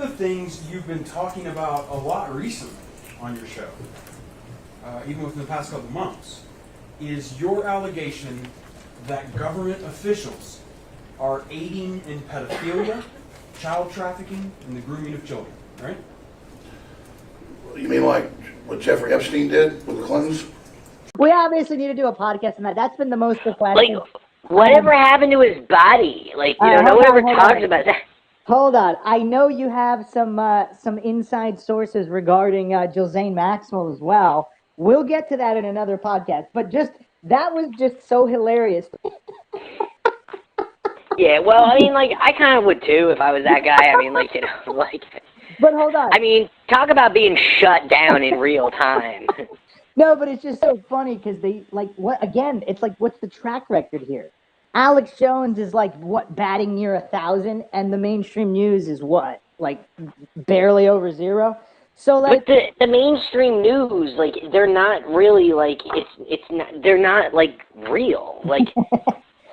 the things you've been talking about a lot recently on your show, even within the past couple months, is your allegation that government officials are aiding in pedophilia, child trafficking, and the grooming of children, right? You mean like what Jeffrey Epstein did with the Clintons? We obviously need to do a podcast on that. That's been the most requested. Like, whatever happened to his body? Like, you know, no one ever talks about that. Hold on. I know you have some inside sources regarding Ghislaine Maxwell as well. We'll get to that in another podcast. But that was just so hilarious. Yeah, well, I mean, like, I kind of would too if I was that guy. I mean, like, you know, like. But hold on. I mean, talk about being shut down in real time. No, but it's just so funny because they, like, what, again, it's like, what's the track record here? Alex Jones is like, what, batting near 1,000, and the mainstream news is what, like, barely over 0? So, like, but the mainstream news, like, they're not really, like, it's not, they're not, like, real. Like,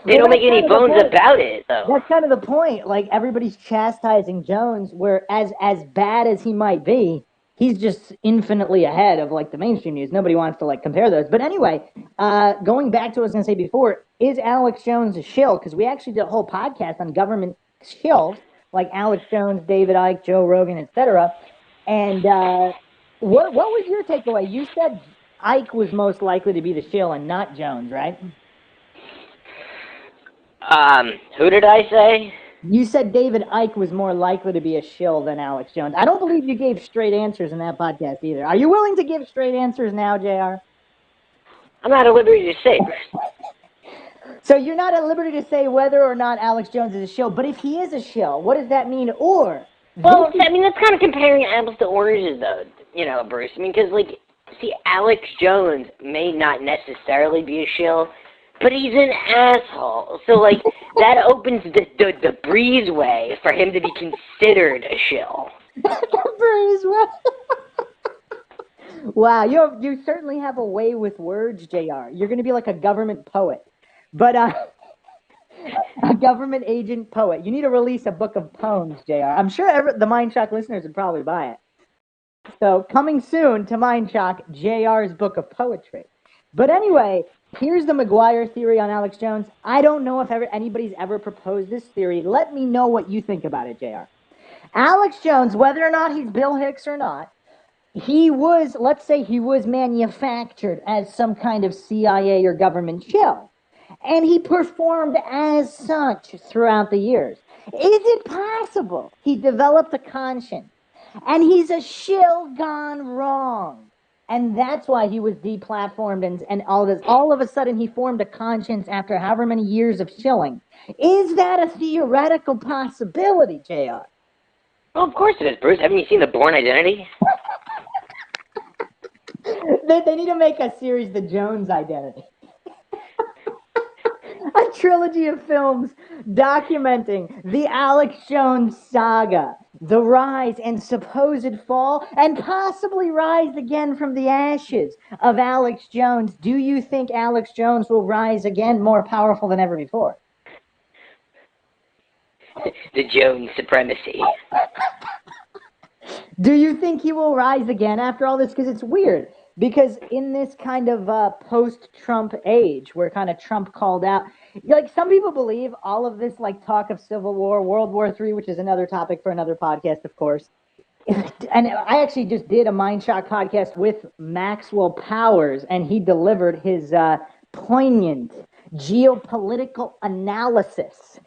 they don't make any bones about it, though. That's kind of the point. Like, everybody's chastising Jones, where as bad as he might be, he's just infinitely ahead of, like, the mainstream news. Nobody wants to, like, compare those. But anyway, going back to what I was going to say before, is Alex Jones a shill? Because we actually did a whole podcast on government shills, like Alex Jones, David Icke, Joe Rogan, etc. And what was your takeaway? You said Icke was most likely to be the shill and not Jones, right? Who did I say? You said David Icke was more likely to be a shill than Alex Jones. I don't believe you gave straight answers in that podcast either. Are you willing to give straight answers now, JR? I'm not at liberty to say. So you're not at liberty to say whether or not Alex Jones is a shill, but if he is a shill, what does that mean? Or... Well, I mean, that's kind of comparing apples to oranges, though, you know, Bruce. I mean, because, like, see, Alex Jones may not necessarily be a shill, but he's an asshole. So, like, that opens the breezeway for him to be considered a shill. Breezeway. Wow, you certainly have a way with words, JR. You're going to be like a government poet. But, a government agent poet. You need to release a book of poems, JR. I'm sure the MINDSHOCK listeners would probably buy it. So, coming soon to MINDSHOCK, JR's book of poetry. But anyway, here's the McGuire theory on Alex Jones. I don't know if anybody's ever proposed this theory. Let me know what you think about it, JR. Alex Jones, whether or not he's Bill Hicks or not, let's say he was manufactured as some kind of CIA or government shill. And he performed as such throughout the years. Is it possible he developed a conscience and he's a shill gone wrong? And that's why he was deplatformed and all this. All of a sudden, he formed a conscience after however many years of shilling. Is that a theoretical possibility, JR? Well, of course it is, Bruce. Haven't you seen The Bourne Identity? They need to make a series, The Jones Identity. A trilogy of films documenting the Alex Jones saga, the rise and supposed fall, and possibly rise again from the ashes of Alex Jones. Do you think Alex Jones will rise again more powerful than ever before? The Jones supremacy. Do you think he will rise again after all this? Because it's weird. Because in this kind of post-Trump age, where kind of Trump called out, like some people believe all of this like talk of Civil War, World War III, which is another topic for another podcast, of course. And I actually just did a MINDSHOCK podcast with Maxwell Powers, and he delivered his poignant geopolitical analysis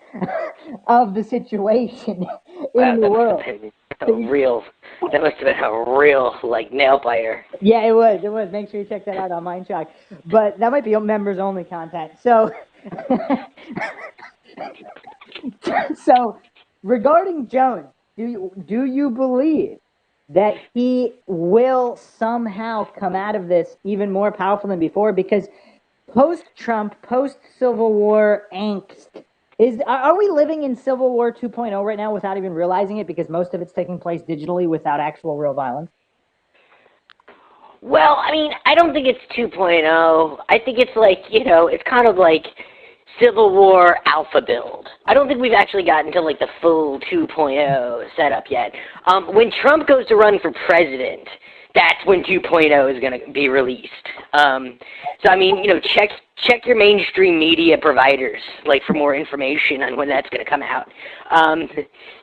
of the situation in the world. That must have been a real, like, nail biter. Yeah, it was. Make sure you check that out on MINDSHOCK. But that might be members-only content. So, regarding Jones, do you believe that he will somehow come out of this even more powerful than before? Because post-Trump, post-Civil War angst, are we living in Civil War 2.0 right now without even realizing it, because most of it's taking place digitally without actual real violence? Well, I mean, I don't think it's 2.0. I think it's like, you know, it's kind of like Civil War alpha build. I don't think we've actually gotten to like the full 2.0 setup yet. When Trump goes to run for president, that's when 2.0 is going to be released. So I mean, check your mainstream media providers, like, for more information on when that's going to come out.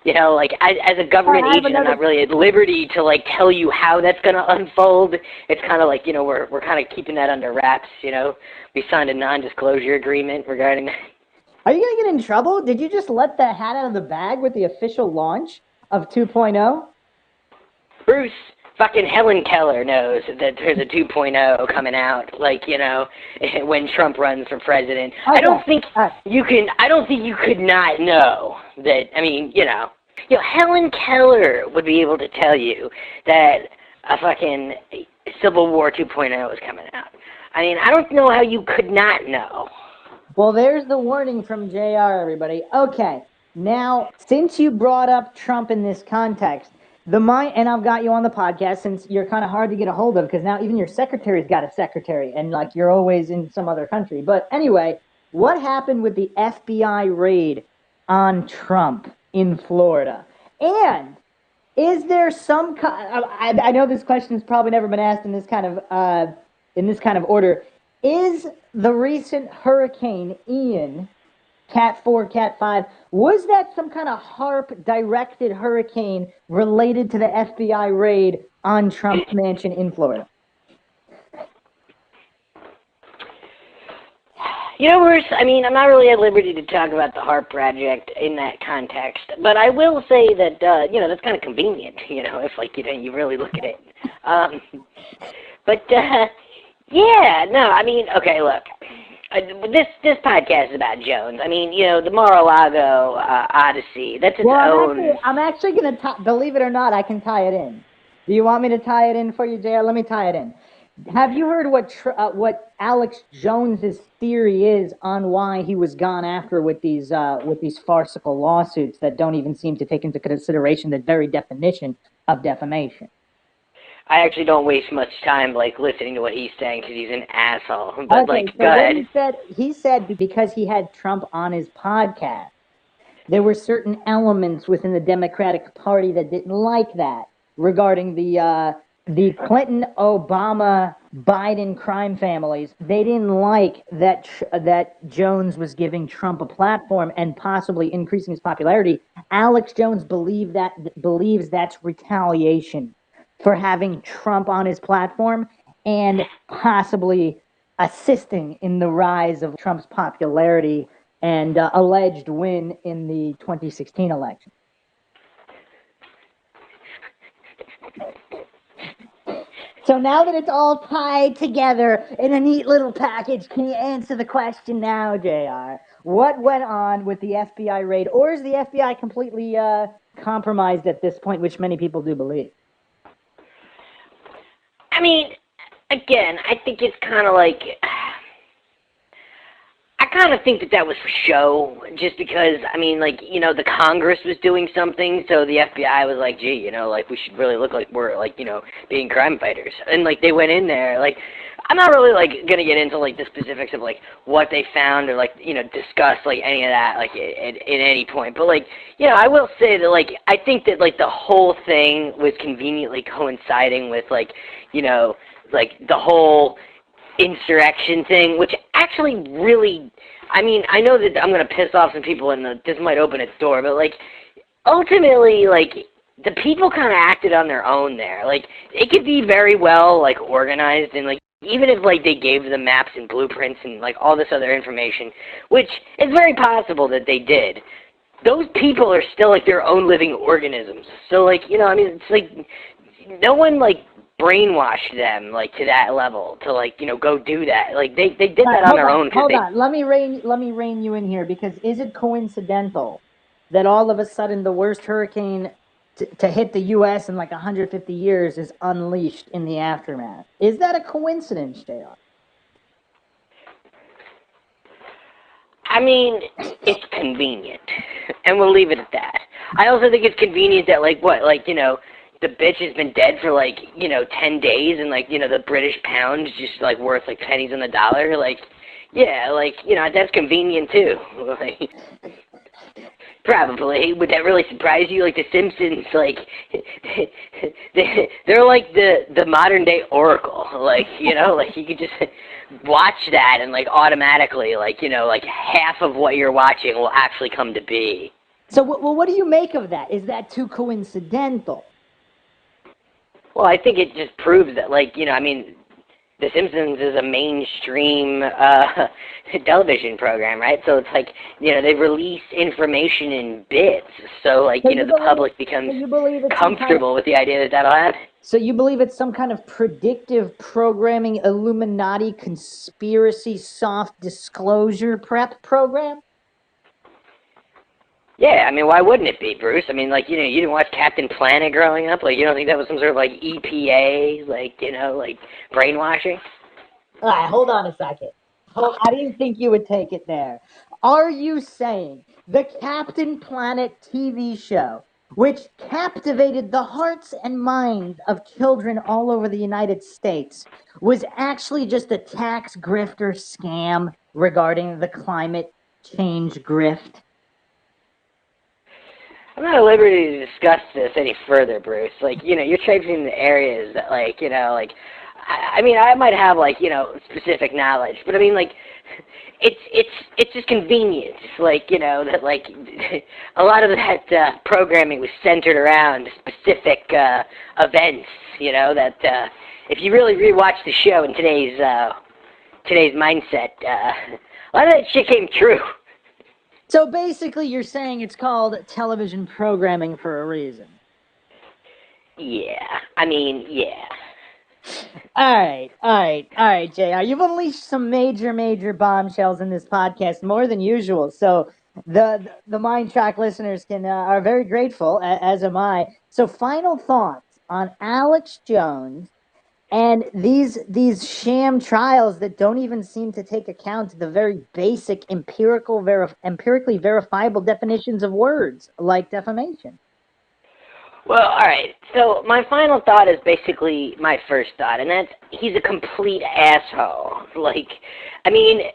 Like, as a government agent, I'm not really at liberty to, like, tell you how that's going to unfold. It's kind of like, we're kind of keeping that under wraps, We signed a non-disclosure agreement regarding that. Are you going to get in trouble? Did you just let the hat out of the bag with the official launch of 2.0? Bruce, fucking Helen Keller knows that there's a 2.0 coming out, like, when Trump runs for president. Okay. I don't think you could not know that. I mean, Helen Keller would be able to tell you that a fucking Civil War 2.0 is coming out. I mean, I don't know how you could not know. Well, there's the warning from JR, everybody. Okay, now, since you brought up Trump in this context, and I've got you on the podcast since you're kind of hard to get a hold of, because now even your secretary's got a secretary, and, like, you're always in some other country. But anyway, what happened with the FBI raid on Trump in Florida? And is there some I know this question has probably never been asked in this kind of order. Is the recent Hurricane Ian, Cat 4, Cat 5, was that some kind of HARP-directed hurricane related to the FBI raid on Trump's mansion in Florida? Bruce, I mean, I'm not really at liberty to talk about the HARP project in that context, but I will say that, that's kind of convenient, if, like, you really look at it. Yeah, no, I mean, okay, look, this podcast is about Jones. I mean, the Mar-a-Lago Odyssey, that's its own. I'm actually going to, believe it or not, I can tie it in. Do you want me to tie it in for you, JR? Let me tie it in. Have you heard what Alex Jones's theory is on why he was gone after with these farcical lawsuits that don't even seem to take into consideration the very definition of defamation? I actually don't waste much time, like, listening to what he's saying because he's an asshole. But, okay, go ahead. He said because he had Trump on his podcast, there were certain elements within the Democratic Party that didn't like that regarding the Clinton, Obama, Biden crime families. They didn't like that Jones was giving Trump a platform and possibly increasing his popularity. Alex Jones believes that's retaliation for having Trump on his platform and possibly assisting in the rise of Trump's popularity and alleged win in the 2016 election. So now that it's all tied together in a neat little package, can you answer the question now, JR? What went on with the FBI raid? Or is the FBI completely compromised at this point, which many people do believe? I mean, again, I think it's kind of like, I kind of think that was for show, just because, I mean, like, the Congress was doing something, so the FBI was like, gee, like, we should really look like we're, like, being crime fighters. And, like, they went in there, like, I'm not really, like, going to get into, like, the specifics of, like, what they found or, like, discuss, like, any of that, like, at any point. But, like, I will say that, like, I think that, like, the whole thing was conveniently coinciding with, like, like, the whole insurrection thing, which actually really, I mean, I know that I'm going to piss off some people and this might open its door, but, like, ultimately, like, the people kind of acted on their own there. Like, it could be very well, like, organized, and, like, even if, like, they gave them maps and blueprints and, like, all this other information, which is very possible that they did, those people are still, like, their own living organisms. So, like, I mean, it's like, no one, like, brainwashed them, like, to that level to, like, go do that. Like, they did that on their own. Hold on. Let me rein you in here, because is it coincidental that all of a sudden the worst hurricane to hit the U.S. in like 150 years is unleashed in the aftermath? Is that a coincidence, JR? I mean, it's convenient, and we'll leave it at that. I also think it's convenient that, like, the bitch has been dead for, like, 10 days, and, like, the British pound is just, like, worth, like, pennies on the dollar. Like, Yeah, like, that's convenient too. Like, probably. Would that really surprise you? Like, The Simpsons, like, they're like the modern day Oracle. Like, like you could just watch that and, like, automatically, like, like half of what you're watching will actually come to be. So, what do you make of that? Is that too coincidental? Well, I think it just proves that, like, I mean, The Simpsons is a mainstream television program, right? So it's like, they release information in bits, so, like, the public becomes comfortable with the idea that that'll happen. So you believe it's some kind of predictive programming, Illuminati conspiracy, soft disclosure prep program? Yeah, I mean, why wouldn't it be, Bruce? I mean, like, you didn't watch Captain Planet growing up? Like, you don't think that was some sort of, like, EPA, like, like, brainwashing? All right, hold on a second. I didn't think you would take it there. Are you saying the Captain Planet TV show, which captivated the hearts and minds of children all over the United States, was actually just a tax grifter scam regarding the climate change grift? I'm not at liberty to discuss this any further, Bruce. Like, you're traipsing the areas that, like, like, I mean, I might have, like, specific knowledge, but I mean, like, it's just convenient. Like, that, like, a lot of that programming was centered around specific events, that if you really rewatch the show in today's mindset, a lot of that shit came true. So basically, you're saying it's called television programming for a reason. Yeah, I mean, yeah. All right, JR. You've unleashed some major bombshells in this podcast, more than usual. So the MindShock listeners are very grateful, as am I. So final thoughts on Alex Jones and these sham trials that don't even seem to take account of the very basic empirically verifiable definitions of words like defamation. Well, all right. So my final thought is basically my first thought, and that's he's a complete asshole. Like, I mean,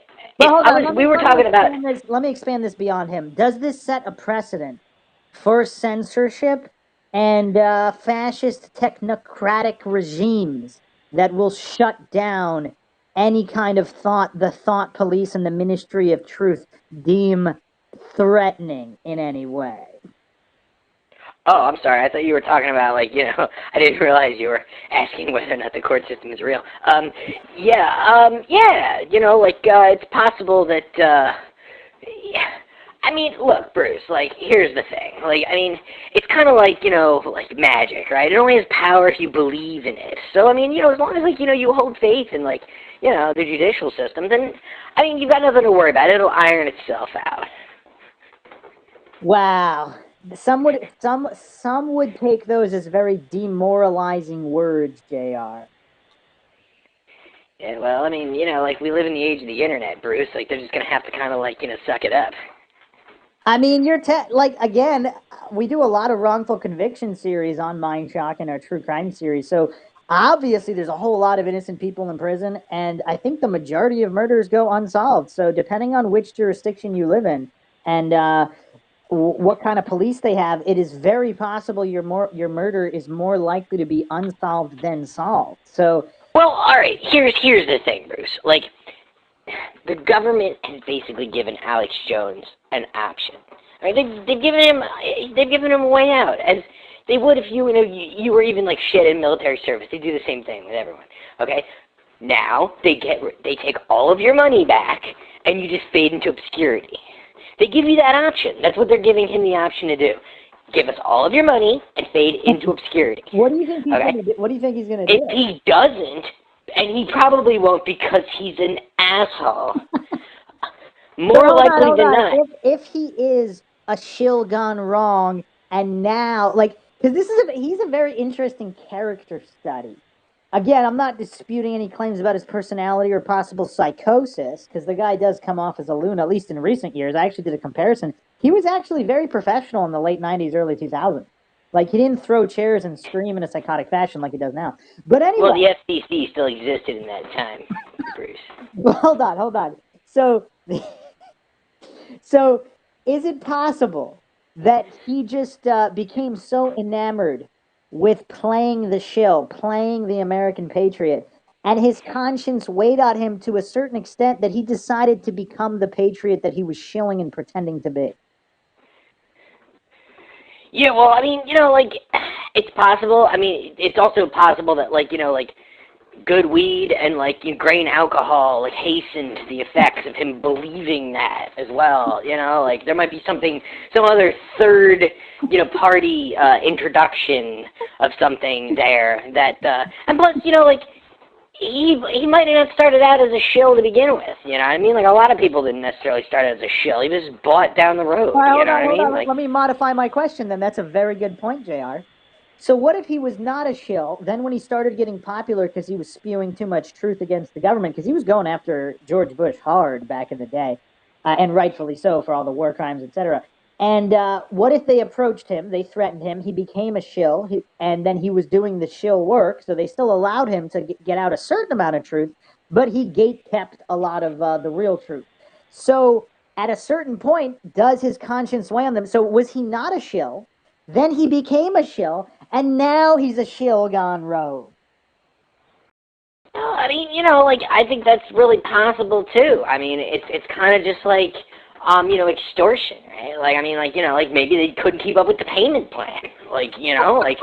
we were talking about. Let me expand this beyond him. Does this set a precedent for censorship and fascist technocratic regimes that will shut down any kind of the thought police and the Ministry of Truth deem threatening in any way? Oh, I'm sorry. I thought you were talking about, like, I didn't realize you were asking whether or not the court system is real. Yeah, it's possible that, I mean, look, Bruce, like, here's the thing. Like, I mean, it's kind of like, like magic, right? It only has power if you believe in it. So, I mean, as long as, like, you hold faith in, like, the judicial system, then, I mean, you've got nothing to worry about. It'll iron itself out. Wow. Some would take those as very demoralizing words, JR. Yeah, well, I mean, like, we live in the age of the internet, Bruce. Like, they're just going to have to kind of, like, suck it up. I mean, again, we do a lot of wrongful conviction series on MindShock and our true crime series. So obviously there's a whole lot of innocent people in prison, and I think the majority of murders go unsolved. So depending on which jurisdiction you live in and what kind of police they have, it is very possible your murder is more likely to be unsolved than solved. So, well, all right. Here's the thing, Bruce. Like, the government has basically given Alex Jones an option. Right? They've given him a way out, as they would if you were even, like, shit in military service. They do the same thing with everyone. Okay. Now they take all of your money back, and you just fade into obscurity. They give you that option. That's what they're giving him the option to do. Give us all of your money and fade into obscurity. What do you think he's going to do? What do you think he's going to do? If he doesn't, and he probably won't because he's an asshole. More likely than not. If he is a shill gone wrong, and now, like, because he's a very interesting character study. Again, I'm not disputing any claims about his personality or possible psychosis, because the guy does come off as a loon, at least in recent years. I actually did a comparison. He was actually very professional in the late 90s, early 2000s. Like, he didn't throw chairs and scream in a psychotic fashion like he does now. But anyway. Well, the FCC still existed in that time, Bruce. Well, hold on. So, so is it possible that he just became so enamored with playing the shill, playing the American patriot, and his conscience weighed on him to a certain extent that he decided to become the patriot that he was shilling and pretending to be? Yeah, well, I mean, like, it's possible. I mean, it's also possible that, like, like, good weed and, like, grain alcohol, like, hastened the effects of him believing that as well, Like, there might be some other third, party introduction of something there that, and plus, like, he might have started out as a shill to begin with, you know what I mean? Like, a lot of people didn't necessarily start out as a shill. He was bought down the road, All right, you hold know on, what I hold mean? on. Like, Let me modify my question then. That's a very good point, JR. So what if he was not a shill? Then when he started getting popular because he was spewing too much truth against the government, because he was going after George Bush hard back in the day, and rightfully so for all the war crimes, etc. And what if they approached him, they threatened him, he became a shill, and then he was doing the shill work, so they still allowed him to get out a certain amount of truth, but he gate kept a lot of the real truth. So at a certain point, does his conscience weigh on them? So was he not a shill? Then he became a shill, and now he's a shill gone rogue. no, I mean, like, I think that's really possible too. I mean, it's kind of just like, extortion, right? Like, I mean, like, like maybe they couldn't keep up with the payment plan, like, like.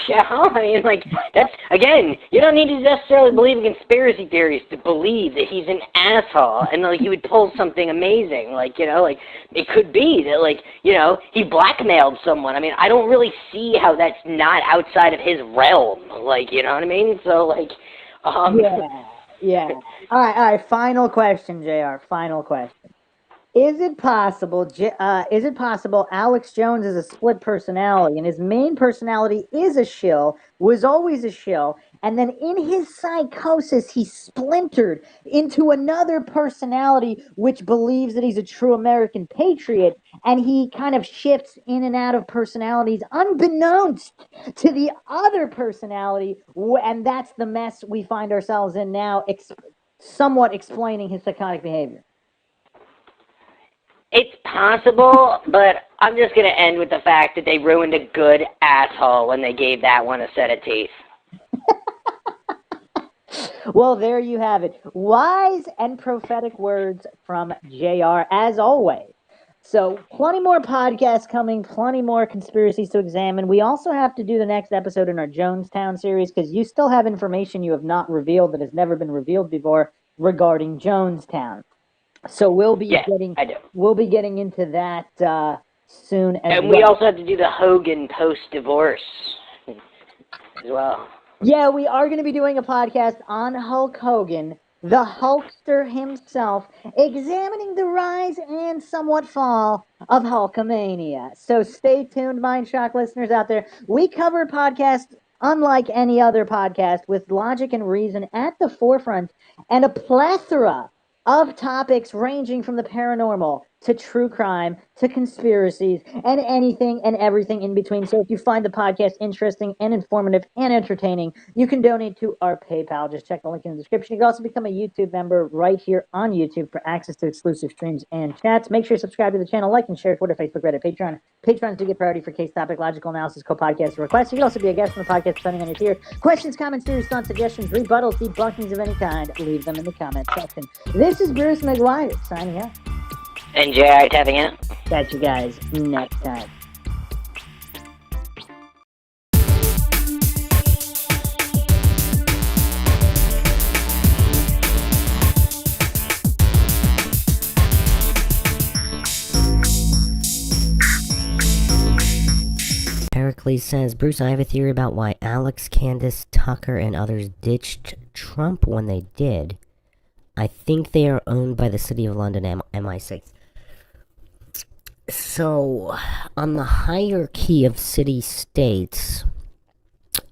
Yeah, I mean, like, that's, again, you don't need to necessarily believe in conspiracy theories to believe that he's an asshole and, like, he would pull something amazing. Like, like, it could be that, like, he blackmailed someone. I mean, I don't really see how that's not outside of his realm. Like, you know what I mean? So, like, Yeah. All right. Final question, JR. Final question. Is it possible? Is it possible Alex Jones is a split personality, and his main personality is a shill, was always a shill, and then in his psychosis he splintered into another personality which believes that he's a true American patriot, and he kind of shifts in and out of personalities unbeknownst to the other personality, and that's the mess we find ourselves in now, somewhat explaining his psychotic behavior. it's possible, but I'm just going to end with the fact that they ruined a good asshole when they gave that one a set of teeth. Well, there you have it. Wise and prophetic words from JR, as always. So, plenty more podcasts coming, plenty more conspiracies to examine. We also have to do the next episode in our Jonestown series because you still have information you have not revealed that has never been revealed before regarding Jonestown. So I do. we'll be getting into that soon as And well. we also have to do the Hogan post-divorce as well. Yeah, we are going to be doing a podcast on Hulk Hogan, the Hulkster himself, examining the rise and somewhat fall of Hulkamania. So stay tuned, MindShock listeners out there. We cover podcasts unlike any other podcast with logic and reason at the forefront and a plethora of topics ranging from the paranormal to true crime to conspiracies and anything and everything in between. So if you find the podcast interesting and informative and entertaining, you can donate to our PayPal. Just check the link in the description. You can also become a YouTube member right here on YouTube for access to exclusive streams and chats. Make sure you subscribe to the channel, like and share Twitter, Facebook, Reddit, Patreon. Patrons do get priority for case topic, logical analysis, co-podcast requests. You can also be a guest on the podcast depending on your tier. Questions, comments, theories, thoughts, suggestions, rebuttals, debunkings of any kind, leave them in the comment section. This is Bruce McGuire signing out. And J.I. tapping out. Catch you guys next time. Pericles says, Bruce, I have a theory about why Alex, Candace, Tucker, and others ditched Trump when they did. I think they are owned by the City of London MI6. So, on the hierarchy of city-states,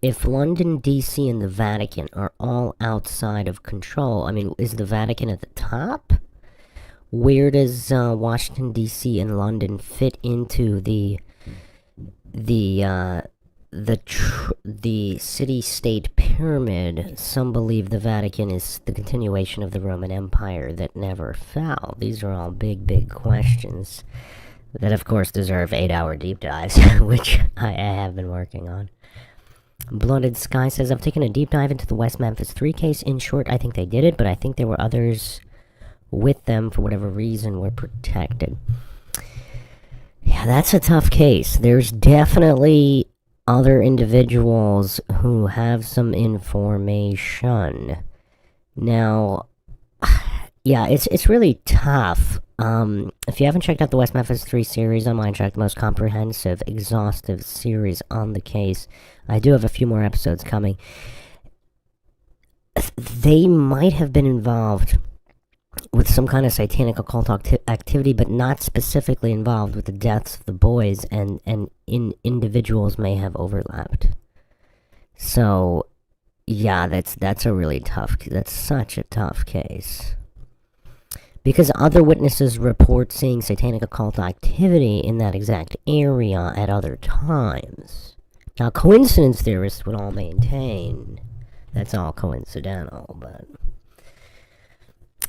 if London, D.C., and the Vatican are all outside of control, I mean, is the Vatican at the top? Where does Washington, D.C. and London fit into the the city-state pyramid, some believe the Vatican is the continuation of the Roman Empire that never fell. These are all big, big questions that, of course, deserve 8-hour deep dives, which I have been working on. Blooded Sky says, I've taken a deep dive into the West Memphis 3 case. In short, I think they did it, but I think there were others with them, for whatever reason, were protected. Yeah, that's a tough case. There's definitely other individuals who have some information. Now, yeah, it's really tough. If you haven't checked out the West Memphis 3 series on MINDSHOCK, the most comprehensive, exhaustive series on the case, I do have a few more episodes coming. They might have been involved with some kind of satanic occult activity, but not specifically involved with the deaths of the boys, and individuals may have overlapped. So, yeah, that's a really tough, that's such a tough case. Because other witnesses report seeing satanic occult activity in that exact area at other times. Now, coincidence theorists would all maintain that's all coincidental, but...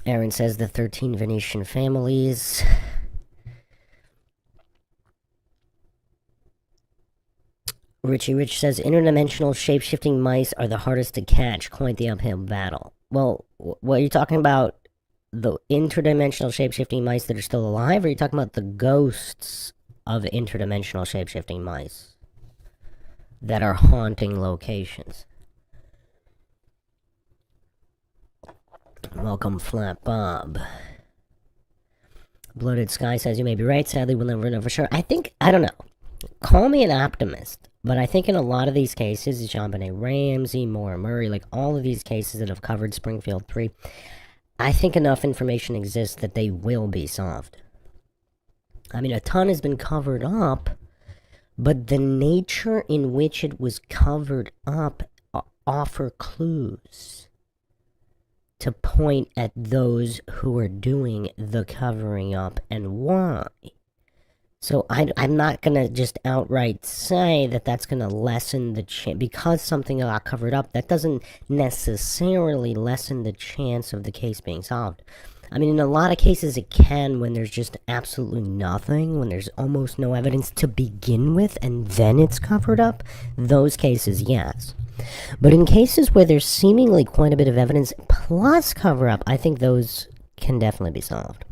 Aaron says the 13 Venetian families. Richie Rich says interdimensional shape-shifting mice are the hardest to catch. Quite the uphill battle. Well, what are you talking about? The interdimensional shape-shifting mice that are still alive? Or are you talking about the ghosts of interdimensional shape-shifting mice that are haunting locations? Welcome, Flat Bob. Blooded Sky says, you may be right. Sadly, we'll never know for sure. I don't know. Call me an optimist, but I think in a lot of these cases, JonBenet Ramsey, Maura Murray, like all of these cases that have covered Springfield 3, I think enough information exists that they will be solved. I mean, a ton has been covered up, but the nature in which it was covered up offer clues to point at those who are doing the covering up and why. So I'm not going to just outright say that that's going to lessen the chance. Because something got covered up, that doesn't necessarily lessen the chance of the case being solved. I mean, in a lot of cases it can, when there's just absolutely nothing, when there's almost no evidence to begin with, and then it's covered up. Those cases, yes. But in cases where there's seemingly quite a bit of evidence plus cover-up, I think those can definitely be solved.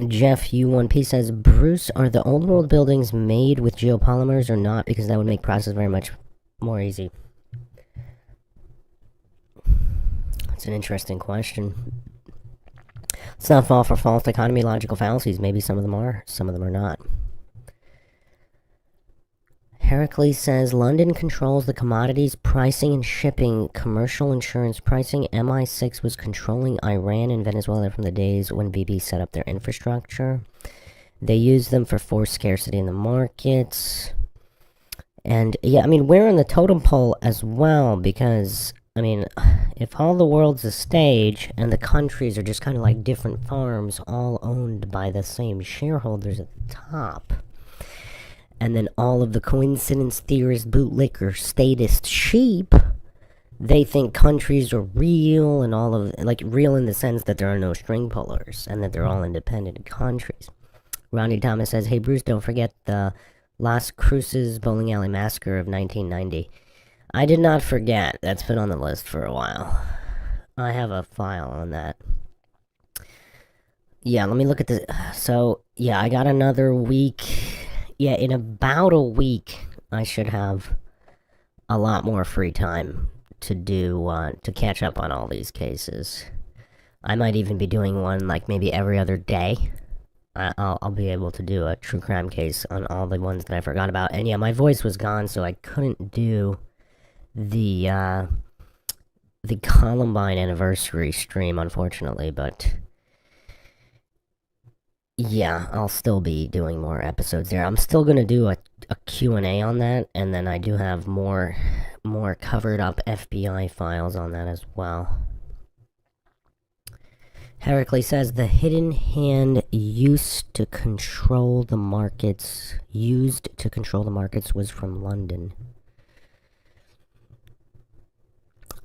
Jeff U1P says, Bruce, are the old world buildings made with geopolymers or not? Because that would make process very much more easy. That's an interesting question. Let's not fall for false dichotomy logical fallacies. Maybe some of them are, some of them are not. Heracles says, London controls the commodities, pricing and shipping, commercial insurance pricing. MI6 was controlling Iran and Venezuela from the days when VB set up their infrastructure. They used them for forced scarcity in the markets. And, yeah, I mean, we're in the totem pole as well, because, I mean, if all the world's a stage, and the countries are just kind of like different farms, all owned by the same shareholders at the top, and then all of the coincidence theorist, bootlicker, statist sheep, they think countries are real, and all of, like, real in the sense that there are no string pullers, and that they're all independent countries. Ronnie Thomas says, hey Bruce, don't forget the Las Cruces Bowling Alley Massacre of 1990. I did not forget. That's been on the list for a while. I have a file on that. Yeah, let me look at the... So, yeah, I got another week. Yeah, in about a week, I should have a lot more free time to do, to catch up on all these cases. I might even be doing one, like, maybe every other day. I'll be able to do a true crime case on all the ones that I forgot about. And yeah, my voice was gone, so I couldn't do the Columbine anniversary stream, unfortunately, but yeah, I'll still be doing more episodes there. I'm still gonna do a Q&A on that, and then I do have more covered up FBI files on that as well. Heracles says the hidden hand used to control the markets was from London.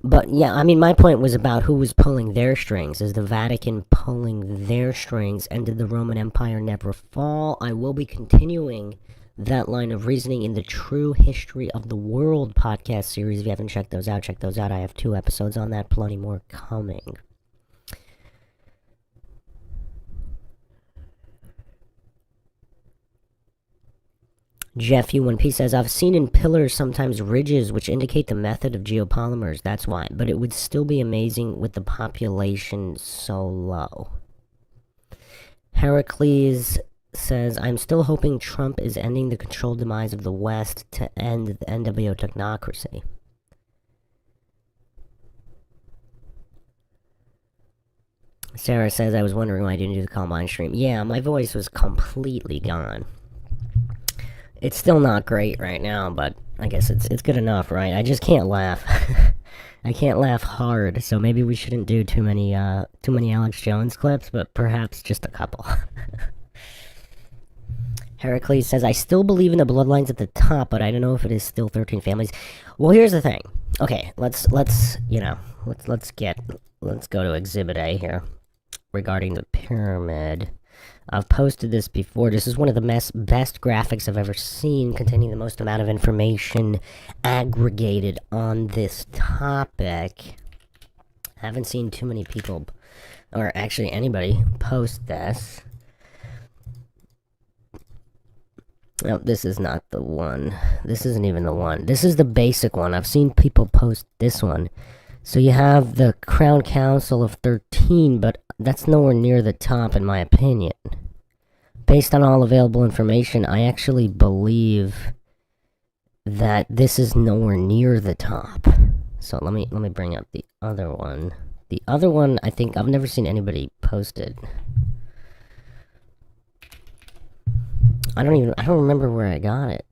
But yeah, I mean, my point was about who was pulling their strings. Is the Vatican pulling their strings, and did the Roman Empire never fall? I will be continuing that line of reasoning in the True History of the World podcast series. If you haven't checked those out, check those out. I have 2 episodes on that, plenty more coming. Jeff U1P says, I've seen in pillars sometimes ridges which indicate the method of geopolymers. That's why. But it would still be amazing with the population so low. Heracles says, I'm still hoping Trump is ending the controlled demise of the West to end the NWO technocracy. Sarah says, I was wondering why I didn't do the Columbine stream. Yeah, my voice was completely gone. It's still not great right now, but I guess it's good enough, right? I just can't laugh. I can't laugh hard, so maybe we shouldn't do too many Alex Jones clips, but perhaps just a couple. Heracles says, I still believe in the bloodlines at the top, but I don't know if it is still 13 families. Well, here's the thing. Okay, let's go to Exhibit A here regarding the pyramid. I've posted this before. This is one of the best graphics I've ever seen, containing the most amount of information aggregated on this topic. I haven't seen too many people, or actually anybody, post this. No, this is not the one. This isn't even the one. This is the basic one. I've seen people post this one. So you have the Crown Council of 13, but that's nowhere near the top in my opinion. Based on all available information, I actually believe that this is nowhere near the top. So let me bring up the other one. The other one, I think I've never seen anybody post it. I don't remember where I got it.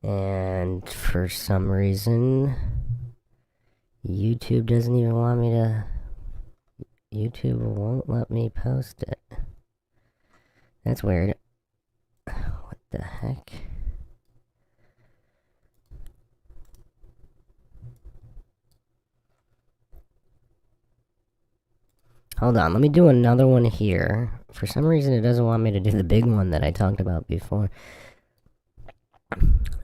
And for some reason, YouTube doesn't even want me to... YouTube won't let me post it. That's weird. What the heck? Hold on, let me do another one here. For some reason it doesn't want me to do the big one that I talked about before.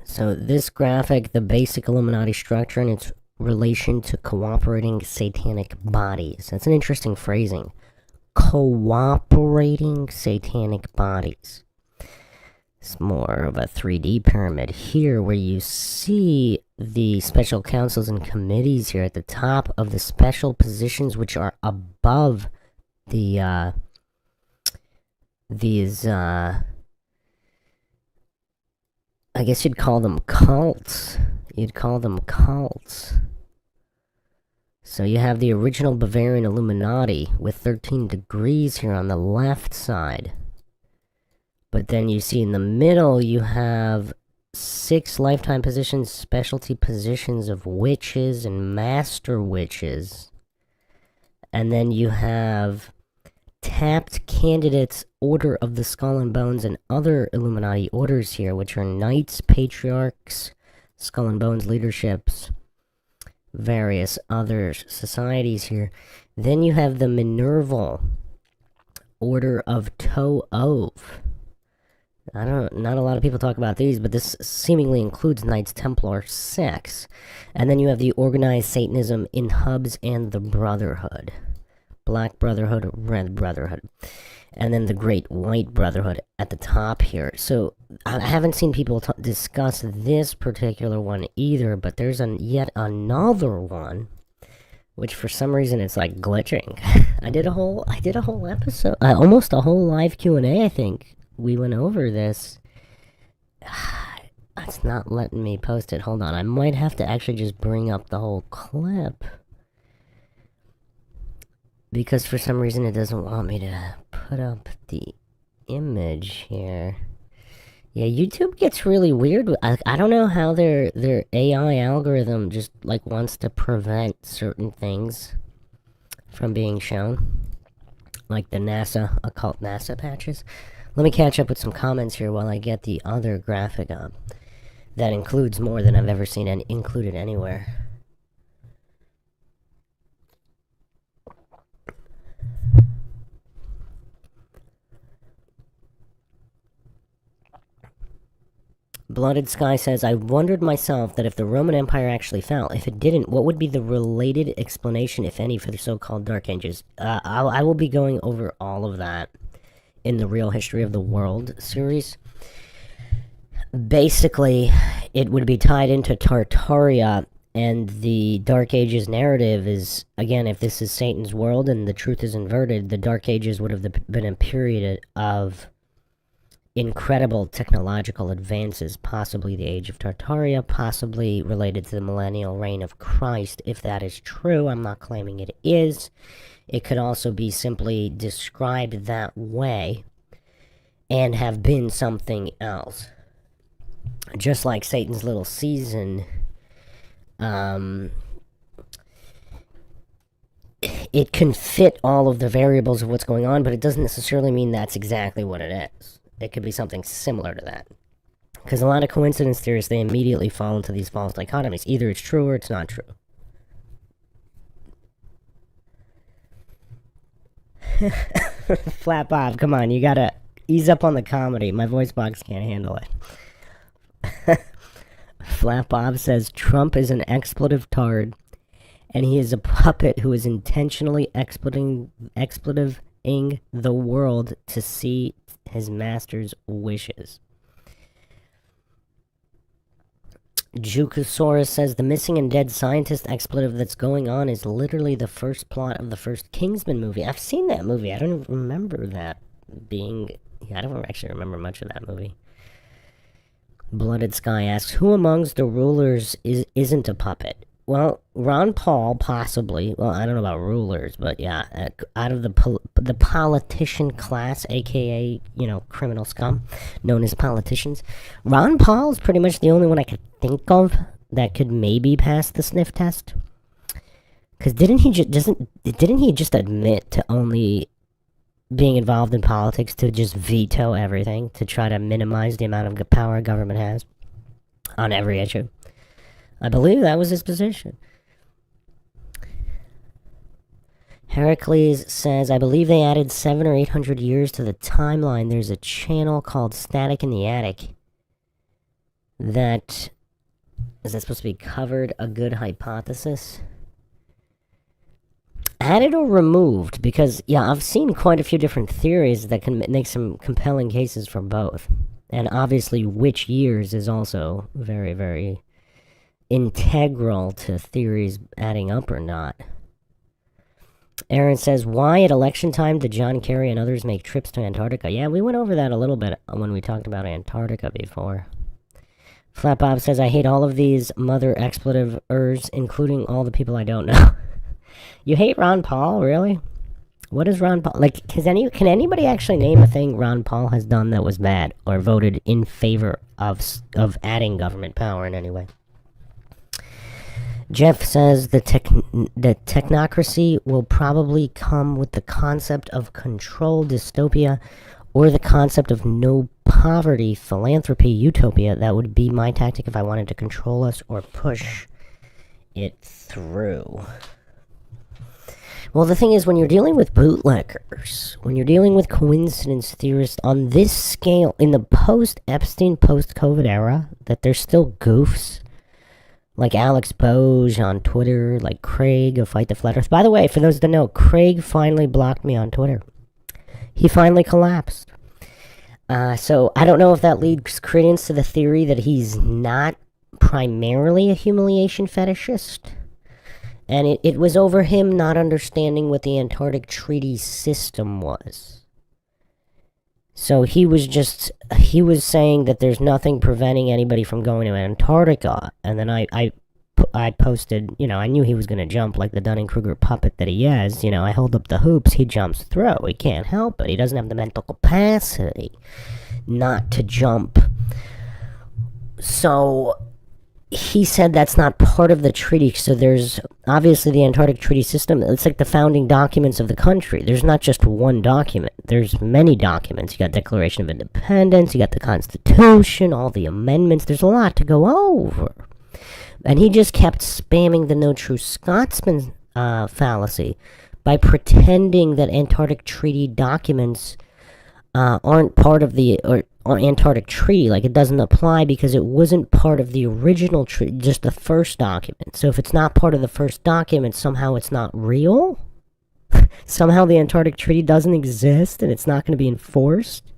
So this graphic, the basic Illuminati structure and its relation to cooperating satanic bodies. That's an interesting phrasing. Cooperating satanic bodies. It's more of a 3D pyramid here where you see the special councils and committees here at the top of the special positions which are above the these I guess you'd call them cults. So you have the original Bavarian Illuminati with 13 degrees here on the left side. But then you see in the middle you have 6 lifetime positions, specialty positions of witches and master witches. And then you have tapped candidates, Order of the Skull and Bones, and other Illuminati orders here, which are Knights, Patriarchs, Skull and Bones leaderships, various other societies here. Then you have the Minerval Order of To-Ov. Not a lot of people talk about these, but this seemingly includes Knights Templar 6. And then you have the Organized Satanism in Hubs and the Brotherhood. Black Brotherhood, Red Brotherhood. And then the Great White Brotherhood at the top here. So, I haven't seen people discuss this particular one either, but there's yet another one, which for some reason it's like glitching. I did a whole episode, almost a whole live Q&A, I think. We went over this. It's not letting me post it. Hold on, I might have to actually just bring up the whole clip. Because for some reason it doesn't want me to put up the image here. Yeah, YouTube gets really weird. I don't know how their AI algorithm just like wants to prevent certain things from being shown. Like the NASA, occult NASA patches. Let me catch up with some comments here while I get the other graphic up. That includes more than I've ever seen included anywhere. Blooded Sky says, I wondered myself that if the Roman Empire actually fell, if it didn't, what would be the related explanation, if any, for the so-called Dark Ages? I will be going over all of that in the Real History of the World series. Basically, it would be tied into Tartaria, and the Dark Ages narrative is, again, if this is Satan's world and the truth is inverted, the Dark Ages would have been a period of incredible technological advances, possibly the Age of Tartaria, possibly related to the millennial reign of Christ. If that is true, I'm not claiming it is. It could also be simply described that way and have been something else. Just like Satan's little season, it can fit all of the variables of what's going on, but it doesn't necessarily mean that's exactly what it is. It could be something similar to that. Because a lot of coincidence theorists, they immediately fall into these false dichotomies. Either it's true or it's not true. Flat Bob, come on, you gotta ease up on the comedy. My voice box can't handle it. Flat Bob says, Trump is an expletive tard, and he is a puppet who is intentionally expletiving the world to see his master's wishes. Jukosaurus says, the missing and dead scientist expletive that's going on is literally the first plot of the first Kingsman movie. I've seen that movie. I don't remember that being... I don't actually remember much of that movie. Blooded Sky asks, who amongst the rulers isn't a puppet? Well, Ron Paul, possibly. Well, I don't know about rulers, but yeah, out of the politician class, a.k.a., criminal scum, known as politicians, Ron Paul is pretty much the only one I could think of that could maybe pass the sniff test. Because didn't he just admit to only being involved in politics to just veto everything, to try to minimize the amount of power government has on every issue? I believe that was his position. Heracles says, I believe they added 700 or 800 years to the timeline. There's a channel called Static in the Attic that... Is that supposed to be covered? A good hypothesis? Added or removed? Because, yeah, I've seen quite a few different theories that can make some compelling cases for both. And obviously, which years is also very, very integral to theories adding up or not. Aaron says, why at election time did John Kerry and others make trips to Antarctica? Yeah, we went over that a little bit when we talked about Antarctica before. Flat Bob says, I hate all of these mother expletive-ers, including all the people I don't know. You hate Ron Paul, really? What is Ron Paul? Like, can anybody actually name a thing Ron Paul has done that was bad or voted in favor of adding government power in any way? Jeff says the technocracy will probably come with the concept of control dystopia or the concept of no poverty philanthropy utopia. That would be my tactic if I wanted to control us or push it through. Well, the thing is, when you're dealing with bootleggers, when you're dealing with coincidence theorists on this scale, in the post-Epstein, post-COVID era, that they're still goofs, like Alex Boge on Twitter, like Craig of Fight the Flat Earth. By the way, for those that know, Craig finally blocked me on Twitter. He finally collapsed. So I don't know if that leads credence to the theory that he's not primarily a humiliation fetishist. And it was over him not understanding what the Antarctic Treaty System was. So he was saying that there's nothing preventing anybody from going to Antarctica. And then I posted, I knew he was going to jump like the Dunning-Kruger puppet that he is. I hold up the hoops, he jumps through. He can't help it. He doesn't have the mental capacity not to jump. So he said that's not part of the treaty. So there's obviously the Antarctic Treaty System. It's like the founding documents of the country. There's not just one document. There's many documents. You got Declaration of Independence. You got the Constitution. All the amendments. There's a lot to go over. And he just kept spamming the no true Scotsman fallacy by pretending that Antarctic Treaty documents aren't part of the or Antarctic Treaty. Like, it doesn't apply because it wasn't part of the original treaty, just the first document. So if it's not part of the first document, somehow it's not real? Somehow the Antarctic Treaty doesn't exist and it's not going to be enforced?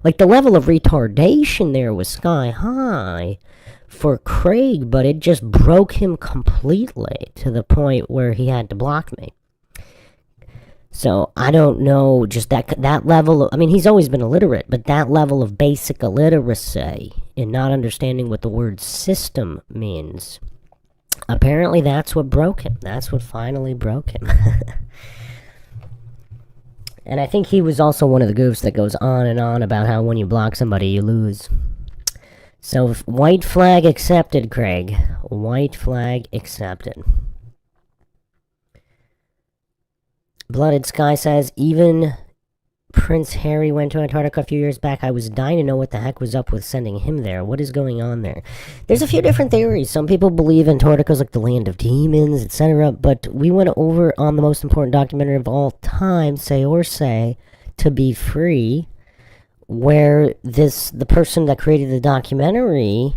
Like, the level of retardation there was sky high for Craig, but it just broke him completely to the point where he had to block me. So I don't know, just that level of, I mean, he's always been illiterate, but that level of basic illiteracy in not understanding what the word system means, apparently that's what broke him. That's what finally broke him. And I think he was also one of the goofs that goes on and on about how when you block somebody, you lose. So white flag accepted, Craig. White flag accepted. Blooded Sky says, even Prince Harry went to Antarctica a few years back. I was dying to know what the heck was up with sending him there. What is going on there? There's a few different theories. Some people believe Antarctica's like the land of demons, etc. But we went over on the most important documentary of all time, Say or Say, To Be Free, where the person that created the documentary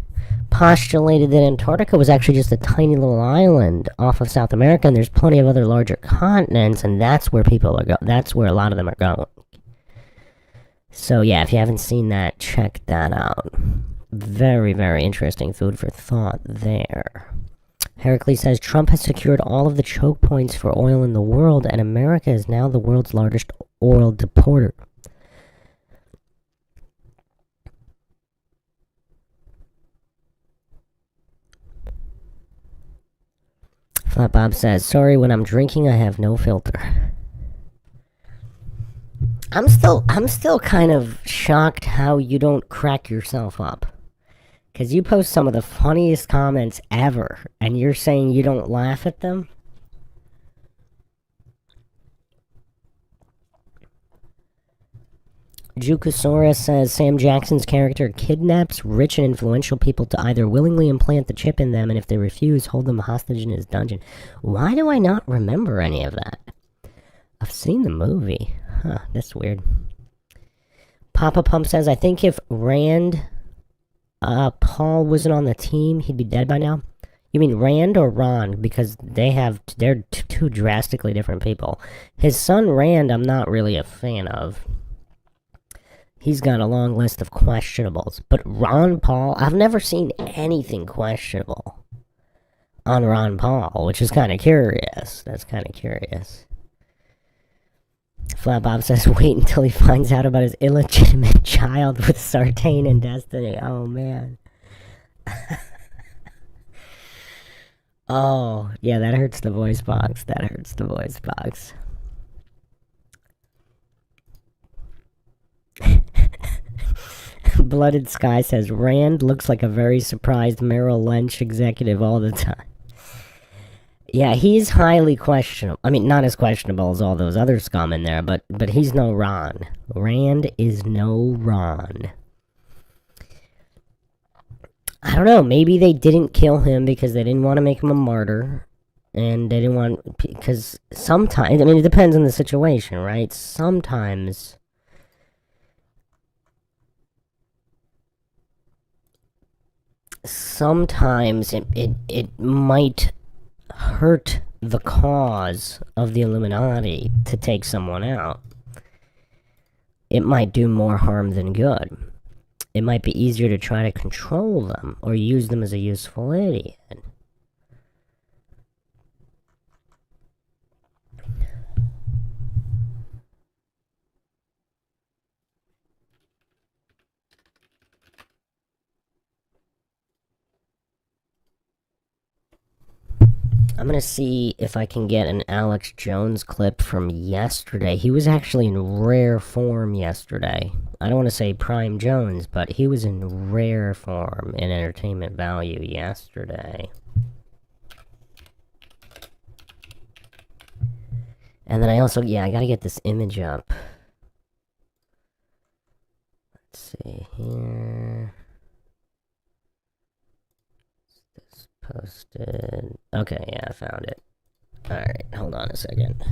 postulated that Antarctica was actually just a tiny little island off of South America, and there's plenty of other larger continents, and that's where people are going. That's where a lot of them are going. So yeah, if you haven't seen that, check that out. Very, very interesting food for thought there. Heracles says, Trump has secured all of the choke points for oil in the world, and America is now the world's largest oil deporter. Flat Bob says, sorry, when I'm drinking, I have no filter. I'm still kind of shocked how you don't crack yourself up. Because you post some of the funniest comments ever, and you're saying you don't laugh at them? Jukasora says, Sam Jackson's character kidnaps rich and influential people to either willingly implant the chip in them, and if they refuse, hold them hostage in his dungeon. Why do I not remember any of that? I've seen the movie. Huh, that's weird. Papa Pump says, I think if Rand Paul wasn't on the team, he'd be dead by now. You mean Rand or Ron? Because they're two drastically different people. His son Rand, I'm not really a fan of. He's got a long list of questionables. But Ron Paul, I've never seen anything questionable on Ron Paul, which is kind of curious. That's kind of curious. Flat Bob says, wait until he finds out about his illegitimate child with Sartain and Destiny. Oh, man. Oh, yeah, that hurts the voice box. That hurts the voice box. Blooded Sky says, Rand looks like a very surprised Merrill Lynch executive all the time. Yeah, he's highly questionable. I mean, not as questionable as all those other scum in there, but he's no Ron. Rand is no Ron. I don't know, maybe they didn't kill him because they didn't want to make him a martyr. And they didn't want, because sometimes, I mean, it depends on the situation, right? Sometimes it might hurt the cause of the Illuminati to take someone out. It might do more harm than good. It might be easier to try to control them or use them as a useful idiot. I'm gonna see if I can get an Alex Jones clip from yesterday. He was actually in rare form yesterday. I don't want to say Prime Jones, but he was in rare form in entertainment value yesterday. And then I also, yeah, I gotta get this image up. Let's see here. This posted. Okay, yeah, I found it. Alright, hold on a second.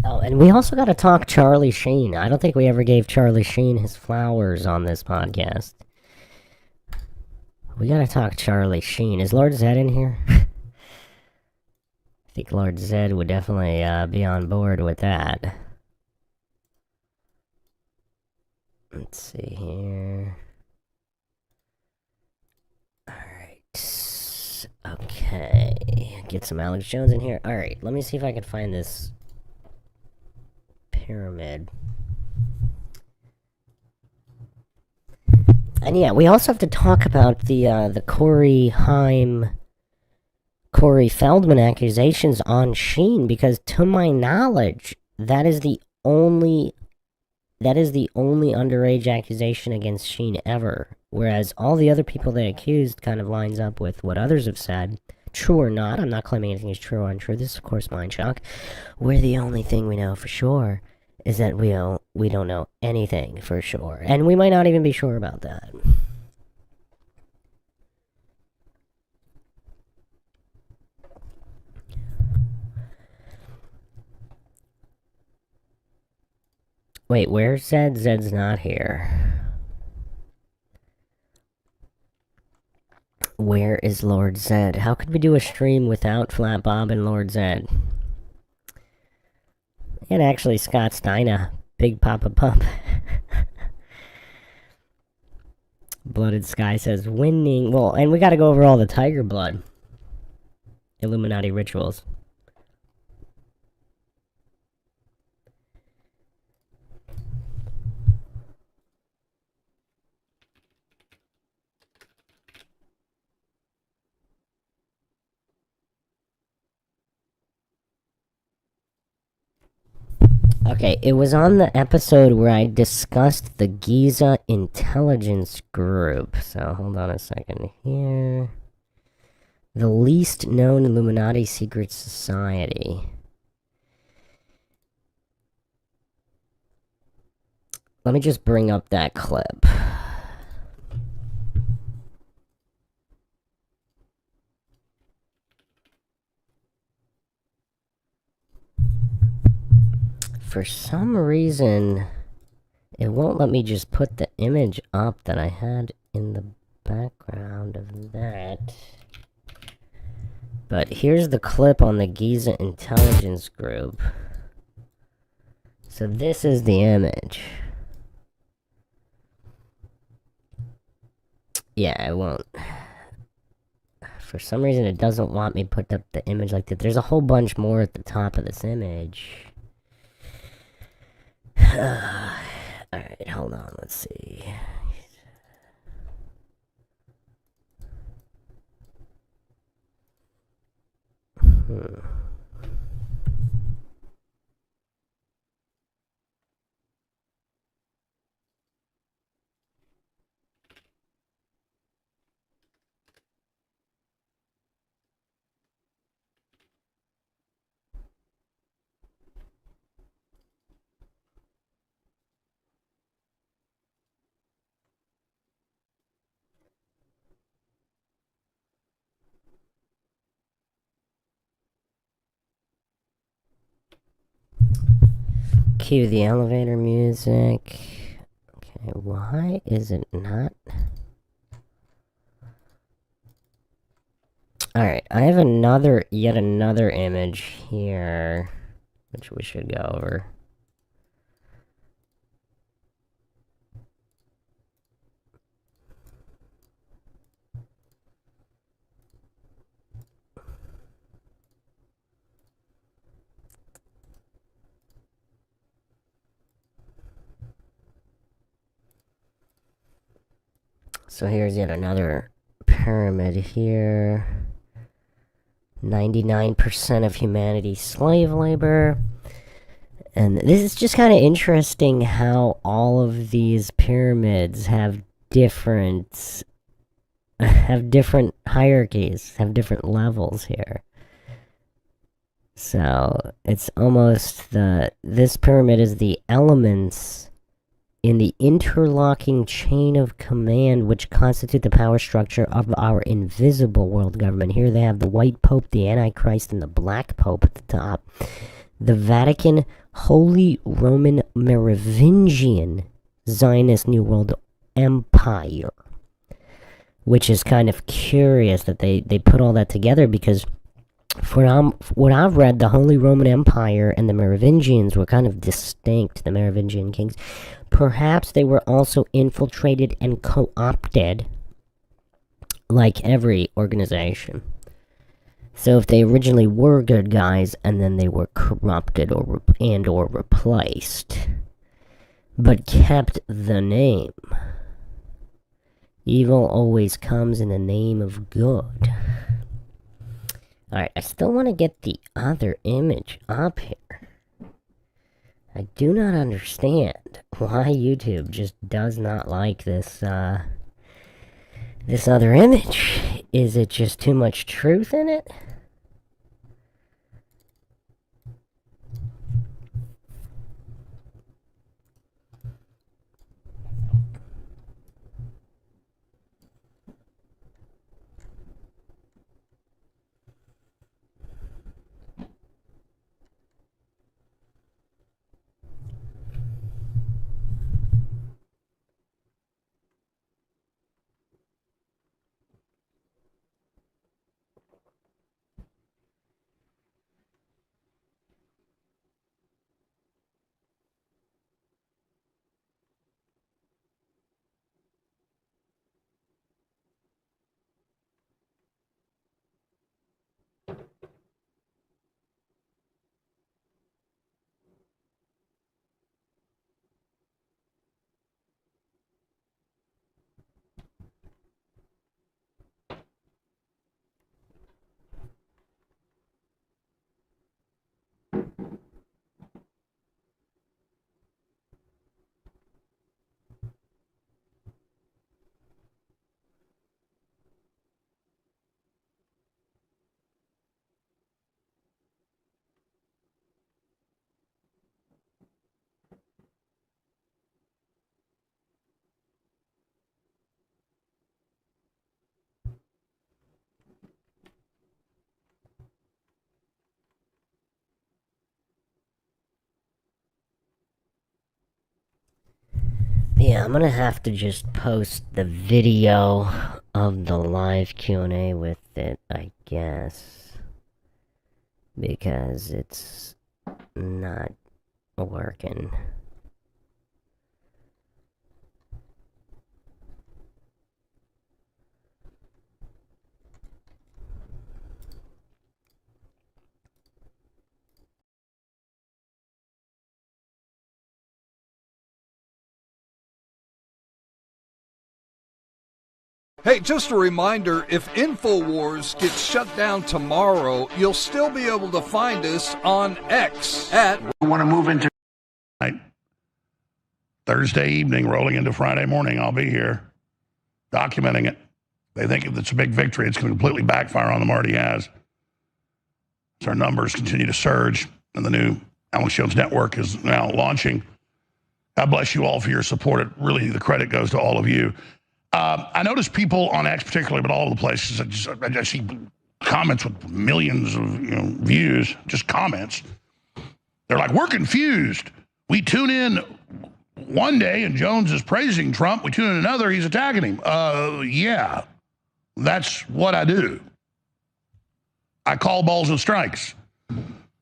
Oh, and we also gotta talk Charlie Sheen. I don't think we ever gave Charlie Sheen his flowers on this podcast. We gotta talk Charlie Sheen. Is Lord Zed in here? I think Lord Zed would definitely be on board with that. Let's see here. Alright. Okay. Get some Alex Jones in here. Alright, let me see if I can find this pyramid. And yeah, we also have to talk about the Corey Feldman accusations on Sheen, because to my knowledge, that is the only underage accusation against Sheen ever. Whereas all the other people they accused kind of lines up with what others have said. True or not, I'm not claiming anything is true or untrue. This is, of course, MINDSHOCK. Where the only thing we know for sure is that we don't know anything for sure. And we might not even be sure about that. Wait, where's Zed? Zed's not here. Where is Lord Zed? How could we do a stream without Flat Bob and Lord Zed? And actually, Scott Steiner, Big Papa Pump. Blooded Sky says, winning. Well, and we gotta go over all the Tiger Blood Illuminati rituals. Okay, it was on the episode where I discussed the Giza Intelligence Group. So, hold on a second here. The least known Illuminati secret society. Let me just bring up that clip. For some reason, it won't let me just put the image up that I had in the background of that. But here's the clip on the Giza Intelligence Group. So this is the image. Yeah, it won't. For some reason, it doesn't want me to put up the image like that. There's a whole bunch more at the top of this image. Alright, hold on, let's see. Cue the elevator music. Okay, why is it not? Alright, I have yet another image here, which we should go over. So here's yet another pyramid here. 99% of humanity slave labor. And this is just kind of interesting how all of these pyramids have different hierarchies, have different levels here. So it's almost this pyramid is the elements in the interlocking chain of command which constitute the power structure of our invisible world government. Here they have the white pope, the antichrist, and the black pope at the top. The Vatican, Holy Roman Merovingian Zionist New World Empire. Which is kind of curious that they put all that together, because from what I've read, the Holy Roman Empire and the Merovingians were kind of distinct, the Merovingian kings. Perhaps they were also infiltrated and co-opted, like every organization. So if they originally were good guys, and then they were corrupted or replaced, but kept the name. Evil always comes in the name of good. Alright, I still want to get the other image up here. I do not understand why YouTube just does not like this, this other image. Is it just too much truth in it? Yeah, I'm gonna have to just post the video of the live Q&A with it, I guess. Because it's not working. Hey, just a reminder, if InfoWars gets shut down tomorrow, you'll still be able to find us on X at... We want to move into Thursday evening, rolling into Friday morning. I'll be here documenting it. They think if it's a big victory, it's going to completely backfire on them, already has. So our numbers continue to surge, and the new Alex Jones Network is now launching. God bless you all for your support. It really, the credit goes to all of you. I notice people on X particularly, but all over the places, I see comments with millions of views, just comments. They're like, we're confused. We tune in one day and Jones is praising Trump. We tune in another, he's attacking him. Yeah, that's what I do. I call balls and strikes.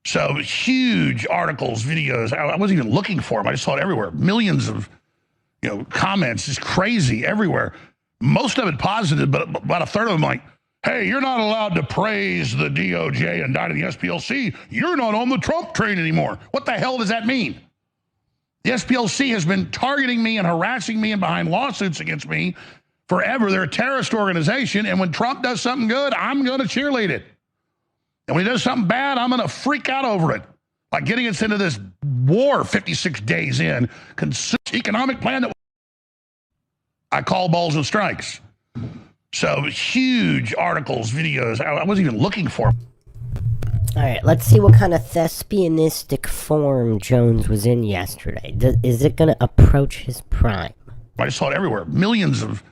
So huge articles, videos. I wasn't even looking for them. I just saw it everywhere. Millions of comments, just crazy everywhere. Most of it positive, but about a third of them like, hey, you're not allowed to praise the DOJ and die to the SPLC. You're not on the Trump train anymore. What the hell does that mean? The SPLC has been targeting me and harassing me and behind lawsuits against me forever. They're a terrorist organization, and when Trump does something good, I'm going to cheerlead it. And when he does something bad, I'm going to freak out over it. Like getting us into this war 56 days in, economic plan that I call balls and strikes. So huge articles, videos. I wasn't even looking for them. All right, let's see what kind of thespianistic form Jones was in yesterday. Is it going to approach his prime? I saw it everywhere. Millions of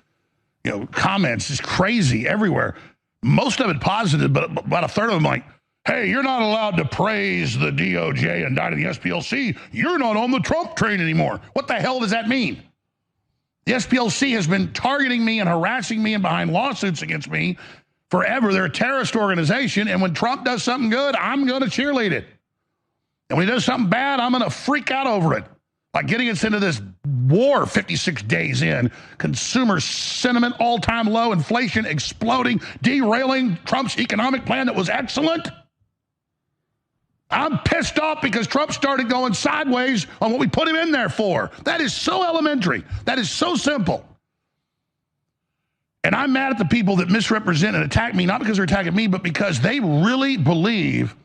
comments, just crazy everywhere. Most of it positive, but about a third of them like, hey, you're not allowed to praise the DOJ indicting the SPLC. You're not on the Trump train anymore. What the hell does that mean? The SPLC has been targeting me and harassing me and behind lawsuits against me forever. They're a terrorist organization, and when Trump does something good, I'm going to cheerlead it. And when he does something bad, I'm going to freak out over it. Like getting us into this war 56 days in, consumer sentiment all-time low, inflation exploding, derailing Trump's economic plan that was excellent. I'm pissed off because Trump started going sideways on what we put him in there for. That is so elementary. That is so simple. And I'm mad at the people that misrepresent and attack me, not because they're attacking me, but because they really believe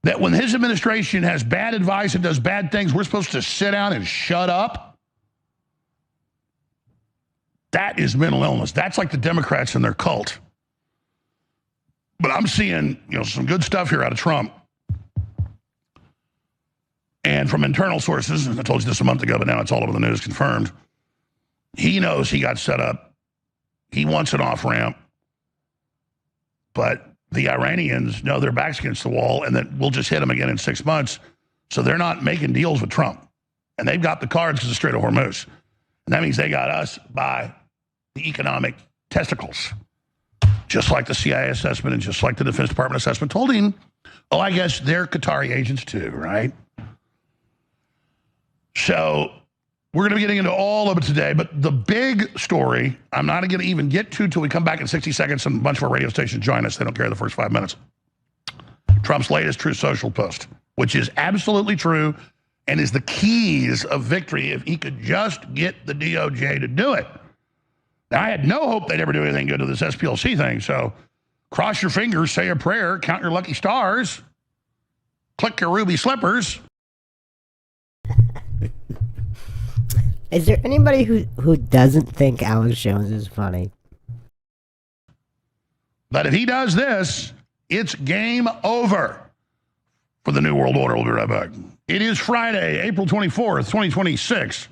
that when his administration has bad advice and does bad things, we're supposed to sit down and shut up. That is mental illness. That's like the Democrats and their cult. But I'm seeing, some good stuff here out of Trump. And from internal sources, I told you this a month ago, but now it's all over the news, confirmed. He knows he got set up. He wants an off-ramp. But the Iranians know their back's against the wall and that we'll just hit them again in 6 months. So they're not making deals with Trump. And they've got the cards to the Strait of Hormuz. And that means they got us by the economic testicles. Just like the CIA assessment and just like the Defense Department assessment told him, oh, I guess they're Qatari agents too, right? So we're going to be getting into all of it today, but the big story, I'm not going to even get to till we come back in 60 seconds and a bunch of our radio stations join us. They don't care the first 5 minutes. Trump's latest Truth Social post, which is absolutely true and is the keys of victory if he could just get the DOJ to do it. Now, I had no hope they'd ever do anything good to this SPLC thing, so cross your fingers, say a prayer, count your lucky stars, click your ruby slippers. Is there anybody who doesn't think Alex Jones is funny? But if he does this, it's game over for the New World Order. We'll be right back. It is Friday, April 24th, 2026.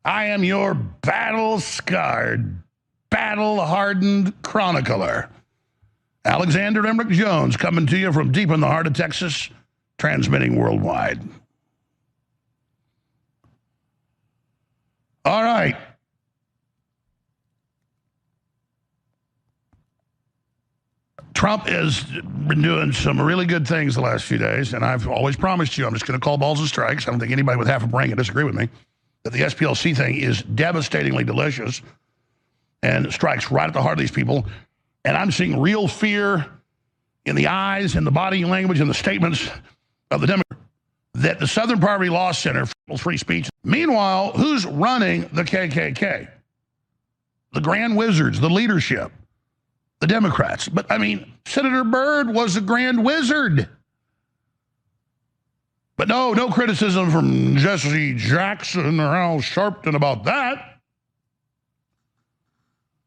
I am your battle-scarred, battle-hardened chronicler, Alexander Emmerich Jones, coming to you from deep in the heart of Texas, transmitting worldwide. All right. Trump has been doing some really good things the last few days, and I've always promised you, I'm just going to call balls and strikes. I don't think anybody with half a brain can disagree with me, that the SPLC thing is devastatingly delicious and strikes right at the heart of these people. And I'm seeing real fear in the eyes and the body language and the statements of the Democrats that the Southern Poverty Law Center for free speech. Meanwhile, who's running the KKK? The Grand Wizards, the leadership, the Democrats. But, I mean, Senator Byrd was a Grand Wizard. But no criticism from Jesse Jackson or Al Sharpton about that.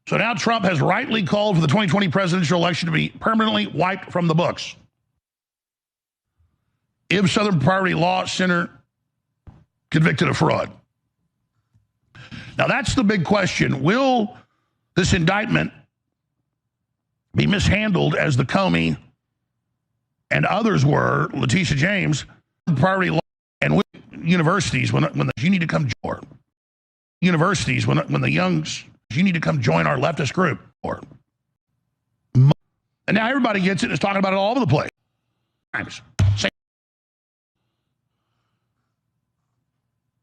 So now Trump has rightly called for the 2020 presidential election to be permanently wiped from the books. If Southern Poverty Law Center convicted of fraud. Now that's the big question. Will this indictment be mishandled as the Comey and others were, Letitia James, poverty law and universities when you need to come join universities when the youngs you need to come join our leftist group and now everybody gets it and is talking about it all over the place.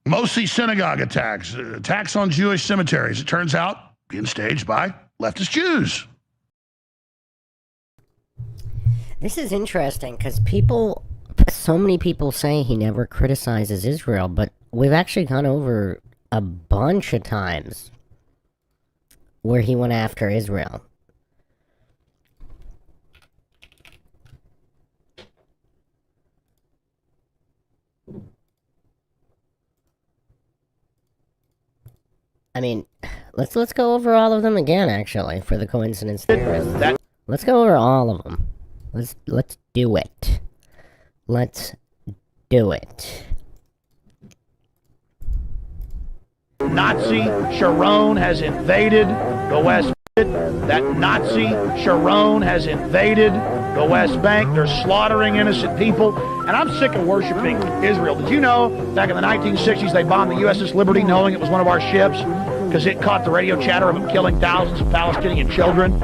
Mostly synagogue attacks on Jewish cemeteries, it turns out, being staged by leftist Jews. This is interesting because so many people say he never criticizes Israel, but we've actually gone over a bunch of times where he went after Israel. I mean, let's go over all of them again, actually, for the coincidence theory. Let's go over all of them. Let's do it. Let's do it. Nazi Sharon has invaded the West. That Nazi Sharon has invaded the West Bank. They're slaughtering innocent people. And I'm sick of worshiping Israel. Did you know back in the 1960s they bombed the USS Liberty knowing it was one of our ships because it caught the radio chatter of them killing thousands of Palestinian children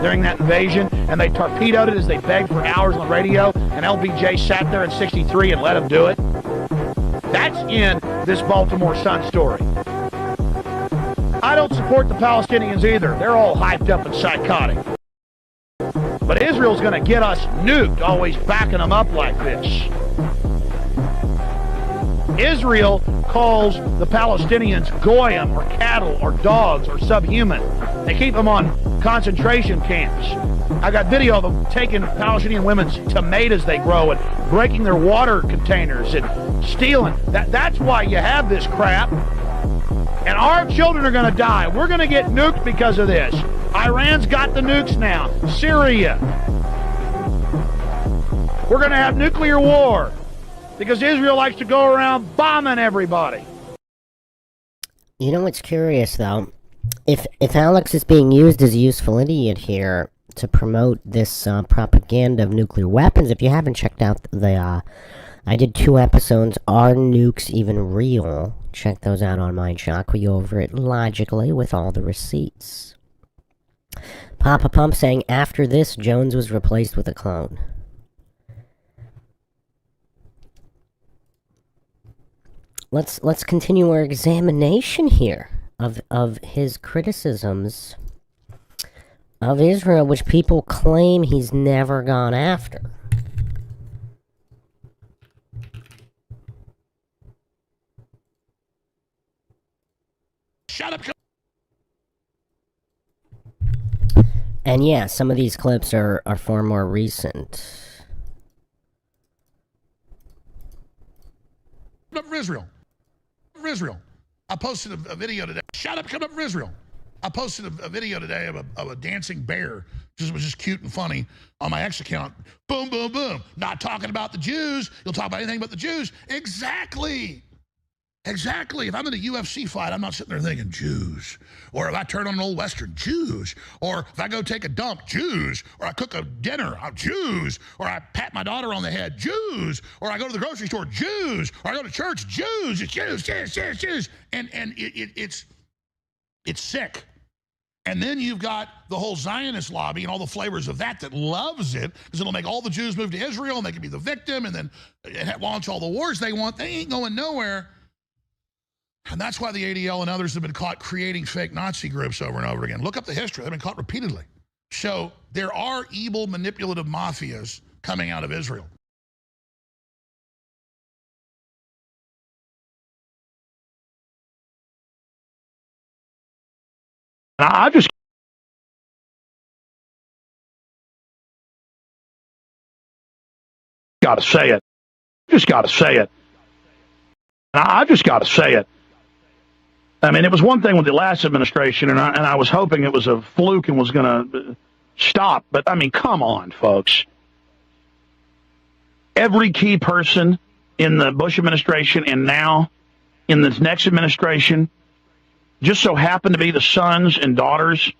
during that invasion, and they torpedoed it as they begged for hours on the radio, and LBJ sat there in 63 and let them do it? That's in this Baltimore Sun story. I don't support the Palestinians either. They're all hyped up and psychotic. But Israel's going to get us nuked, always backing them up like this. Israel calls the Palestinians goyim or cattle or dogs or subhuman. They keep them on concentration camps. I got video of them taking Palestinian women's tomatoes they grow and breaking their water containers and stealing. That's why you have this crap. And our children are going to die. We're going to get nuked because of this. Iran's got the nukes now. Syria. We're going to have nuclear war because Israel likes to go around bombing everybody. You know what's curious, though? If Alex is being used as a useful idiot here to promote this propaganda of nuclear weapons, if you haven't checked out I did 2 episodes, Are Nukes Even Real? Check those out on MINDSHOCK. We go over it logically with all the receipts. Papa Pump saying, after this, Jones was replaced with a clone. Let's continue our examination here of his criticisms of Israel, which people claim he's never gone after. Shut up. And yeah, some of these clips are far more recent. Up for Israel. For Israel. I posted a video today. Shut up, come up for Israel. I posted a video today of a dancing bear. It was just cute and funny on my X account. Boom, boom, boom. Not talking about the Jews. You'll talk about anything but the Jews. Exactly. Exactly. If I'm in a UFC fight, I'm not sitting there thinking Jews. Or if I turn on an old Western, Jews. Or if I go take a dump, Jews. Or I cook a dinner, Jews. Or I pat my daughter on the head, Jews. Or I go to the grocery store, Jews. Or I go to church, Jews. It's Jews, Jews, Jews, Jews. And it's sick. And then you've got the whole Zionist lobby and all the flavors of that loves it because it'll make all the Jews move to Israel and they can be the victim and then launch all the wars they want. They ain't going nowhere. And that's why the ADL and others have been caught creating fake Nazi groups over and over again. Look up the history. They've been caught repeatedly. So there are evil, manipulative mafias coming out of Israel. I just got to say it. Just got to say it. I just got to say it. I mean, it was one thing with the last administration, and I was hoping it was a fluke and was going to stop. But, I mean, come on, folks. Every key person in the Bush administration and now in this next administration just so happen to be the sons and daughters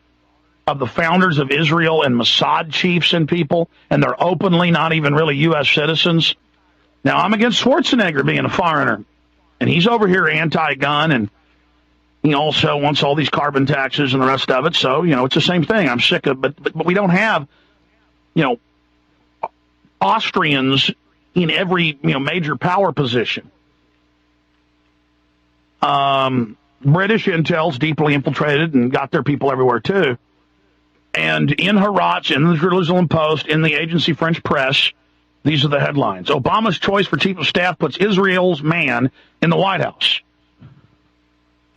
of the founders of Israel and Mossad chiefs and people, and they're openly not even really U.S. citizens. Now, I'm against Schwarzenegger being a foreigner, and he's over here anti-gun, and he also wants all these carbon taxes and the rest of it. So, it's the same thing. I'm sick of it. But we don't have, Austrians in every, major power position. British intel's deeply infiltrated and got their people everywhere, too. And in Harats, in the Jerusalem Post, in the agency French press, these are the headlines. Obama's choice for chief of staff puts Israel's man in the White House.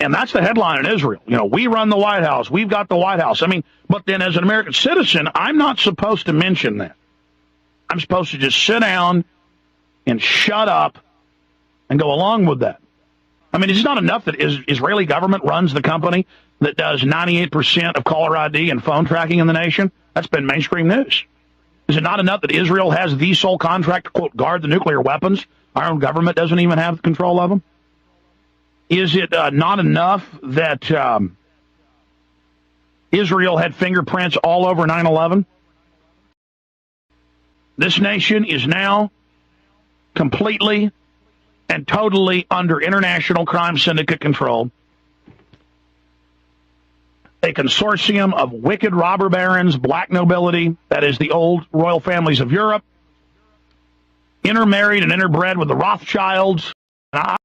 And that's the headline in Israel. You know, we run the White House. We've got the White House. I mean, but then as an American citizen, I'm not supposed to mention that. I'm supposed to just sit down and shut up and go along with that. I mean, it's not enough that Israeli government runs the company that does 98% of caller ID and phone tracking in the nation. That's been mainstream news. Is it not enough that Israel has the sole contract to, quote, guard the nuclear weapons? Our own government doesn't even have control of them. Is it not enough that Israel had fingerprints all over 9/11? This nation is now completely and totally under international crime syndicate control. A consortium of wicked robber barons, black nobility, that is the old royal families of Europe, intermarried and interbred with the Rothschilds. I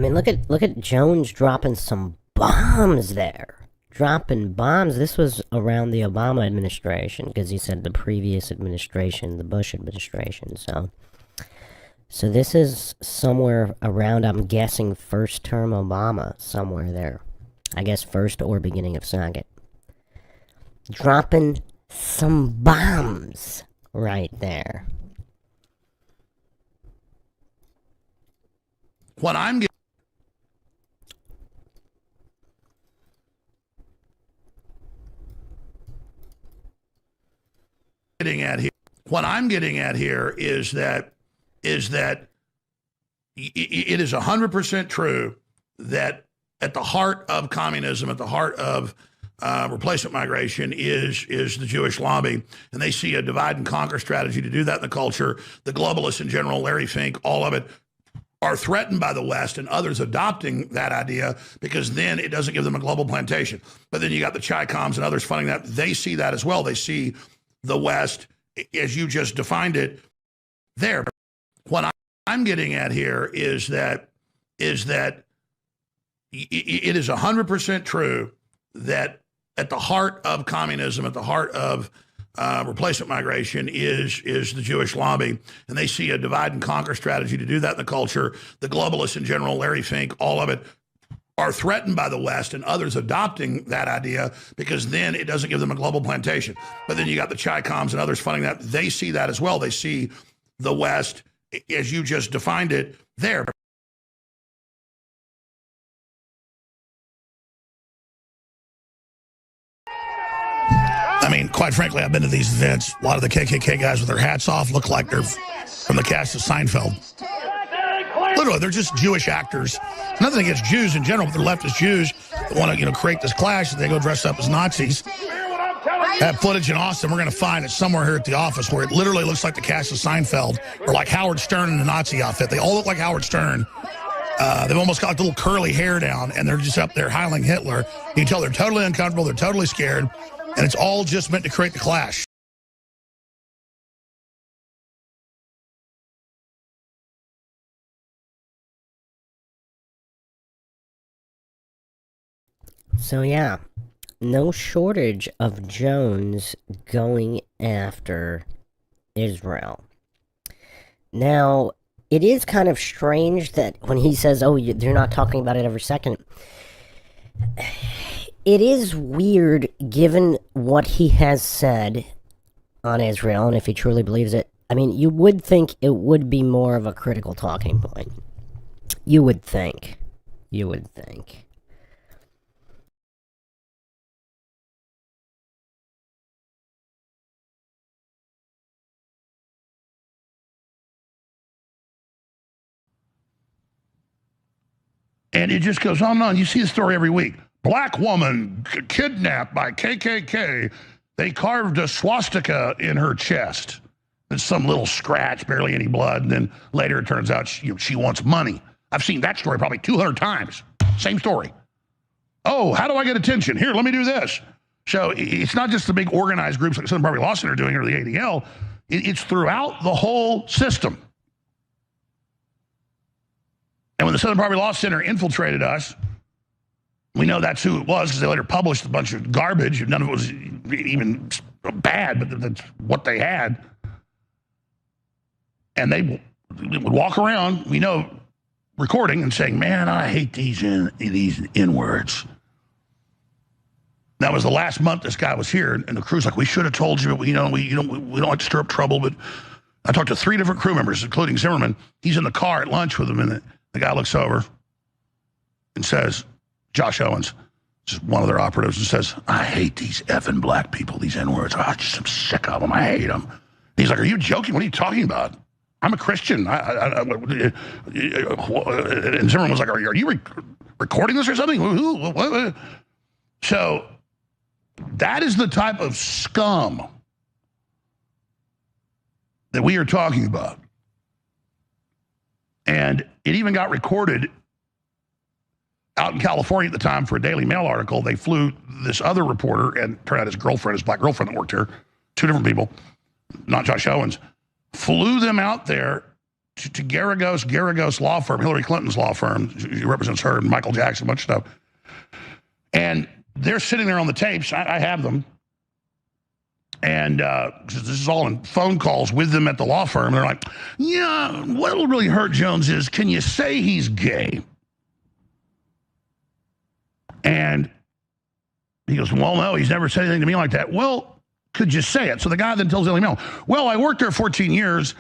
mean, look at Jones dropping some bombs there. Dropping bombs. This was around the Obama administration, because he said the previous administration, the Bush administration. So this is somewhere around, I'm guessing, first term Obama, somewhere there. I guess first or beginning of second. Dropping some bombs right there. What I'm getting at here, is that it is 100% true that at the heart of communism, at the heart of replacement migration is the Jewish lobby, and they see a divide and conquer strategy to do that in the culture. The globalists in general, Larry Fink, all of it, are threatened by the West and others adopting that idea, because then it doesn't give them a global plantation. But then you got the Chi-Coms and others funding that. They see that as well. They see the West, as you just defined it, there. What I'm getting at here is that it is 100% true that at the heart of communism, at the heart of replacement migration is the Jewish lobby, and they see a divide and conquer strategy to do that in the culture. The globalists in general, Larry Fink, all of it, are threatened by the West and others adopting that idea, because then it doesn't give them a global plantation. But then you got the Chi-Coms and others funding that. They see that as well. They see the West, as you just defined it, there. I mean, quite frankly, I've been to these events. A lot of the KKK guys with their hats off look like they're from the cast of Seinfeld. Literally, they're just Jewish actors. Nothing against Jews in general, but they're leftist Jews that want to, create this clash. They go dress up as Nazis. That footage in Austin, we're going to find it somewhere here at the office, where it literally looks like the cast of Seinfeld, or like Howard Stern in a Nazi outfit. They all look like Howard Stern. They've almost got like little curly hair down, and they're just up there heiling Hitler. You can tell they're totally uncomfortable. They're totally scared. And it's all just meant to create the clash. So yeah, no shortage of Jones going after Israel. Now, it is kind of strange that when he says, oh, they're not talking about it every second, it is weird given what he has said on Israel, and if he truly believes it. I mean, you would think it would be more of a critical talking point. You would think. You would think. And it just goes on and on. You see the story every week. Black woman kidnapped by KKK. They carved a swastika in her chest. It's some little scratch, barely any blood. And then later it turns out she wants money. I've seen that story probably 200 times. Same story. Oh, how do I get attention? Here, let me do this. So it's not just the big organized groups like Southern Poverty Law Center are doing, or the ADL. It's throughout the whole system. And when the Southern Poverty Law Center infiltrated us, we know that's who it was, because they later published a bunch of garbage. None of it was even bad, but that's what they had. And they would walk around, we know, recording and saying, "Man, I hate these N-words." That was the last month this guy was here, and the crew's like, "We should have told you, but we don't like to stir up trouble." But I talked to 3 different crew members, including Zimmerman. He's in the car at lunch with him, and the guy looks over and says, Josh Owens, just one of their operatives, and says, "I hate these effing black people, these N-words. I just am sick of them. I hate them." He's like, "Are you joking? What are you talking about? I'm a Christian." And Zimmerman was like, "Are you recording this or something?" What? So that is the type of scum that we are talking about. And it even got recorded out in California at the time for a Daily Mail article. They flew this other reporter, and turned out his black girlfriend that worked here, 2 different people, not Josh Owens, flew them out there to Garagos law firm, Hillary Clinton's law firm. He represents her and Michael Jackson, a bunch of stuff. And they're sitting there on the tapes. I have them. And this is all in phone calls with them at the law firm. They're like, "Yeah, what'll really hurt Jones is, can you say he's gay?" And he goes, "Well, no, he's never said anything to me like that." "Well, could you say it?" So the guy then tells Daily Mail, "Well, I worked there 14 years,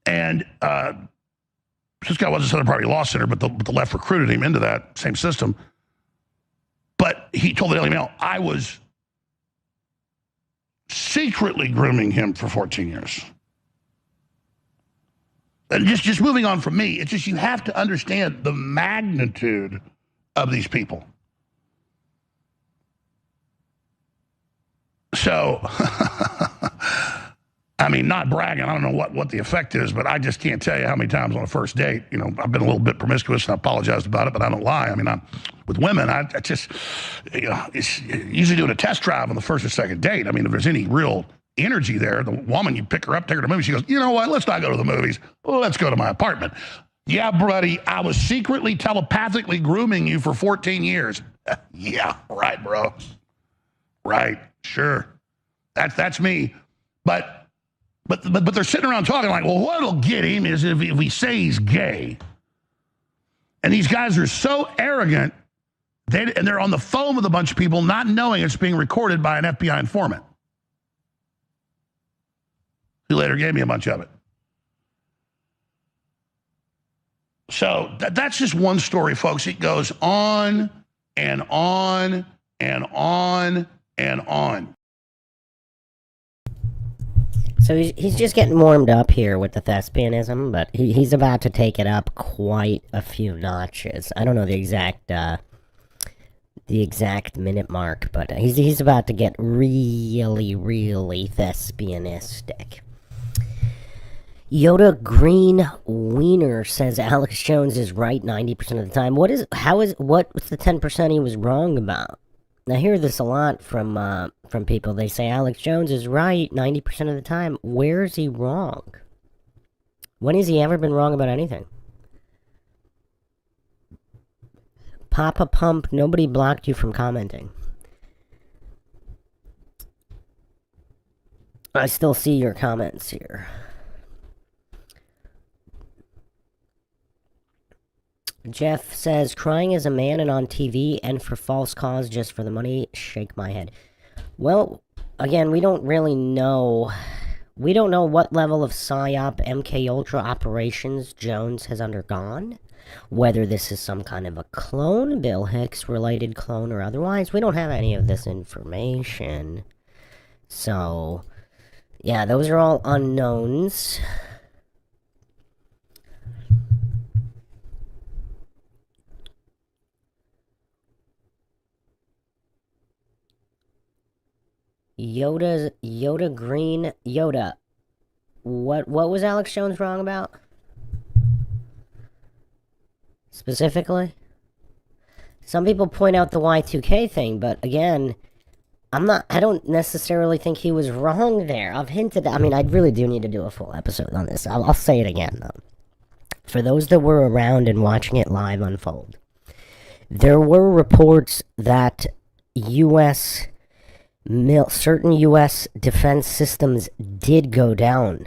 and this guy was a Southern Poverty Law Center, but the left recruited him into that same system. But he told the Daily Mail, I was secretly grooming him for 14 years." And just moving on from me, it's just you have to understand the magnitude of these people. So, I mean, not bragging, I don't know what the effect is, but I just can't tell you how many times on a first date, I've been a little bit promiscuous, and I apologized about it, but I don't lie. I mean, with women, I just, it's usually doing a test drive on the first or second date. I mean, if there's any real energy there, the woman, you pick her up, take her to the movie, she goes, "You know what, let's not go to the movies. Let's go to my apartment." "Yeah, buddy, I was secretly telepathically grooming you for 14 years. "Yeah, right, bro. Right, sure. That's me. But they're sitting around talking like, well, what'll get him is if we say he's gay. And these guys are so arrogant, and they're on the phone with a bunch of people not knowing it's being recorded by an FBI informant, who later gave me a bunch of it. So that's just one story, folks. It goes on and on and on and on. So he's just getting warmed up here with the thespianism, but he's about to take it up quite a few notches. I don't know the exact minute mark, but he's about to get really, really thespianistic. Yoda Green Wiener says Alex Jones is right 90% of the time. What's the 10% he was wrong about? I hear this a lot from people. They say Alex Jones is right 90% of the time. Where is he wrong? When has he ever been wrong about anything? Papa Pump, nobody blocked you from commenting. I still see your comments here. Jeff says, crying as a man and on TV and for false cause just for the money, shake my head. Well, again, we don't really know. We don't know what level of PSYOP MK Ultra operations Jones has undergone. Whether this is some kind of a clone, Bill Hicks related clone or otherwise. We don't have any of this information. So, yeah, those are all unknowns. Yoda Green Yoda. What was Alex Jones wrong about? Specifically? Some people point out the Y2K thing, but again, I don't necessarily think he was wrong there. I've hinted, I mean, I really do need to do a full episode on this. I'll say it again, though. For those that were around and watching it live unfold, there were reports that certain U.S. defense systems did go down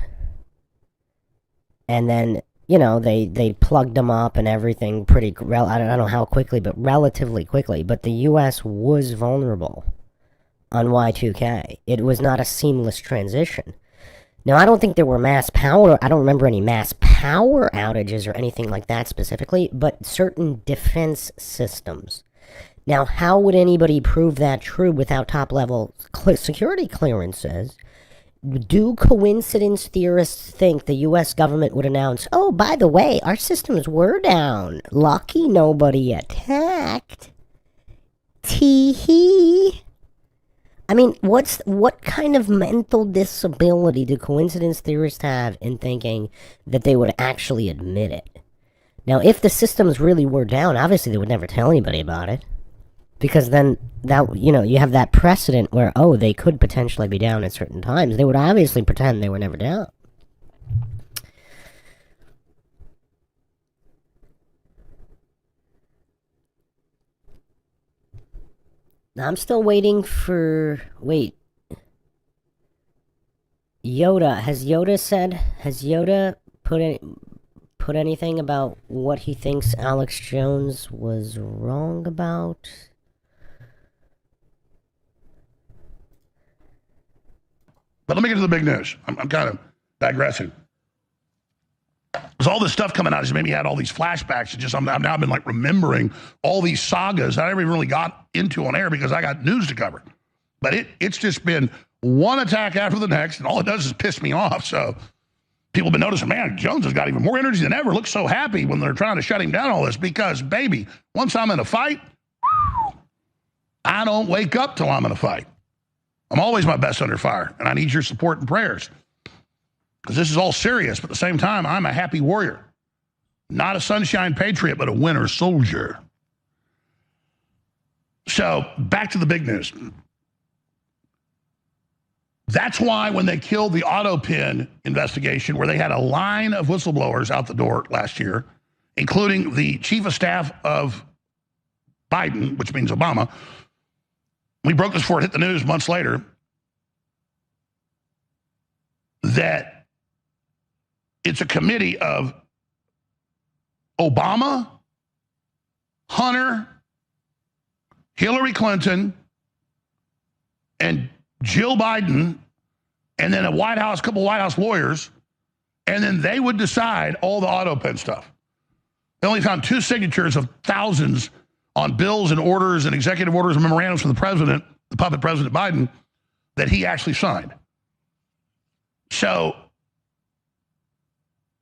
And then, you know, they plugged them up and everything pretty, I don't know how quickly, but relatively quickly. But the U.S. was vulnerable on Y2K. It was not a seamless transition. Now, I don't think there were I don't remember any mass power outages or anything like that specifically, but certain defense systems. Now, how would anybody prove that true without top-level security clearances? Do coincidence theorists think the U.S. government would announce, oh, by the way, our systems were down. Lucky nobody attacked. Tee-hee. I mean, what kind of mental disability do coincidence theorists have in thinking that they would actually admit it? Now, if the systems really were down, obviously they would never tell anybody about it. Because then, that you have that precedent where, oh, they could potentially be down at certain times. They would obviously pretend they were never down. Now, I'm still waiting for... Wait. Yoda. Has Yoda put anything about what he thinks Alex Jones was wrong about? But let me get to the big news. I'm kind of digressing. There's all this stuff coming out. It's made me had all these flashbacks. I've now been like remembering all these sagas that I never even really got into on air because I got news to cover. But it's just been one attack after the next, and all it does is piss me off. So people have been noticing, man, Jones has got even more energy than ever. Looks so happy when they're trying to shut him down all this because, baby, once I'm in a fight, I don't wake up till I'm in a fight. I'm always my best under fire, and I need your support and prayers. Because this is all serious, but at the same time, I'm a happy warrior. Not a sunshine patriot, but a winter soldier. So, back to the big news. That's why when they killed the Autopin investigation, where they had a line of whistleblowers out the door last year, including the chief of staff of Biden, which means Obama, we broke this before it hit the news months later, that it's a committee of Obama, Hunter, Hillary Clinton, and Jill Biden, and then a couple White House lawyers, and then they would decide all the Autopin stuff. They only found 2 signatures of thousands on bills and orders and executive orders and memorandums from the president, the puppet President Biden, that he actually signed. So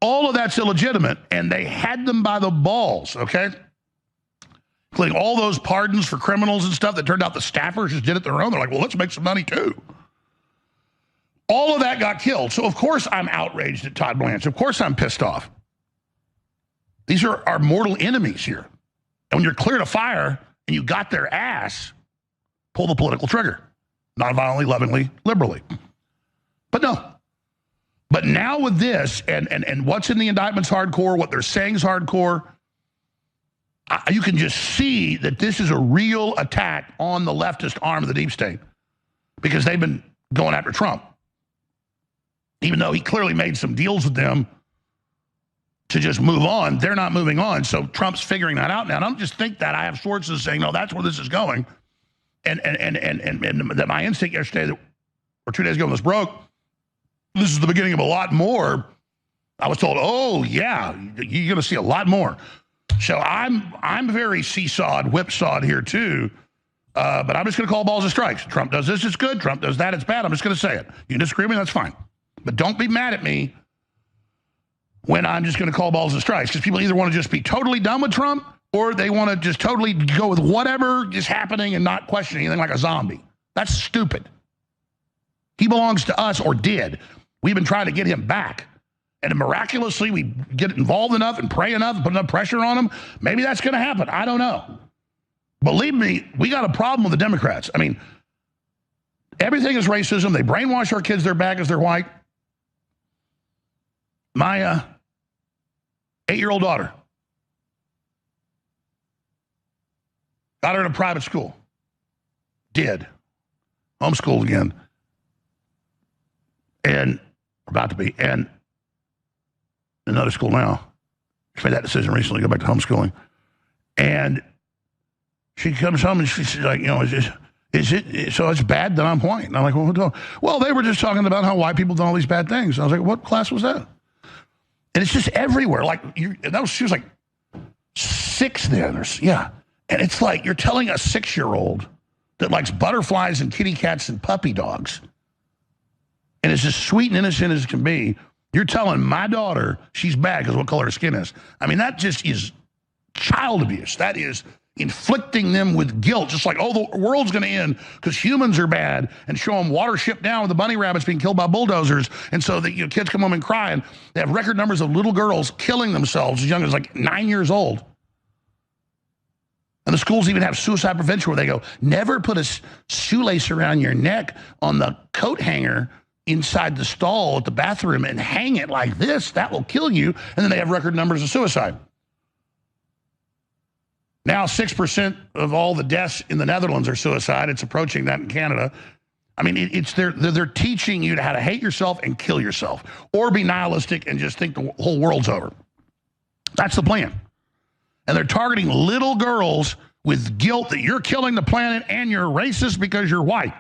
all of that's illegitimate, and they had them by the balls, okay? Including all those pardons for criminals and stuff that turned out the staffers just did it their own. They're like, well, let's make some money too. All of that got killed. So, of course, I'm outraged at Todd Blanche. Of course, I'm pissed off. These are our mortal enemies here. And when you're clear to fire and you got their ass, pull the political trigger. Non-violently, lovingly, liberally. But no. But now with this, and what's in the indictment's hardcore, what they're saying is hardcore, you can just see that this is a real attack on the leftist arm of the deep state because they've been going after Trump. Even though he clearly made some deals with them to just move on, they're not moving on. So Trump's figuring that out now. And I don't just think that. I have sources saying, no, that's where this is going. And that my instinct yesterday, or 2 days ago when this broke, this is the beginning of a lot more. I was told, oh, yeah, you're going to see a lot more. So I'm very seesawed, whipsawed here too. But I'm just going to call balls and strikes. Trump does this, it's good. Trump does that, it's bad. I'm just going to say it. You disagree with me, that's fine. But don't be mad at me when I'm just going to call balls and strikes, because people either want to just be totally done with Trump or they want to just totally go with whatever is happening and not question anything like a zombie. That's stupid. He belongs to us, or did. We've been trying to get him back. And miraculously, we get involved enough and pray enough and put enough pressure on him. Maybe that's going to happen. I don't know. Believe me, we got a problem with the Democrats. I mean, everything is racism. They brainwash our kids they're back as they're white. My 8-year-old daughter got her in a private school. Did. Homeschooled again. And about to be. And another school now. She made that decision recently, go back to homeschooling. And she comes home and she's like, so it's bad that I'm white? And I'm like, well, they were just talking about how white people done all these bad things. And I was like, what class was that? And it's just everywhere. Like, she was like 6 then, And it's like, you're telling a 6-year-old that likes butterflies and kitty cats and puppy dogs, and is as sweet and innocent as it can be. You're telling my daughter she's bad because what color her skin is. I mean, that just is child abuse. That is inflicting them with guilt, just like, the world's going to end because humans are bad, and show them Watership Down with the bunny rabbits being killed by bulldozers. And so that kids come home and cry, and they have record numbers of little girls killing themselves as young as like 9 years old. And the schools even have suicide prevention where they go, never put a shoelace around your neck on the coat hanger inside the stall at the bathroom and hang it like this. That will kill you. And then they have record numbers of suicide. Now 6% of all the deaths in the Netherlands are suicide. It's approaching that in Canada. I mean, they're teaching you how to hate yourself and kill yourself, or be nihilistic and just think the whole world's over. That's the plan. And they're targeting little girls with guilt that you're killing the planet and you're racist because you're white.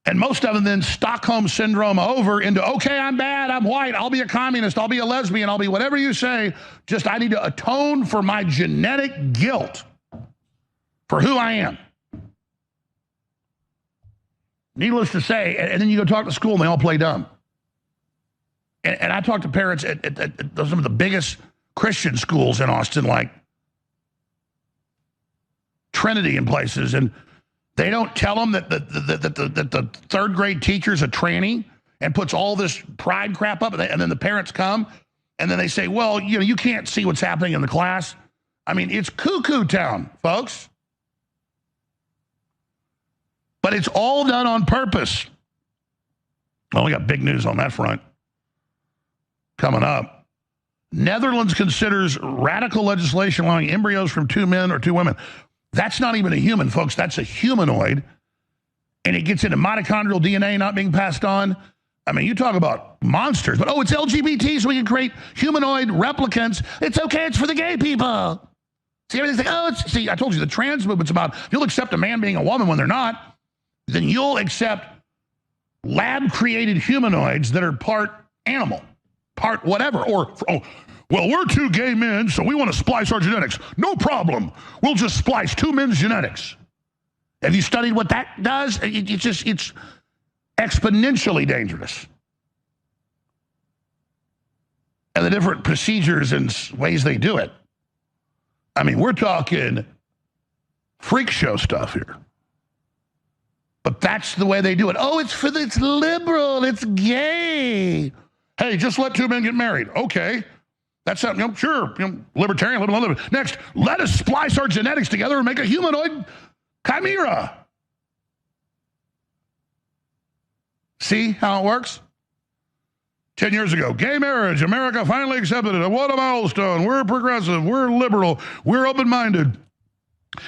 And most of them then Stockholm syndrome over into, okay, I'm bad, I'm white, I'll be a communist, I'll be a lesbian, I'll be whatever you say. Just I need to atone for my genetic guilt for who I am. Needless to say, and then you go talk to school and they all play dumb. And I talk to parents at some of the biggest Christian schools in Austin, like Trinity and places, and they don't tell them that the third grade teacher's a tranny and puts all this pride crap up, and then the parents come, and then they say, well, you can't see what's happening in the class. I mean, it's cuckoo town, folks. But it's all done on purpose. Well, we got big news on that front coming up. Netherlands considers radical legislation allowing embryos from 2 men or 2 women. That's not even a human, folks. That's a humanoid. And it gets into mitochondrial DNA not being passed on. I mean, you talk about monsters, but it's LGBT, so we can create humanoid replicants. It's okay, it's for the gay people. See, everything's like, I told you, the trans movement's about, you'll accept a man being a woman when they're not, then you'll accept lab-created humanoids that are part animal. Part whatever, or, well, we're 2 gay men, so we want to splice our genetics. No problem. We'll just splice 2 men's genetics. Have you studied what that does? It's exponentially dangerous. And the different procedures and ways they do it. I mean, we're talking freak show stuff here. But that's the way they do it. It's liberal, it's gay. Hey, just let 2 men get married. Okay. That's something, sure, libertarian, liberal. Next, let us splice our genetics together and make a humanoid chimera. See how it works? 10 years ago, gay marriage, America finally accepted it. What a milestone. We're progressive. We're liberal. We're open-minded.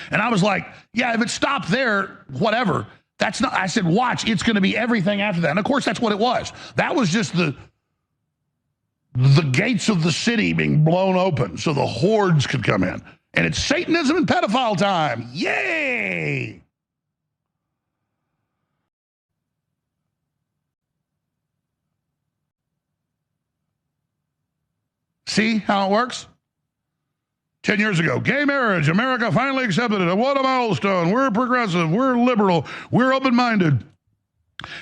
And I was like, yeah, if it stopped there, whatever. That's not, I said, watch, it's going to be everything after that. And of course, that's what it was. That was just the gates of the city being blown open so the hordes could come in. And it's Satanism and pedophile time. Yay! See how it works? 10 years ago, gay marriage, America finally accepted it. What a milestone. We're progressive. We're liberal. We're open-minded.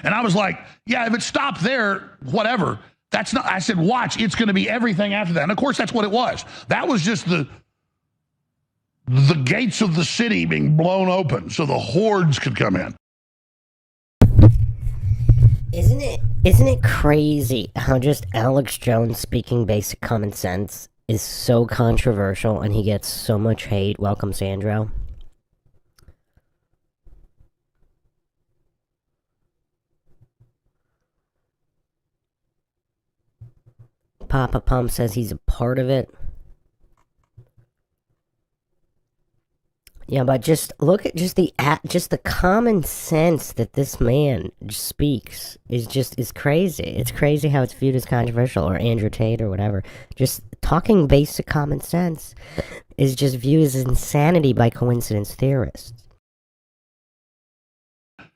And I was like, yeah, if it stopped there, whatever. That's not, I said, watch, it's going to be everything after that. And of course, that's what it was. That was just the gates of the city being blown open so the hordes could come in. Isn't it crazy how just Alex Jones speaking basic common sense is so controversial and he gets so much hate? Welcome, Sandro. Papa Pump says he's a part of it. Yeah, but just look at just the common sense that this man speaks is crazy. It's crazy how it's viewed as controversial, or Andrew Tate or whatever. Just talking basic common sense is just viewed as insanity by coincidence theorists.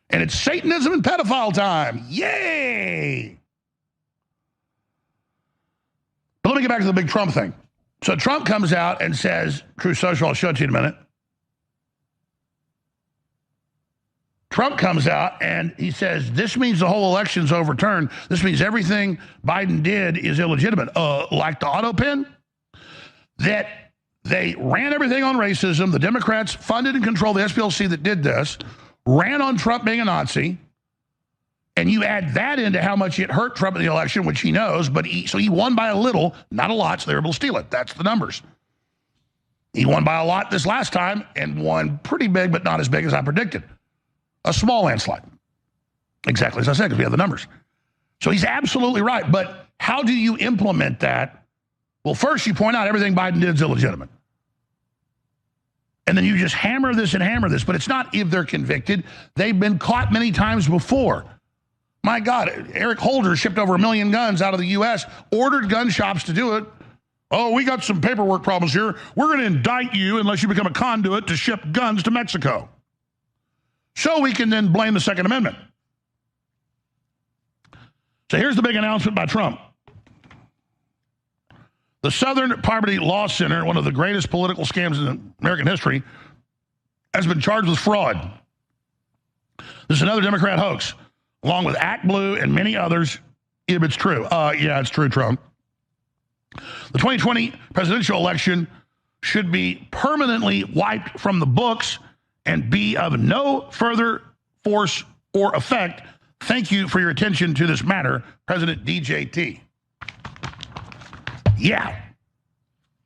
And it's Satanism and pedophile time. Yay! But let me get back to the big Trump thing. So Trump comes out and says, True Social, I'll show it to you in a minute. Trump comes out and he says, this means the whole election's overturned. This means everything Biden did is illegitimate. Like the auto pen, that they ran everything on racism. The Democrats funded and controlled the SPLC that did this, ran on Trump being a Nazi, and you add that into how much it hurt Trump in the election, which he knows, but so he won by a little, not a lot, so they were able to steal it. That's the numbers. He won by a lot this last time and won pretty big, but not as big as I predicted. A small landslide. Exactly as I said, because we have the numbers. So he's absolutely right. But how do you implement that? Well, first you point out everything Biden did is illegitimate. And then you just hammer this and hammer this. But it's not if they're convicted. They've been caught many times before. My God, Eric Holder shipped over 1 million guns out of the U.S., ordered gun shops to do it. Oh, we got some paperwork problems here. We're going to indict you unless you become a conduit to ship guns to Mexico. So we can then blame the Second Amendment. So here's the big announcement by Trump. The Southern Poverty Law Center, one of the greatest political scams in American history, has been charged with fraud. This is another Democrat hoax, along with Act Blue and many others, if it's true. Yeah, it's true, Trump. The 2020 presidential election should be permanently wiped from the books and be of no further force or effect. Thank you for your attention to this matter, President DJT. Yeah.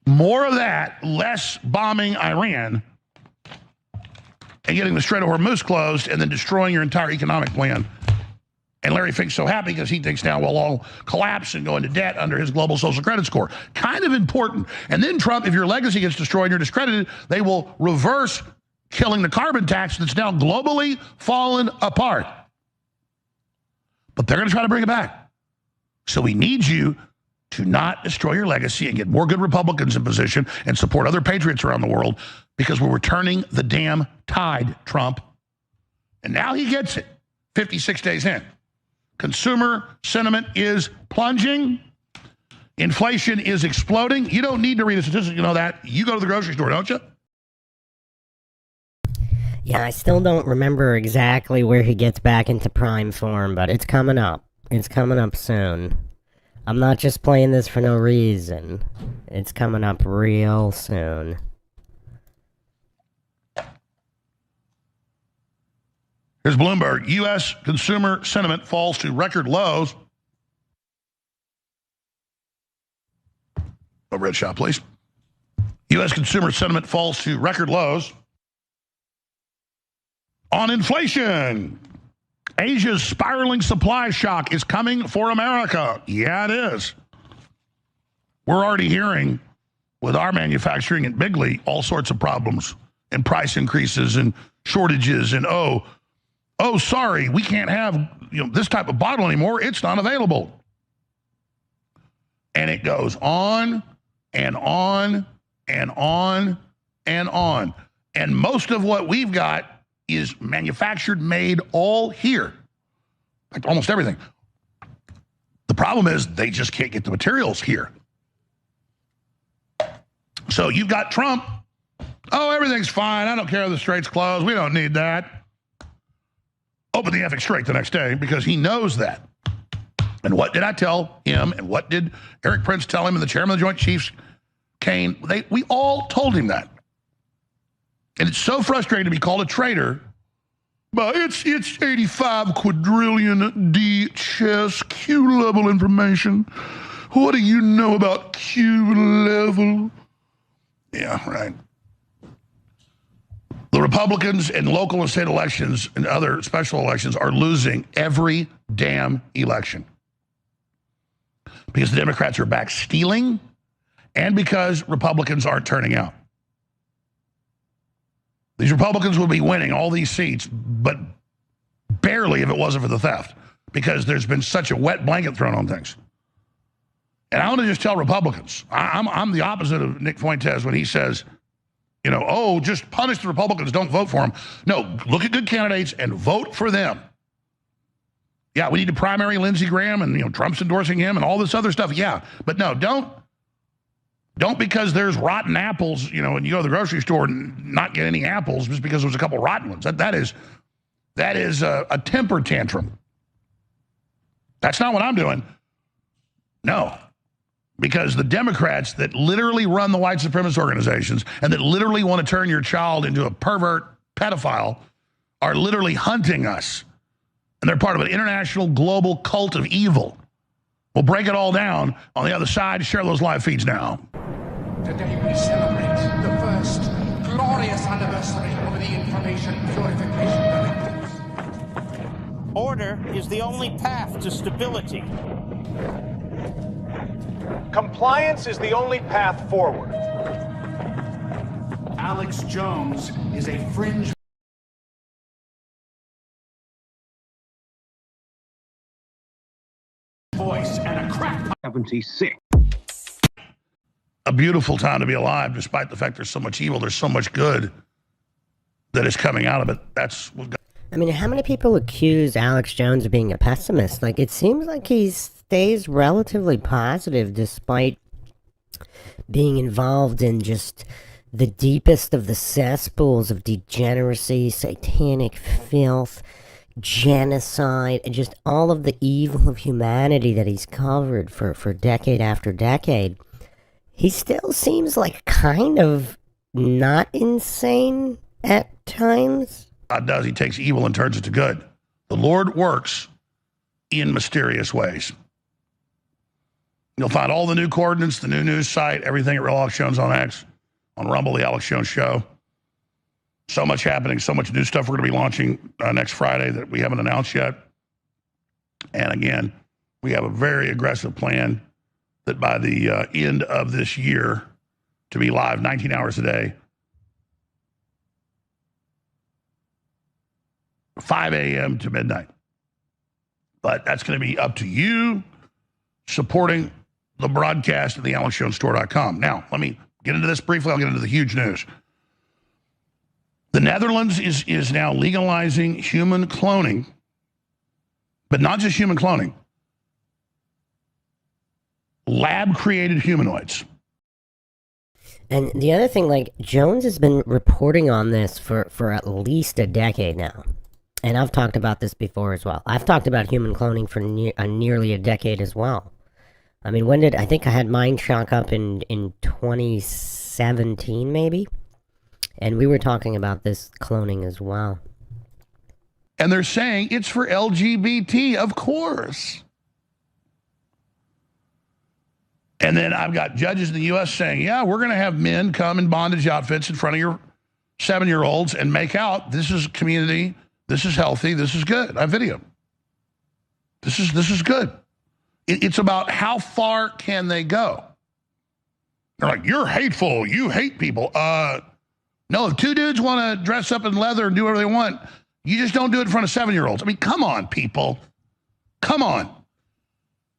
More of that, less bombing Iran and getting the Strait of Hormuz closed and then destroying your entire economic plan. And Larry Fink's so happy because he thinks now we'll all collapse and go into debt under his global social credit score. Kind of important. And then Trump, if your legacy gets destroyed and you're discredited, they will reverse killing the carbon tax that's now globally fallen apart. But they're going to try to bring it back. So we need you to not destroy your legacy and get more good Republicans in position and support other patriots around the world, because we're returning the damn tide, Trump. And now he gets it 56 days in. Consumer sentiment is plunging. Inflation is exploding. You don't need to read a statistic, you know that. You go to the grocery store, don't you? Yeah, I still don't remember exactly where he gets back into prime form, but it's coming up. It's coming up soon. I'm not just playing this for no reason. It's coming up real soon. Here's Bloomberg. U.S. consumer sentiment falls to record lows. A red shot, please. U.S. consumer sentiment falls to record lows on inflation. Asia's spiraling supply shock is coming for America. Yeah, it is. We're already hearing with our manufacturing at Bigley all sorts of problems and price increases and shortages and sorry, we can't have this type of bottle anymore. It's not available. And it goes on and on and on and on. And most of what we've got is manufactured, made all here. In fact, almost everything. The problem is they just can't get the materials here. So you've got Trump. Oh, everything's fine. I don't care if the strait's closed. We don't need that. Open the effing strait the next day because he knows that. And what did I tell him? And what did Eric Prince tell him and the chairman of the Joint Chiefs, Kane? We all told him that. And it's so frustrating to be called a traitor. But it's 85 quadrillion D chess Q level information. What do you know about Q level? Yeah, right. The Republicans in local and state elections and other special elections are losing every damn election. Because the Democrats are back stealing and because Republicans aren't turning out. These Republicans would be winning all these seats, but barely if it wasn't for the theft, because there's been such a wet blanket thrown on things. And I want to just tell Republicans, I'm the opposite of Nick Fuentes when he says, you know, oh, just punish the Republicans, don't vote for them. No, look at good candidates and vote for them. Yeah, we need to primary Lindsey Graham and, you know, Trump's endorsing him and all this other stuff. Yeah, but no, don't because there's rotten apples, you know, and you go to the grocery store and not get any apples just because there's a couple rotten ones. That is a temper tantrum. That's not what I'm doing. No, because the Democrats that literally run the white supremacist organizations and that literally want to turn your child into a pervert pedophile are literally hunting us. And they're part of an international global cult of evil. We'll break it all down on the other side. Share those live feeds now. Today we celebrate the first glorious anniversary of the Information Purification Directives. Order is the only path to stability. Compliance is the only path forward. Alex Jones is a fringe voice and a crack 76. A beautiful time to be alive, despite the fact there's so much evil, there's so much good that is coming out of it. That's what God. I mean, how many people accuse Alex Jones of being a pessimist? Like, it seems like he stays relatively positive despite being involved in just the deepest of the cesspools of degeneracy, satanic filth, genocide, and just all of the evil of humanity that he's covered for decade after decade. He still seems like kind of not insane at times. God does. He takes evil and turns it to good. The Lord works in mysterious ways. You'll find all the new coordinates, the new news site, everything at Real Alex Jones on X, on Rumble, the Alex Jones Show. So much happening, so much new stuff we're going to be launching next Friday that we haven't announced yet. And again, we have a very aggressive plan that by the end of this year to be live 19 hours a day, 5 a.m. to midnight. But that's going to be up to you supporting the broadcast at the AlexJonesStore.com. Now, let me get into this briefly. I'll get into the huge news. The Netherlands is now legalizing human cloning, but not just human cloning, lab-created humanoids. And the other thing, like, Jones has been reporting on this for at least a decade now. And I've talked about this before as well. I've talked about human cloning for nearly a decade as well. I mean, I think I had MINDSHOCK up in 2017, maybe? And we were talking about this cloning as well. And they're saying it's for LGBT, of course. And then I've got judges in the U.S. saying, yeah, we're going to have men come in bondage outfits in front of your 7-year-olds and make out. This is community. This is healthy. This is good. I have video. This is good. It's about how far can they go. They're like, you're hateful. You hate people. No, if two dudes want to dress up in leather and do whatever they want, you just don't do it in front of 7-year-olds. I mean, come on, people. Come on.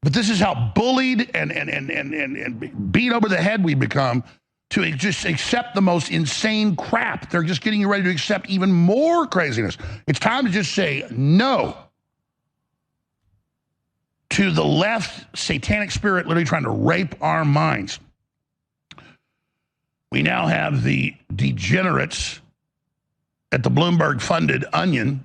But this is how bullied and beat over the head we become to just accept the most insane crap. They're just getting you ready to accept even more craziness. It's time to just say no to the left satanic spirit literally trying to rape our minds. We now have the degenerates at the Bloomberg-funded Onion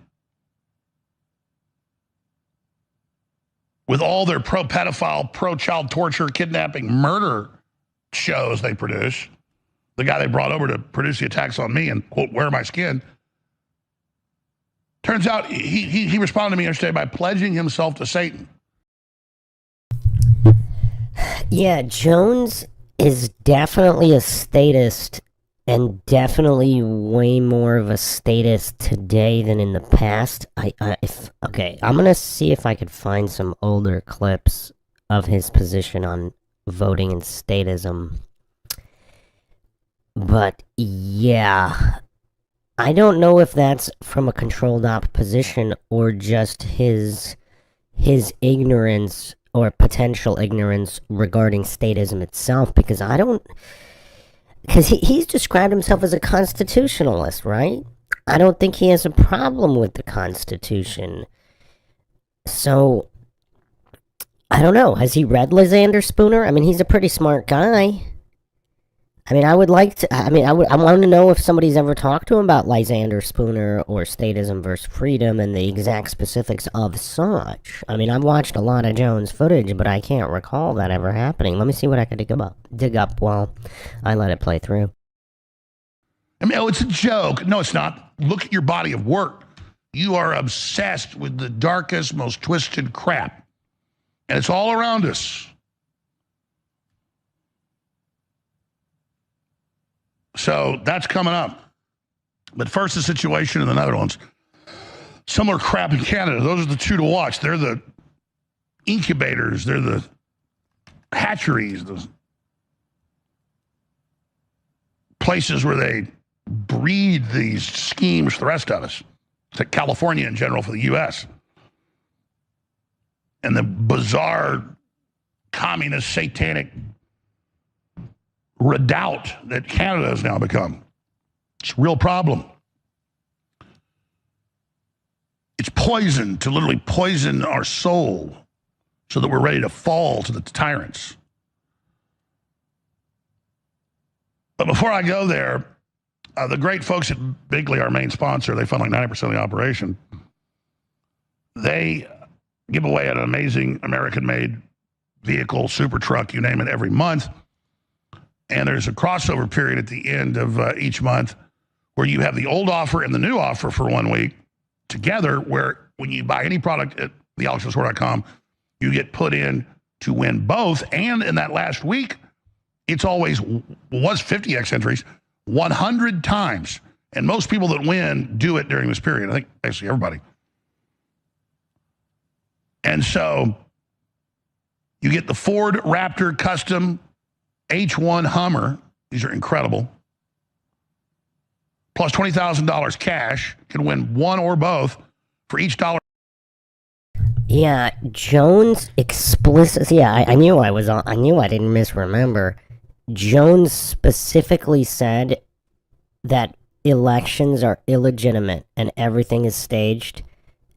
with all their pro-pedophile, pro-child torture, kidnapping, murder shows they produce. The guy they brought over to produce the attacks on me and, quote, wear my skin. Turns out he responded to me yesterday by pledging himself to Satan. Yeah, Jones is definitely a statist, and definitely way more of a statist today than in the past. Okay, I'm gonna see if I could find some older clips of his position on voting and statism. But yeah, I don't know if that's from a controlled op position or just his ignorance or potential ignorance regarding statism itself, because he's described himself as a constitutionalist, right? I don't think he has a problem with the Constitution. So, I don't know. Has he read Lysander Spooner? I mean, he's a pretty smart guy. I mean, I want to know if somebody's ever talked to him about Lysander Spooner or statism versus freedom and the exact specifics of such. I mean, I've watched a lot of Jones footage, but I can't recall that ever happening. Let me see what I can dig up while I let it play through. I mean, oh, it's a joke. No, it's not. Look at your body of work. You are obsessed with the darkest, most twisted crap. And it's all around us. So that's coming up. But first, the situation in the Netherlands. Similar crap in Canada. Those are the two to watch. They're the incubators. They're the hatcheries. The places where they breed these schemes for the rest of us. It's like California in general for the U.S. And the bizarre communist satanic redoubt that Canada has now become. It's a real problem. It's poison to literally poison our soul so that we're ready to fall to the tyrants. But before I go there, the great folks at Bigley, our main sponsor, they fund like 90% of the operation. They give away an amazing American-made vehicle, super truck, you name it, every month. And there's a crossover period at the end of each month where you have the old offer and the new offer for 1 week together, where when you buy any product at thealexjoneswar.com, you get put in to win both. And in that last week, it's always was 50x entries 100 times. And most people that win do it during this period. I think basically everybody. And so you get the Ford Raptor Custom H1 Hummer. These are incredible. Plus $20,000 cash. Can win one or both for each dollar. Yeah, Jones explicit. Yeah, I knew I was on. I knew I didn't misremember. Jones specifically said that elections are illegitimate and everything is staged,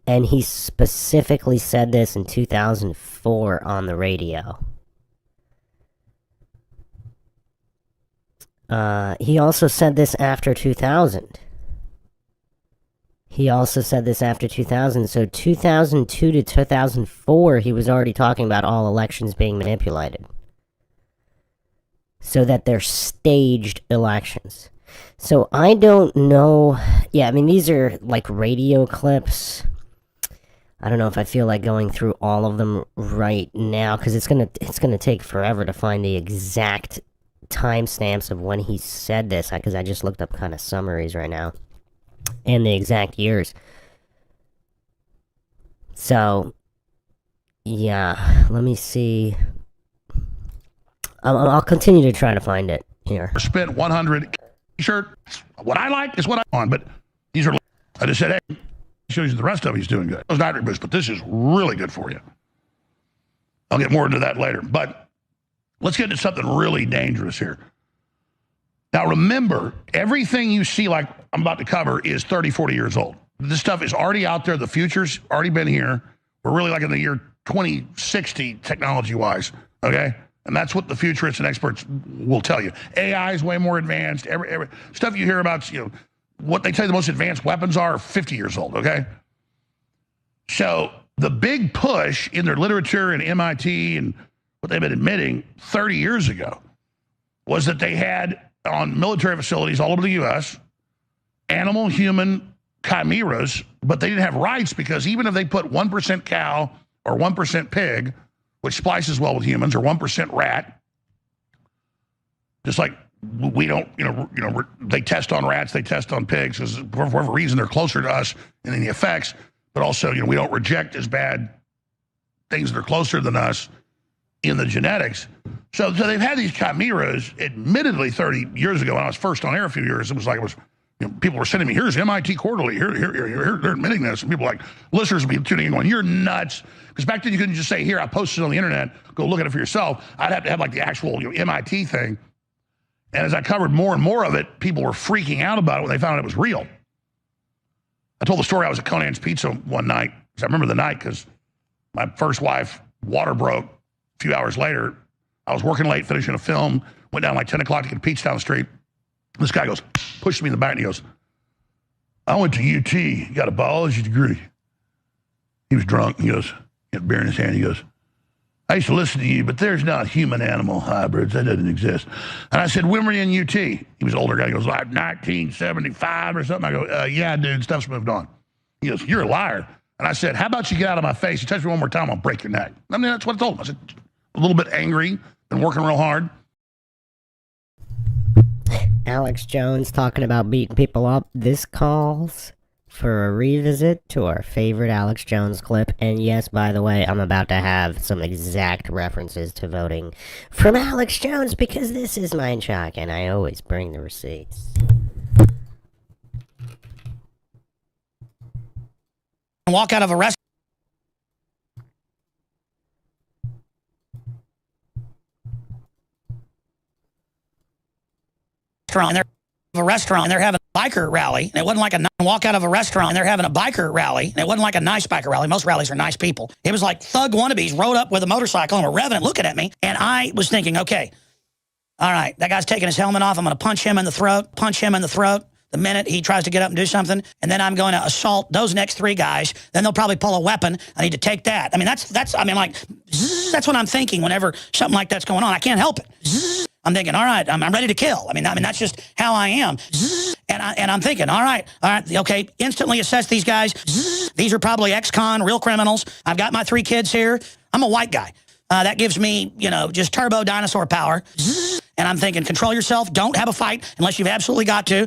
and he specifically said this in 2004 on the radio. He also said this after 2000. So 2002 to 2004, he was already talking about all elections being manipulated. So that they're staged elections. So I don't know. Yeah, I mean, these are like radio clips. I don't know if I feel like going through all of them right now, because it's gonna take forever to find the exact timestamps of when he said this, because I just looked up kind of summaries right now and the exact years. So yeah, let me see. I'll continue to try to find it here. Spent 100 t-shirt. What I like is what I want, but these are. I just said, hey, shows you the rest of he's doing good. It was nitrate boost, but this is really good for you. I'll get more into that later, but let's get into something really dangerous here. Now, remember, everything you see like I'm about to cover is 30, 40 years old. This stuff is already out there. The future's already been here. We're really like in the year 2060 technology-wise, okay? And that's what the futurists and experts will tell you. AI is way more advanced. Every stuff you hear about, what they tell you the most advanced weapons are 50 years old, okay? So the big push in their literature and MIT and what they've been admitting 30 years ago was that they had on military facilities all over the U.S. animal-human chimeras, but they didn't have rights because even if they put 1% cow or 1% pig, which splices well with humans, or 1% rat, just like we don't, they test on rats, they test on pigs, because for whatever reason they're closer to us in the effects, but also, we don't reject as bad things that are closer than us in the genetics. So they've had these chimeras, admittedly 30 years ago, when I was first on air a few years, it was like it was People were sending me, here's MIT Quarterly, here, they're admitting this. And people like, listeners would be tuning in going, you're nuts. Because back then you couldn't just say, here, I posted it on the internet, go look at it for yourself. I'd have to have like the actual MIT thing. And as I covered more and more of it, people were freaking out about it when they found out it was real. I told the story, I was at Conan's Pizza one night. I remember the night because my first wife, water broke a few hours later. I was working late, finishing a film, went down like 10 o'clock to get a pizza down the street. This guy goes, pushed me in the back and he goes, I went to UT, got a biology degree. He was drunk. He goes, he had beer in his hand. He goes, I used to listen to you, but there's not human-animal hybrids. That doesn't exist. And I said, when were you in UT? He was an older guy. He goes, like 1975 or something. I go, yeah, dude, stuff's moved on. He goes, you're a liar. And I said, how about you get out of my face? You touch me one more time, I'll break your neck. I mean, that's what I told him. I said, a little bit angry, been working real hard. Alex Jones talking about beating people up. This calls for a revisit to our favorite Alex Jones clip. And yes, by the way, I'm about to have some exact references to voting from Alex Jones because this is MINDSHOCK and I always bring the receipts. Walk out of a restaurant. And they're having a biker rally, and it wasn't like a walk out of a restaurant, and they're having a biker rally, and it wasn't like a nice biker rally. Most rallies are nice people. It was like thug wannabes rode up with a motorcycle and were revving and looking at me, and I was thinking, okay, all right, that guy's taking his helmet off. I'm going to punch him in the throat the minute he tries to get up and do something, and then I'm going to assault those next three guys. Then they'll probably pull a weapon. I need to take that. I mean, that's what I'm thinking whenever something like that's going on. I can't help it. I'm thinking, all right, I'm ready to kill. I mean, that's just how I am. And I'm thinking, all right, okay, instantly assess these guys. These are probably ex-con, real criminals. I've got my 3 kids here. I'm a white guy. That gives me, just turbo dinosaur power. And I'm thinking, control yourself. Don't have a fight unless you've absolutely got to.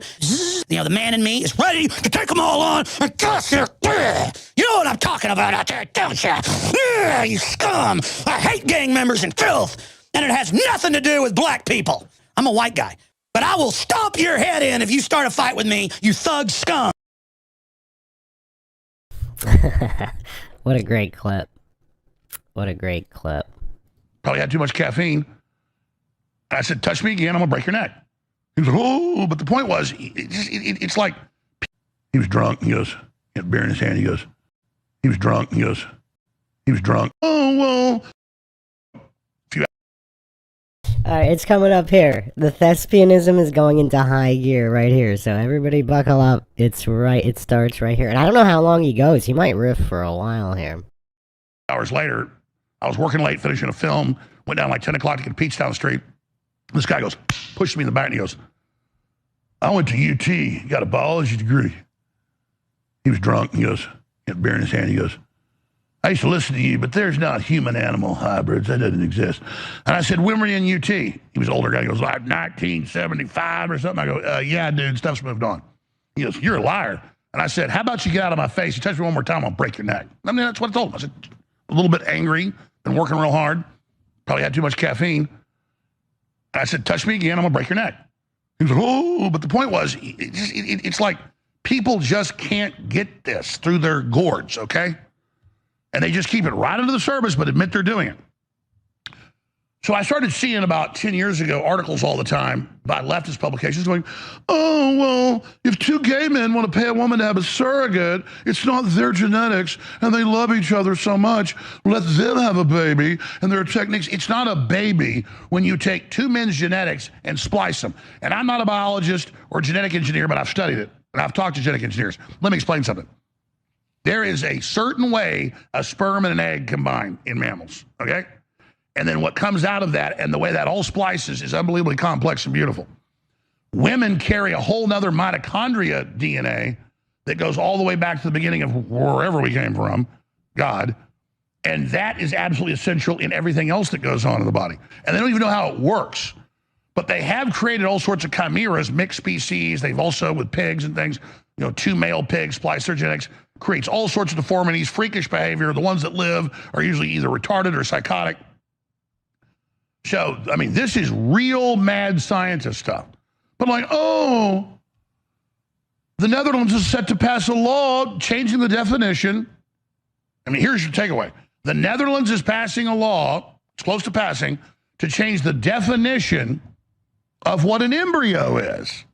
The man in me is ready to take them all on. And gosh, you know what I'm talking about out there, don't you? Yeah, you scum. I hate gang members and filth. And it has nothing to do with black people. I'm a white guy. But I will stomp your head in if you start a fight with me, you thug scum. What a great clip. What a great clip. Probably had too much caffeine. I said, touch me again, I'm going to break your neck. He was like, oh, but the point was, it's like, he was drunk. He goes, he had beer in his hand. He goes, he was drunk. He goes, he was drunk. Oh, well. Alright, it's coming up here. The thespianism is going into high gear right here, so everybody buckle up. It starts right here. And I don't know how long he goes. He might riff for a while here. Hours later, I was working late, finishing a film, went down like 10 o'clock to get a pizza down the street. This guy goes, pushed me in the back and he goes, I went to UT, got a biology degree. He was drunk. He goes, he had beer in his hand. He goes, I used to listen to you, but there's not human-animal hybrids. That doesn't exist. And I said, when were you in UT? He was an older guy. He goes, like 1975 or something. I go, yeah, dude, stuff's moved on. He goes, you're a liar. And I said, how about you get out of my face? You touch me one more time, I'll break your neck. I mean, that's what I told him. I said, a little bit angry, been working real hard, probably had too much caffeine. And I said, touch me again, I'm going to break your neck. He was like, oh, but the point was, it's like people just can't get this through their gourds, okay? And they just keep it right under the surface, but admit they're doing it. So I started seeing about 10 years ago articles all the time by leftist publications going, oh, well, if 2 gay men want to pay a woman to have a surrogate, it's not their genetics, and they love each other so much, let them have a baby, and there are techniques. It's not a baby when you take 2 men's genetics and splice them. And I'm not a biologist or a genetic engineer, but I've studied it, and I've talked to genetic engineers. Let me explain something. There is a certain way a sperm and an egg combine in mammals, okay? And then what comes out of that and the way that all splices is unbelievably complex and beautiful. Women carry a whole nother mitochondria DNA that goes all the way back to the beginning of wherever we came from, God. And that is absolutely essential in everything else that goes on in the body. And they don't even know how it works. But they have created all sorts of chimeras, mixed species. They've also, with pigs and things, 2 male pigs, splice their genetics, creates all sorts of deformities, freakish behavior. The ones that live are usually either retarded or psychotic. So, I mean, this is real mad scientist stuff. But like, oh, The Netherlands is set to pass a law changing the definition. I mean, here's your takeaway. The Netherlands is passing a law, it's close to passing, to change the definition of what an embryo is.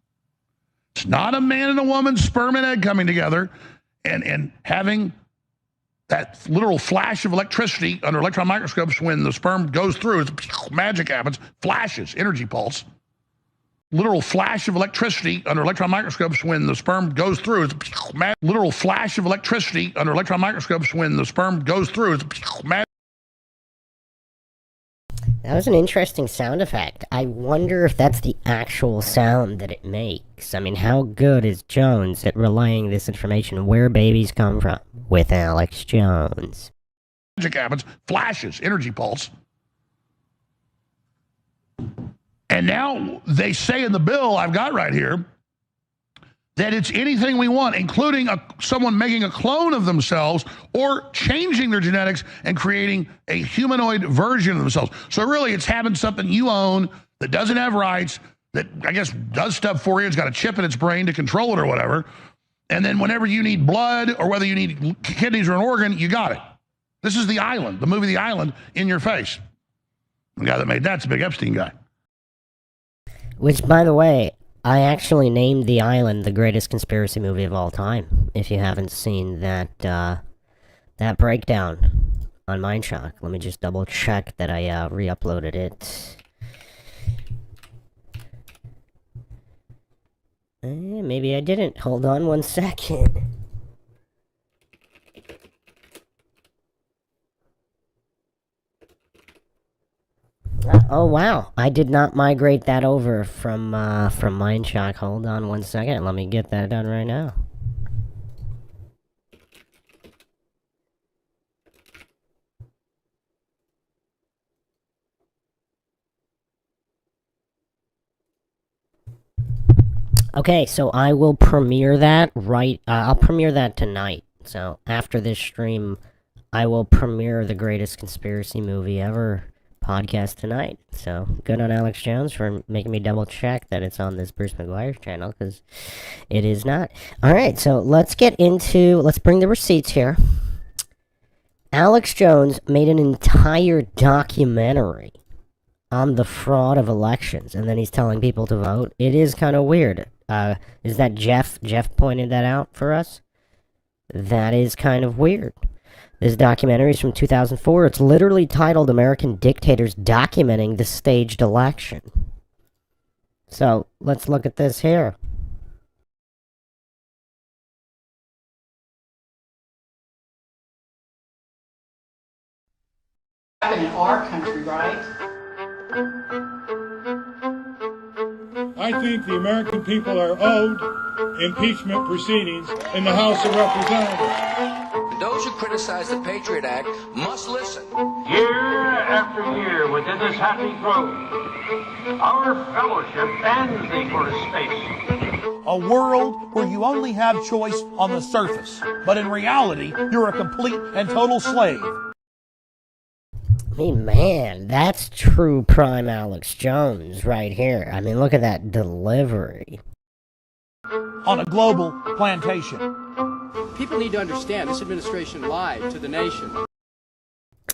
It's not a man and a woman's sperm and egg coming together and having that literal flash of electricity under electron microscopes when the sperm goes through, magic happens, flashes, energy pulse. Literal flash of electricity under electron microscopes when the sperm goes through. Literal flash of electricity under electron microscopes when the sperm goes through. That was an interesting sound effect. I wonder if that's the actual sound that it makes. I mean, how good is Jones at relaying this information where babies come from with Alex Jones? Magic happens, flashes, energy pulse. And now they say in the bill I've got right here that it's anything we want, including someone making a clone of themselves or changing their genetics and creating a humanoid version of themselves. So really it's having something you own that doesn't have rights, that I guess does stuff for you. It's got a chip in its brain to control it or whatever. And then whenever you need blood or whether you need kidneys or an organ, you got it. This is The Island, the movie The Island, in your face. The guy that made that's a big Epstein guy. Which, by the way, I actually named The Island the greatest conspiracy movie of all time. If you haven't seen that that breakdown on MINDSHOCK, let me just double check that I re-uploaded it. Maybe I didn't. Hold on one second. Oh wow, I did not migrate that over from MINDSHOCK. Hold on one second, let me get that done right now. Okay, so I will premiere that I'll premiere that tonight. So after this stream, I will premiere the greatest conspiracy movie ever podcast tonight. So good on Alex Jones for making me double check that it's on this Bruce McGuire channel, because it is not. Alright, so let's bring the receipts here. Alex Jones made an entire documentary on the fraud of elections, and then he's telling people to vote. It is kind of weird. Is that Jeff? Jeff pointed that out for us? That is kind of weird. This documentary is from 2004. It's literally titled American Dictators Documenting the Staged Election. So, let's look at this here. In our country, right? I think the American people are owed impeachment proceedings in the House of Representatives. Those who criticize the Patriot Act must listen. Year after year within this happy grove, our fellowship bends thee for a space. A world where you only have choice on the surface, but in reality, you're a complete and total slave. I mean, man, that's true prime Alex Jones right here. I mean, look at that delivery. On a global plantation. People need to understand this administration lied to the nation.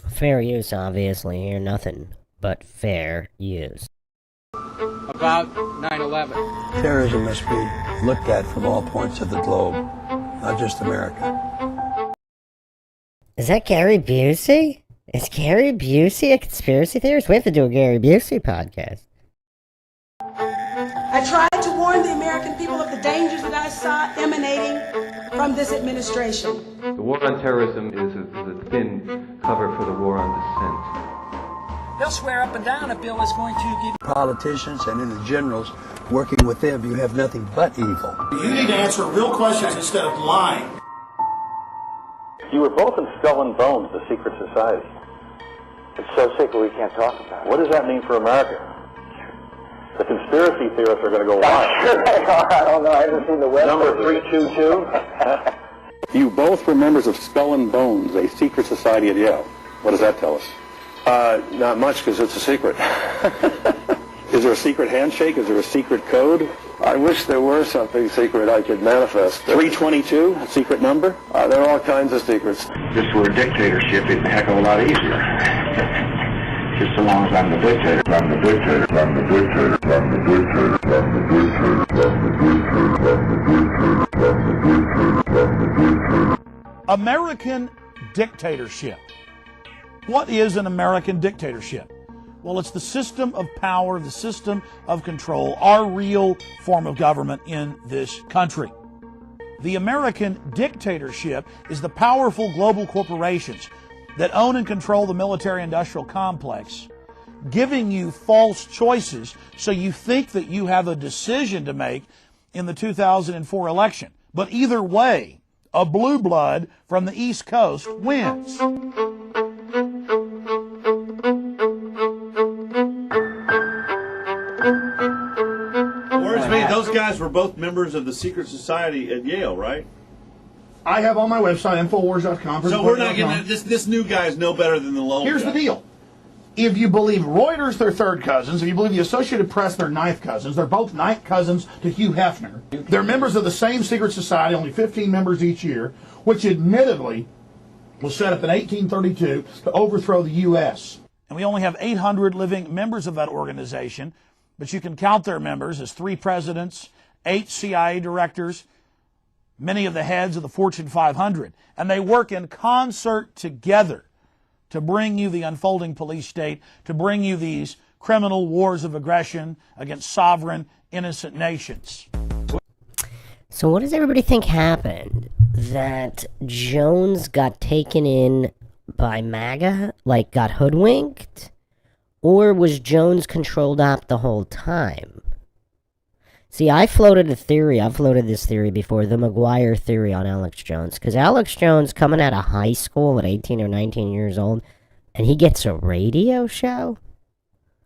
Fair use, obviously, here. Nothing but fair use. About 9/11. Terrorism must be looked at from all points of the globe, not just America. Is that Gary Busey? Is Gary Busey a conspiracy theorist? We have to do a Gary Busey podcast. I tried to warn the American people of the dangers that I saw emanating from this administration. The war on terrorism is a thin cover for the war on dissent. They'll swear up and down a bill is going to give politicians and in the generals working with them, you have nothing but evil. You need to answer real questions instead of lying. You were both in Skull and Bones, the secret society. It's so secret we can't talk about it. What does that mean for America? The conspiracy theorists are going to go wild. Sure they are. I don't know. I haven't seen the web. Number 322. You both were members of Skull and Bones, a secret society at Yale. What does that tell us? Not much, because it's a secret. Is there a secret handshake? Is there a secret code? I wish there were something secret I could manifest. 322, a secret number? There are all kinds of secrets. If this were a dictatorship, it'd be a heck of a lot easier. Just so long as I'm the dictator, I'm the dictator, I'm the dictator, I'm the dictator, I'm the dictator, I'm the dictator, I'm the dictator, I'm the dictator, I'm the dictator. American dictatorship. What is an American dictatorship? Well, it's the system of power, the system of control, our real form of government in this country. The American dictatorship is the powerful global corporations that own and control the military-industrial complex, giving you false choices so you think that you have a decision to make in the 2004 election. But either way, a blue blood from the East Coast wins. Those guys were both members of the secret society at Yale, right? I have on my website, Infowars.com. So we're not getting this new guy is no better than the lone Here's guy. the deal. If you believe Reuters, they're third cousins. If you believe the Associated Press, they're ninth cousins. They're both ninth cousins to Hugh Hefner. They're members of the same secret society, only 15 members each year, which admittedly was set up in 1832 to overthrow the U.S. And we only have 800 living members of that organization, but you can count their members as 3 presidents, 8 CIA directors, many of the heads of the Fortune 500. And they work in concert together to bring you the unfolding police state, to bring you these criminal wars of aggression against sovereign, innocent nations. So what does everybody think happened? That Jones got taken in by MAGA, like got hoodwinked? Or was Jones controlled op the whole time? See, I've floated this theory before, the McGuire theory on Alex Jones. Because Alex Jones, coming out of high school at 18 or 19 years old, and he gets a radio show?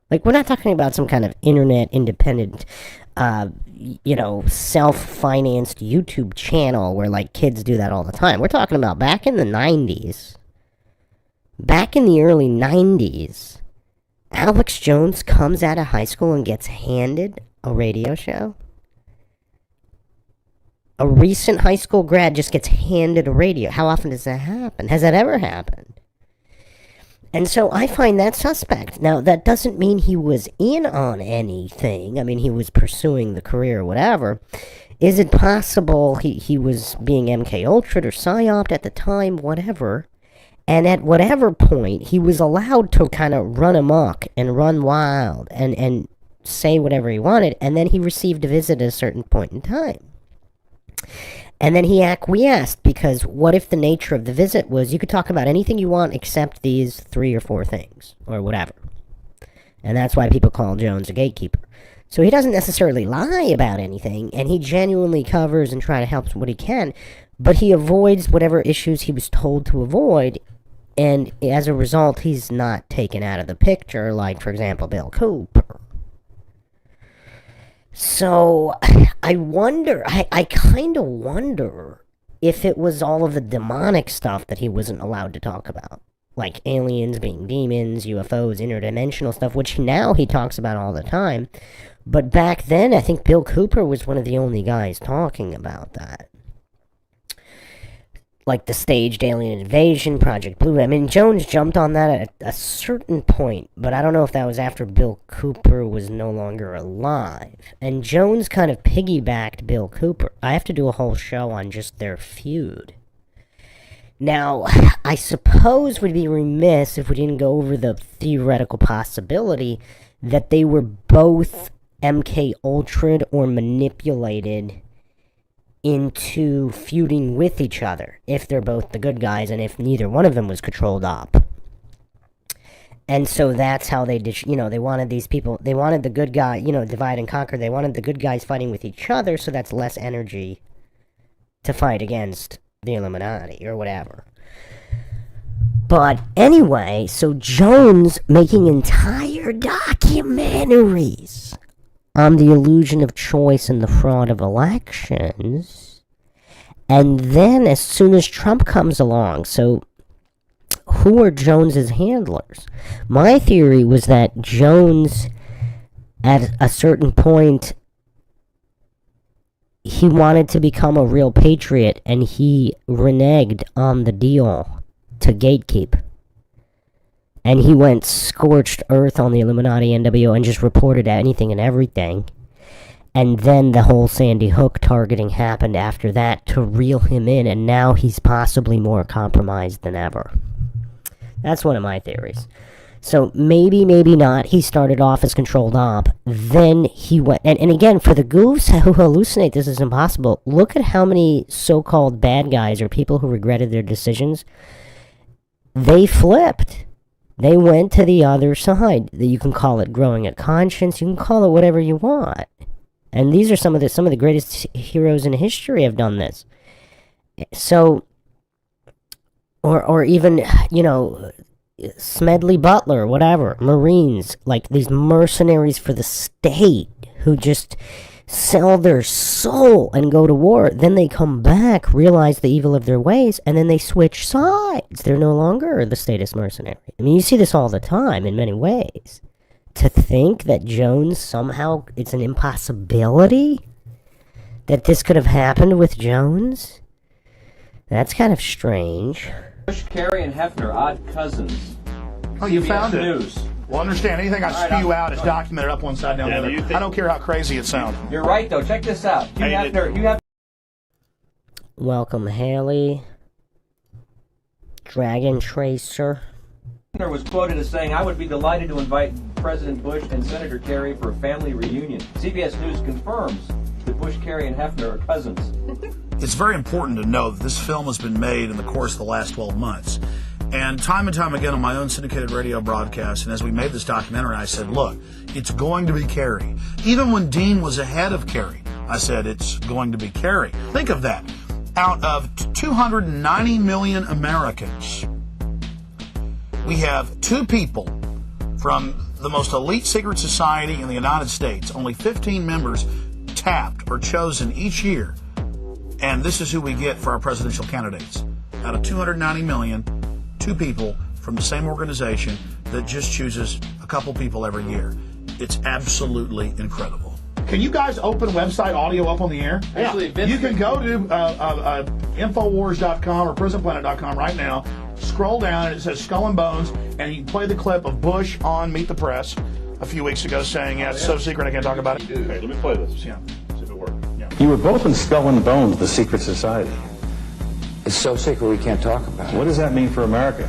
Like, we're not talking about some kind of internet independent, self-financed YouTube channel where, like, kids do that all the time. We're talking about back in the 90s. Back in the early 90s, Alex Jones comes out of high school and gets handed a radio show. A recent high school grad just gets handed a radio. How often does that happen? Has that ever happened? And so I find that suspect. Now, that doesn't mean he was in on anything. I mean, he was pursuing the career or whatever. Is it possible he was being MK Ultra'd or psyoped at the time? Whatever. And at whatever point, he was allowed to kind of run amok and run wild and say whatever he wanted, and then he received a visit at a certain point in time. And then he acquiesced, because what if the nature of the visit was you could talk about anything you want except these 3 or 4 things, or whatever. And that's why people call Jones a gatekeeper. So he doesn't necessarily lie about anything, and he genuinely covers and try to help what he can, but he avoids whatever issues he was told to avoid. And as a result, he's not taken out of the picture, like, for example, Bill Cooper. So, I wonder, I kind of wonder if it was all of the demonic stuff that he wasn't allowed to talk about. Like aliens being demons, UFOs, interdimensional stuff, which now he talks about all the time. But back then, I think Bill Cooper was one of the only guys talking about that. Like the staged alien invasion, Project Blue. I mean, Jones jumped on that at a certain point, but I don't know if that was after Bill Cooper was no longer alive. And Jones kind of piggybacked Bill Cooper. I have to do a whole show on just their feud. Now, I suppose we'd be remiss if we didn't go over the theoretical possibility that they were both MK Ultra'd or manipulated into feuding with each other, if they're both the good guys and if neither one of them was controlled op. And so that's how they did, they wanted these people, they wanted the good guy, divide and conquer. They wanted the good guys fighting with each other, so that's less energy to fight against the Illuminati or whatever. But anyway, so Jones making entire documentaries on the illusion of choice and the fraud of elections. And then as soon as Trump comes along, so who are Jones's handlers? My theory was that Jones at a certain point, he wanted to become a real patriot, and he reneged on the deal to gatekeep. And he went scorched earth on the Illuminati NWO and just reported anything and everything. And then the whole Sandy Hook targeting happened after that to reel him in, and now he's possibly more compromised than ever. That's one of my theories. So maybe, maybe not. He started off as controlled op. Then he went... And again, for the goofs who hallucinate this is impossible, look at how many so-called bad guys or people who regretted their decisions. They flipped. They went to the other side. You can call it growing a conscience. You can call it whatever you want. And these are some of the greatest heroes in history have done this. So... Or even, you know... Smedley Butler, whatever, Marines, like these mercenaries for the state who just sell their soul and go to war. Then they come back, realize the evil of their ways, and then they switch sides. They're no longer the status mercenary. I mean, you see this all the time in many ways. To think that Jones somehow, it's an impossibility that this could have happened with Jones, that's kind of strange. Bush, Kerry, and Hefner, odd cousins. Oh, you CBS found it. News. Well, understand, anything I spew out is documented up one side, down the other. I don't care how crazy it sounds. You're right, though. Check this out. Hugh Hefner, Welcome, Haley. Dragon Tracer. Hefner was quoted as saying, "I would be delighted to invite President Bush and Senator Kerry for a family reunion." CBS News confirms that Bush, Kerry, and Hefner are cousins. It's very important to know that this film has been made in the course of the last 12 months. And time again on my own syndicated radio broadcast, and as we made this documentary, I said, look, it's going to be Kerry. Even when Dean was ahead of Kerry, I said, it's going to be Kerry. Think of that. Out of 290 million Americans, we have two people from the most elite secret society in the United States, only 15 members tapped or chosen each year. And this is who we get for our presidential candidates. Out of 290 million, two people from the same organization that just chooses a couple people every year. It's absolutely incredible. Can you guys open website audio up on the air? Actually, You can go to Infowars.com or PrisonPlanet.com right now, scroll down, and it says Skull and Bones, and you can play the clip of Bush on Meet the Press a few weeks ago saying, yeah, it's so secret I can't talk about it. Okay, let me play this. Yeah. See if it works. Yeah. You were both in Skull and Bones, the secret society. It's so secret we can't talk about it. What does that mean for America?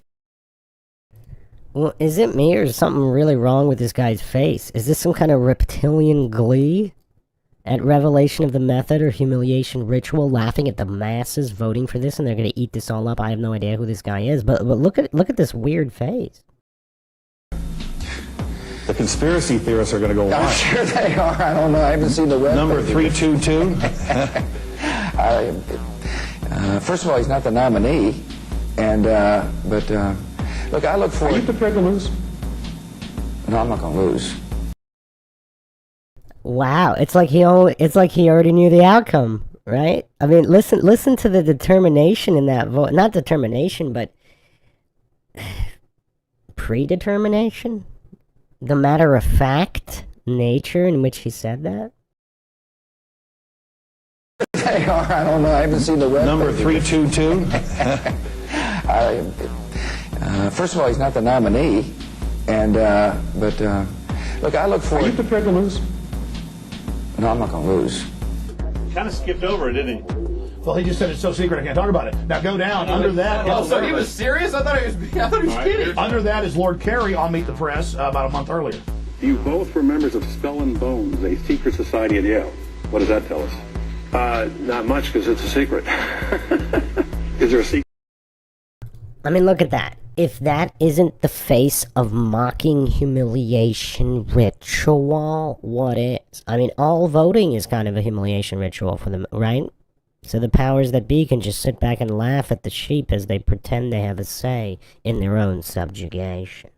Well, is it me, or is something really wrong with this guy's face? Is this some kind of reptilian glee at revelation of the method or humiliation ritual, laughing at the masses voting for this, and they're going to eat this all up? I have no idea who this guy is, but look at this weird face. The conspiracy theorists are going to go wild. I'm sure they are. I don't know. I haven't seen the web. Number 322. First of all, he's not the nominee, and look, I look for. Are you prepared to lose? No, I'm not going to lose. Wow, it's like he already knew the outcome, right? I mean, listen to the determination in that vote. Not determination, but predetermination. The matter-of-fact nature in which he said that. They are. I don't know. I haven't seen the web. Number 322. First of all, he's not the nominee, and look, I look for. Are you prepared to lose? No, I'm not going to lose. Kind of skipped over it, didn't he? Well, he just said it's so secret I can't talk about it. Now go down under that. Oh, so he was serious? I thought he was kidding. Under that is Lord Kerry on Meet the Press about a month earlier. You both were members of Skull and Bones, a secret society at Yale. What does that tell us? Not much, because it's a secret. Is there a secret? I mean, look at that. If that isn't the face of mocking humiliation ritual, what is? I mean, all voting is kind of a humiliation ritual for them, right? So the powers that be can just sit back and laugh at the sheep as they pretend they have a say in their own subjugation.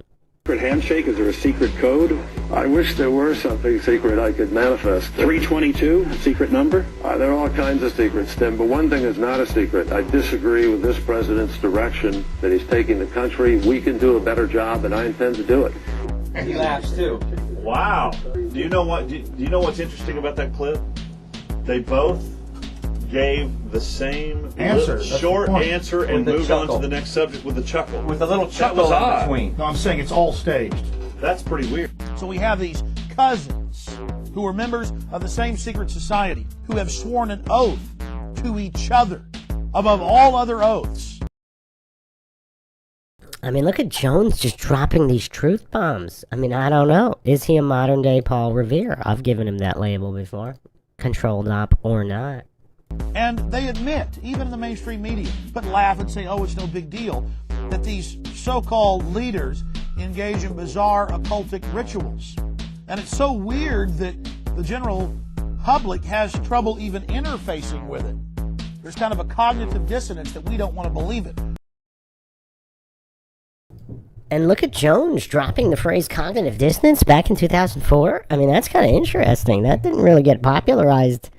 Secret handshake? Is there a secret code? I wish there were something secret I could manifest. 322, secret number? There are all kinds of secrets, Tim, but one thing is not a secret. I disagree with this president's direction that he's taking the country. We can do a better job, and I intend to do it. He laughs, too. Wow. Do you know what? Do you know what's interesting about that clip? They both gave the same answer, short answer and moved on to the next subject with a chuckle. With a little chuckle in between. No, I'm saying it's all staged. That's pretty weird. So we have these cousins who are members of the same secret society who have sworn an oath to each other above all other oaths. I mean, look at Jones just dropping these truth bombs. I mean, I don't know. Is he a modern day Paul Revere? I've given him that label before. Controlled op or not. And they admit, even in the mainstream media, but laugh and say, oh, it's no big deal, that these so-called leaders engage in bizarre occultic rituals. And it's so weird that the general public has trouble even interfacing with it. There's kind of a cognitive dissonance that we don't want to believe it. And look at Jones dropping the phrase cognitive dissonance back in 2004. I mean, that's kind of interesting. That didn't really get popularized.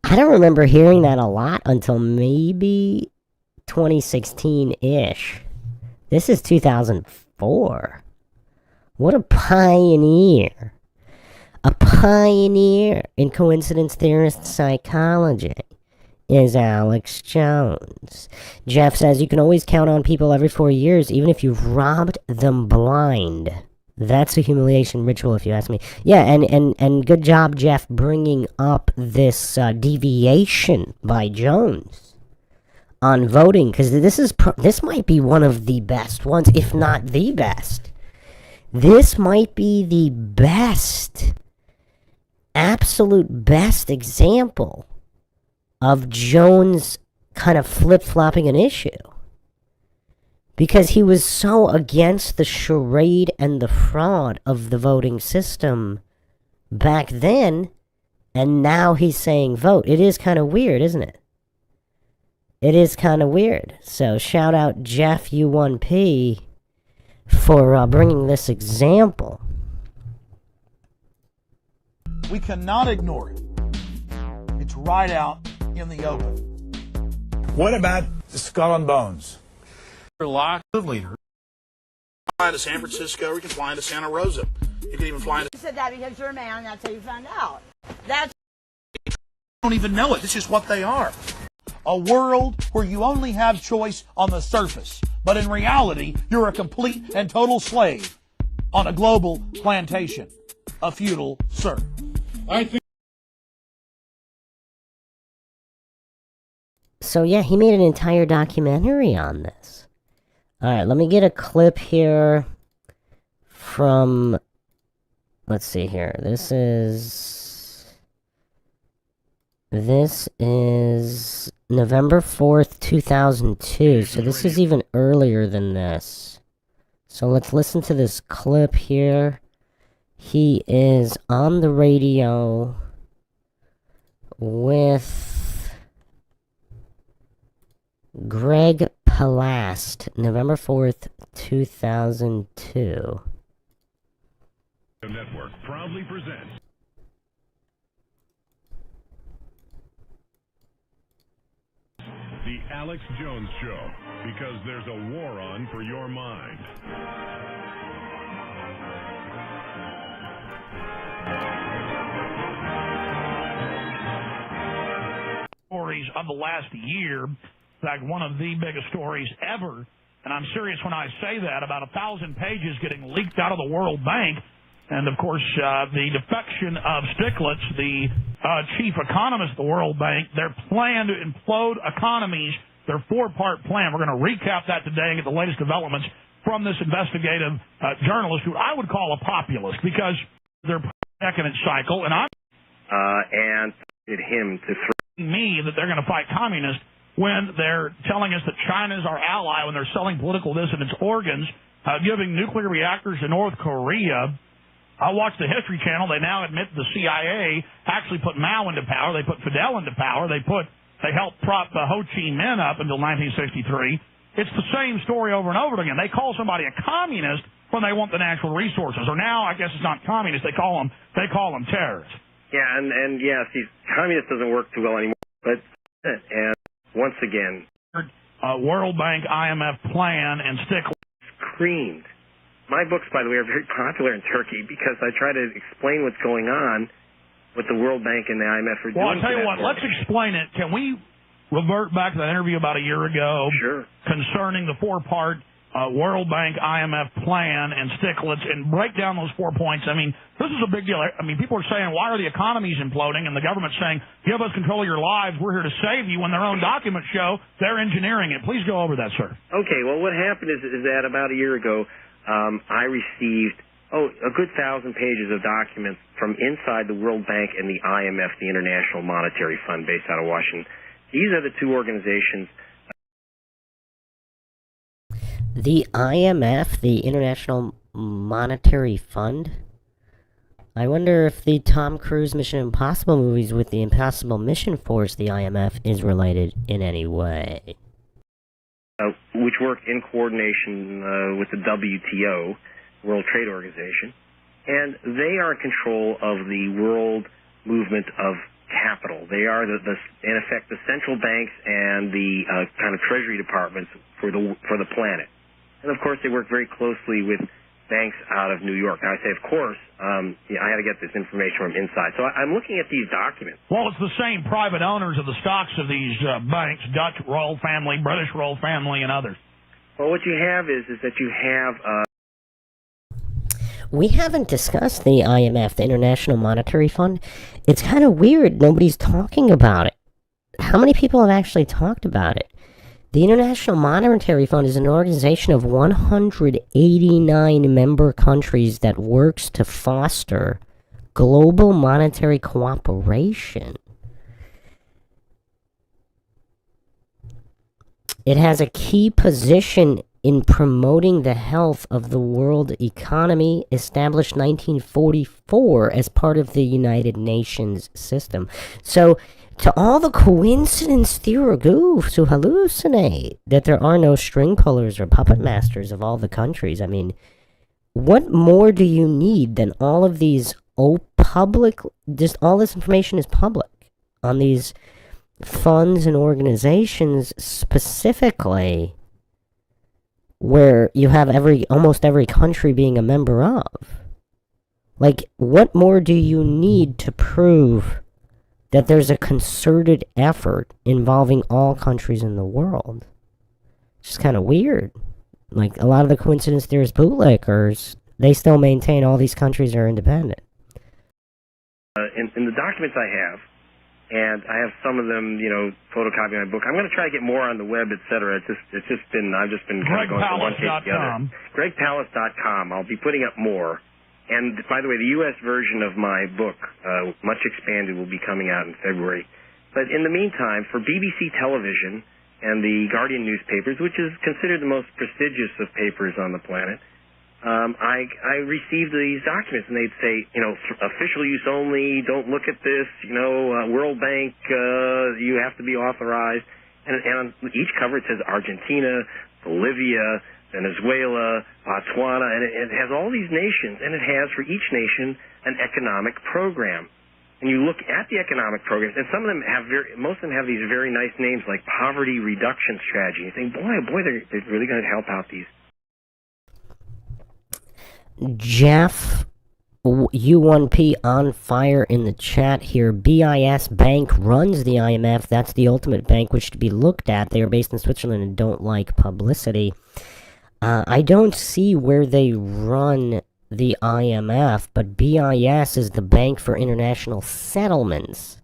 I don't remember hearing that a lot until maybe 2016-ish. This is 2004. What a pioneer. A pioneer in coincidence theorist psychology is Alex Jones. Jeff says, you can always count on people every 4 years, even if you've robbed them blind. That's a humiliation ritual, if you ask me. Yeah, and good job, Jeff, bringing up this deviation by Jones on voting, because this might be one of the best ones, if not the best. This might be the best, absolute best example of Jones kind of flip-flopping an issue. Because he was so against the charade and the fraud of the voting system back then, and now he's saying vote. It is kind of weird, isn't it? It is kind of weird. So shout out Jeff U1P for bringing this example. We cannot ignore it. It's right out in the open. What about the skull and bones? Lots of leaders. Fly to San Francisco, or you can fly into Santa Rosa. You can even fly into... You said that because you're a man, and that's how you found out. That's... You don't even know it. This is what they are. A world where you only have choice on the surface, but in reality, you're a complete and total slave on a global plantation. A feudal serf. I think... So yeah, he made an entire documentary on this. Alright, let me get a clip here from, let's see here, this is November 4th, 2002, so this is even earlier than this. So let's listen to this clip here. He is on the radio with Greg Palast, November 4th, 2002. The network proudly presents The Alex Jones Show, because there's a war on for your mind. Stories of the last year. In fact, one of the biggest stories ever, and I'm serious when I say that, about 1,000 pages getting leaked out of the World Bank. And, of course, the defection of Stiglitz, the chief economist of the World Bank, their plan to implode economies, their four-part plan. We're going to recap that today and get the latest developments from this investigative journalist, who I would call a populist, because they're decadent cycle, and and him to threaten me that they're going to fight communists when they're telling us that China is our ally, when they're selling political dissidents organs, giving nuclear reactors to North Korea. I watched the History Channel. They now admit the CIA actually put Mao into power. They put Fidel into power. They helped prop Ho Chi Minh up until 1963. It's the same story over and over again. They call somebody a communist when they want the natural resources. Or now, I guess it's not communist. They call them terrorists. Yeah, and yes, communist doesn't work too well anymore. But and once again, World Bank, IMF plan, and Stiglitz screamed My books, by the way, are very popular in Turkey because I try to explain what's going on, what the World Bank and the IMF are doing. Well, I'll tell you what, let's explain it. Can we revert back to that interview about a year ago concerning the four-part World Bank IMF plan and Stiglitz and break down those 4 points? I mean, this is a big deal. I mean, people are saying, why are the economies imploding? And the government's saying, give us control of your lives. We're here to save you, when their own documents show they're engineering it. Please go over that, sir. Okay, well, what happened is that about a year ago, I received, a good 1,000 pages of documents from inside the World Bank and the IMF, the International Monetary Fund, based out of Washington. These are the two organizations. The IMF, the International Monetary Fund? I wonder if the Tom Cruise Mission Impossible movies with the Impossible Mission Force, the IMF, is related in any way. Which work in coordination with the WTO, World Trade Organization. And they are in control of the world movement of capital. They are, in effect, the central banks and the kind of treasury departments for the planet. And, of course, they work very closely with banks out of New York. Now, I say, of course, I had to get this information from inside. So I'm looking at these documents. Well, it's the same private owners of the stocks of these banks, Dutch royal family, British royal family, and others. Well, what you have is that you have... We haven't discussed the IMF, the International Monetary Fund. It's kind of weird. Nobody's talking about it. How many people have actually talked about it? The International Monetary Fund is an organization of 189 member countries that works to foster global monetary cooperation. It has a key position in promoting the health of the world economy, established 1944 as part of the United Nations system. So, to all the coincidence theorists who hallucinate that there are no string pullers or puppet masters of all the countries, I mean, what more do you need than all of these public, just all this information is public on these funds and organizations specifically where you have almost every country being a member of? Like, what more do you need to prove that there's a concerted effort involving all countries in the world? It's just kind of weird. Like, a lot of the coincidence theorists, bootlickers, they still maintain all these countries are independent. In the documents I have, and I have some of them, photocopying my book. I'm going to try to get more on the web, etc. I've just been kind of going from one case to the other. GregPallas.com. I'll be putting up more. And by the way, the U.S. version of my book, Much Expanded, will be coming out in February. But in the meantime, for BBC Television and the Guardian newspapers, which is considered the most prestigious of papers on the planet, I received these documents, and they'd say, official use only, don't look at this, World Bank, you have to be authorized. And on each cover it says Argentina, Bolivia, Venezuela, Botswana, and it has all these nations, and it has for each nation an economic program. And you look at the economic programs, and some of them most of them have these very nice names like poverty reduction strategy. You think, boy, they're really going to help out these. Jeff U1P on fire in the chat here. BIS Bank runs the IMF. That's the ultimate bank which to be looked at. They are based in Switzerland and don't like publicity. I don't see where they run the IMF, but BIS is the Bank for International Settlements.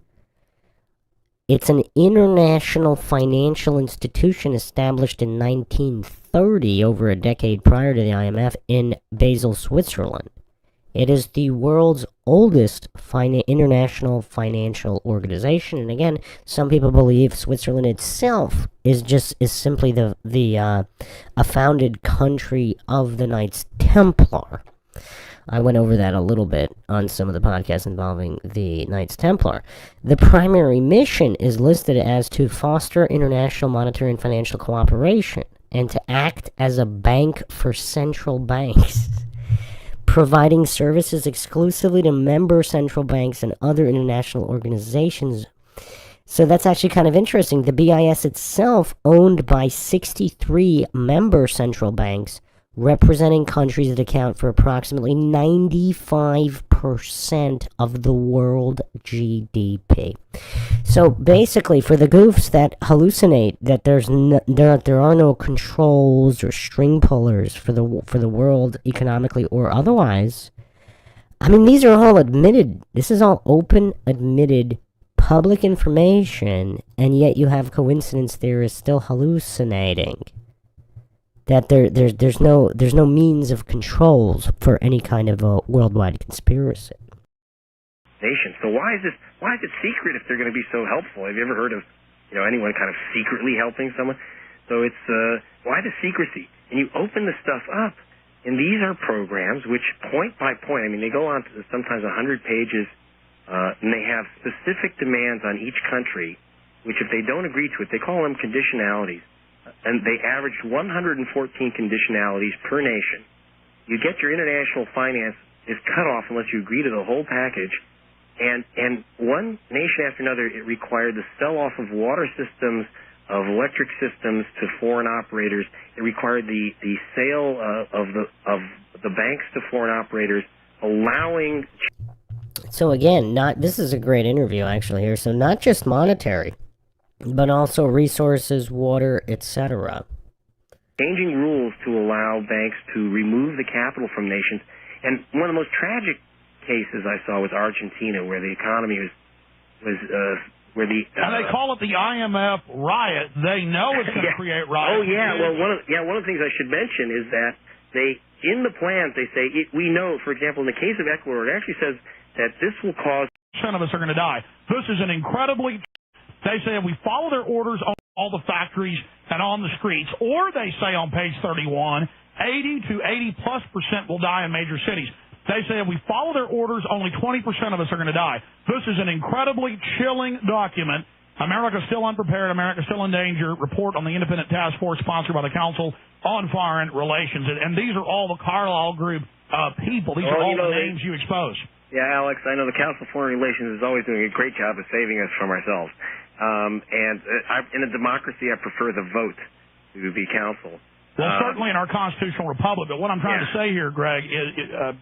It's an international financial institution established in 1930, over a decade prior to the IMF, in Basel, Switzerland. It is the world's oldest international financial organization, and again, some people believe Switzerland itself is simply a founded country of the Knights Templar. I went over that a little bit on some of the podcasts involving the Knights Templar. The primary mission is listed as to foster international monetary and financial cooperation and to act as a bank for central banks, providing services exclusively to member central banks and other international organizations. So that's actually kind of interesting. The BIS itself, owned by 63 member central banks, representing countries that account for approximately 95% of the world GDP. So basically, for the goofs that hallucinate that there are no controls or string pullers for the world economically or otherwise, I mean, these are all admitted. This is all open, admitted, public information, and yet you have coincidence theorists still hallucinating that there's no means of controls for any kind of a worldwide conspiracy. Nation. So why is it secret if they're going to be so helpful? Have you ever heard of anyone kind of secretly helping someone? So it's why the secrecy? And you open the stuff up, and these are programs which point by point. I mean, they go on to sometimes 100 pages, and they have specific demands on each country, which if they don't agree to it, they call them conditionalities. And they averaged 114 conditionalities per nation. You get your international finance is cut off unless you agree to the whole package. And one nation after another, it required the sell-off of water systems, of electric systems to foreign operators. It required the sale of the banks to foreign operators, allowing... So again, this is a great interview actually here. So not just monetary, but also resources, water, etc. Changing rules to allow banks to remove the capital from nations. And one of the most tragic cases I saw was Argentina, where the economy was where the and they call it the IMF riot. They know it's going to create riots. Oh yeah, well one of the things I should mention is that in the plans they say we know, for example, in the case of Ecuador, it actually says that this will cause % of us are going to die. This is an incredibly. They say if we follow their orders on all the factories and on the streets, or they say on page 31, 80 to 80+% will die in major cities. They say if we follow their orders, only 20% of us are going to die. This is an incredibly chilling document. America still unprepared. America still in danger. Report on the independent task force sponsored by the Council on Foreign Relations. And these are all the Carlyle Group people. These are all the names you expose. Yeah, Alex, I know the Council on Foreign Relations is always doing a great job of saving us from ourselves. In a democracy, I prefer the vote to the council. Well, certainly in our constitutional republic. But what I'm trying to say here, Greg,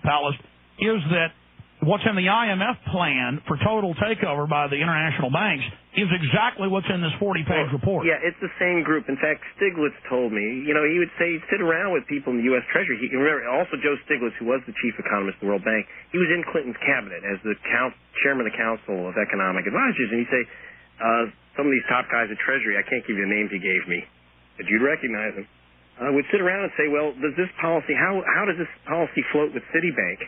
Pallas, is that what's in the IMF plan for total takeover by the international banks is exactly what's in this 40-page report. Yeah, it's the same group. In fact, Stiglitz told me, he would say he'd sit around with people in the U.S. Treasury. Remember, also Joe Stiglitz, who was the chief economist of the World Bank, he was in Clinton's cabinet as the chairman of the Council of Economic Advisors, and he'd say, some of these top guys at Treasury, I can't give you the names he gave me, but you'd recognize them, would sit around and say, well, does this policy, how does this policy float with Citibank?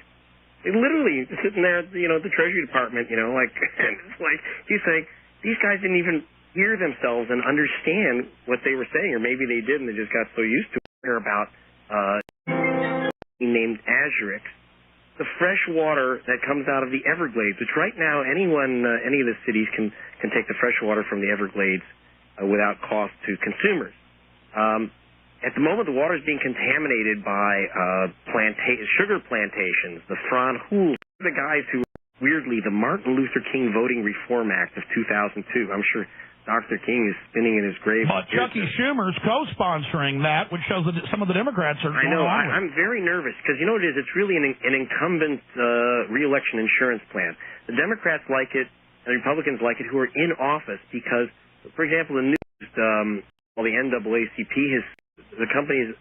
They literally sitting there, at the Treasury Department, and it's like, he's saying, these guys didn't even hear themselves and understand what they were saying, or maybe they did and they just got so used to it. About named Azurix, the fresh water that comes out of the Everglades, which right now any of the cities can take the fresh water from the Everglades without cost to consumers. At the moment, the water is being contaminated by sugar plantations, the Franjul, the guys who, weirdly, the Martin Luther King Voting Reform Act of 2002. I'm sure Dr. King is spinning in his grave. But Chucky Schumer's co-sponsoring that, which shows that some of the Democrats are going I know. on with. I'm very nervous because you know what it is? It's really an incumbent re-election insurance plan. The Democrats like it, and the Republicans like it, who are in office because, for example, the news, the NAACP the company is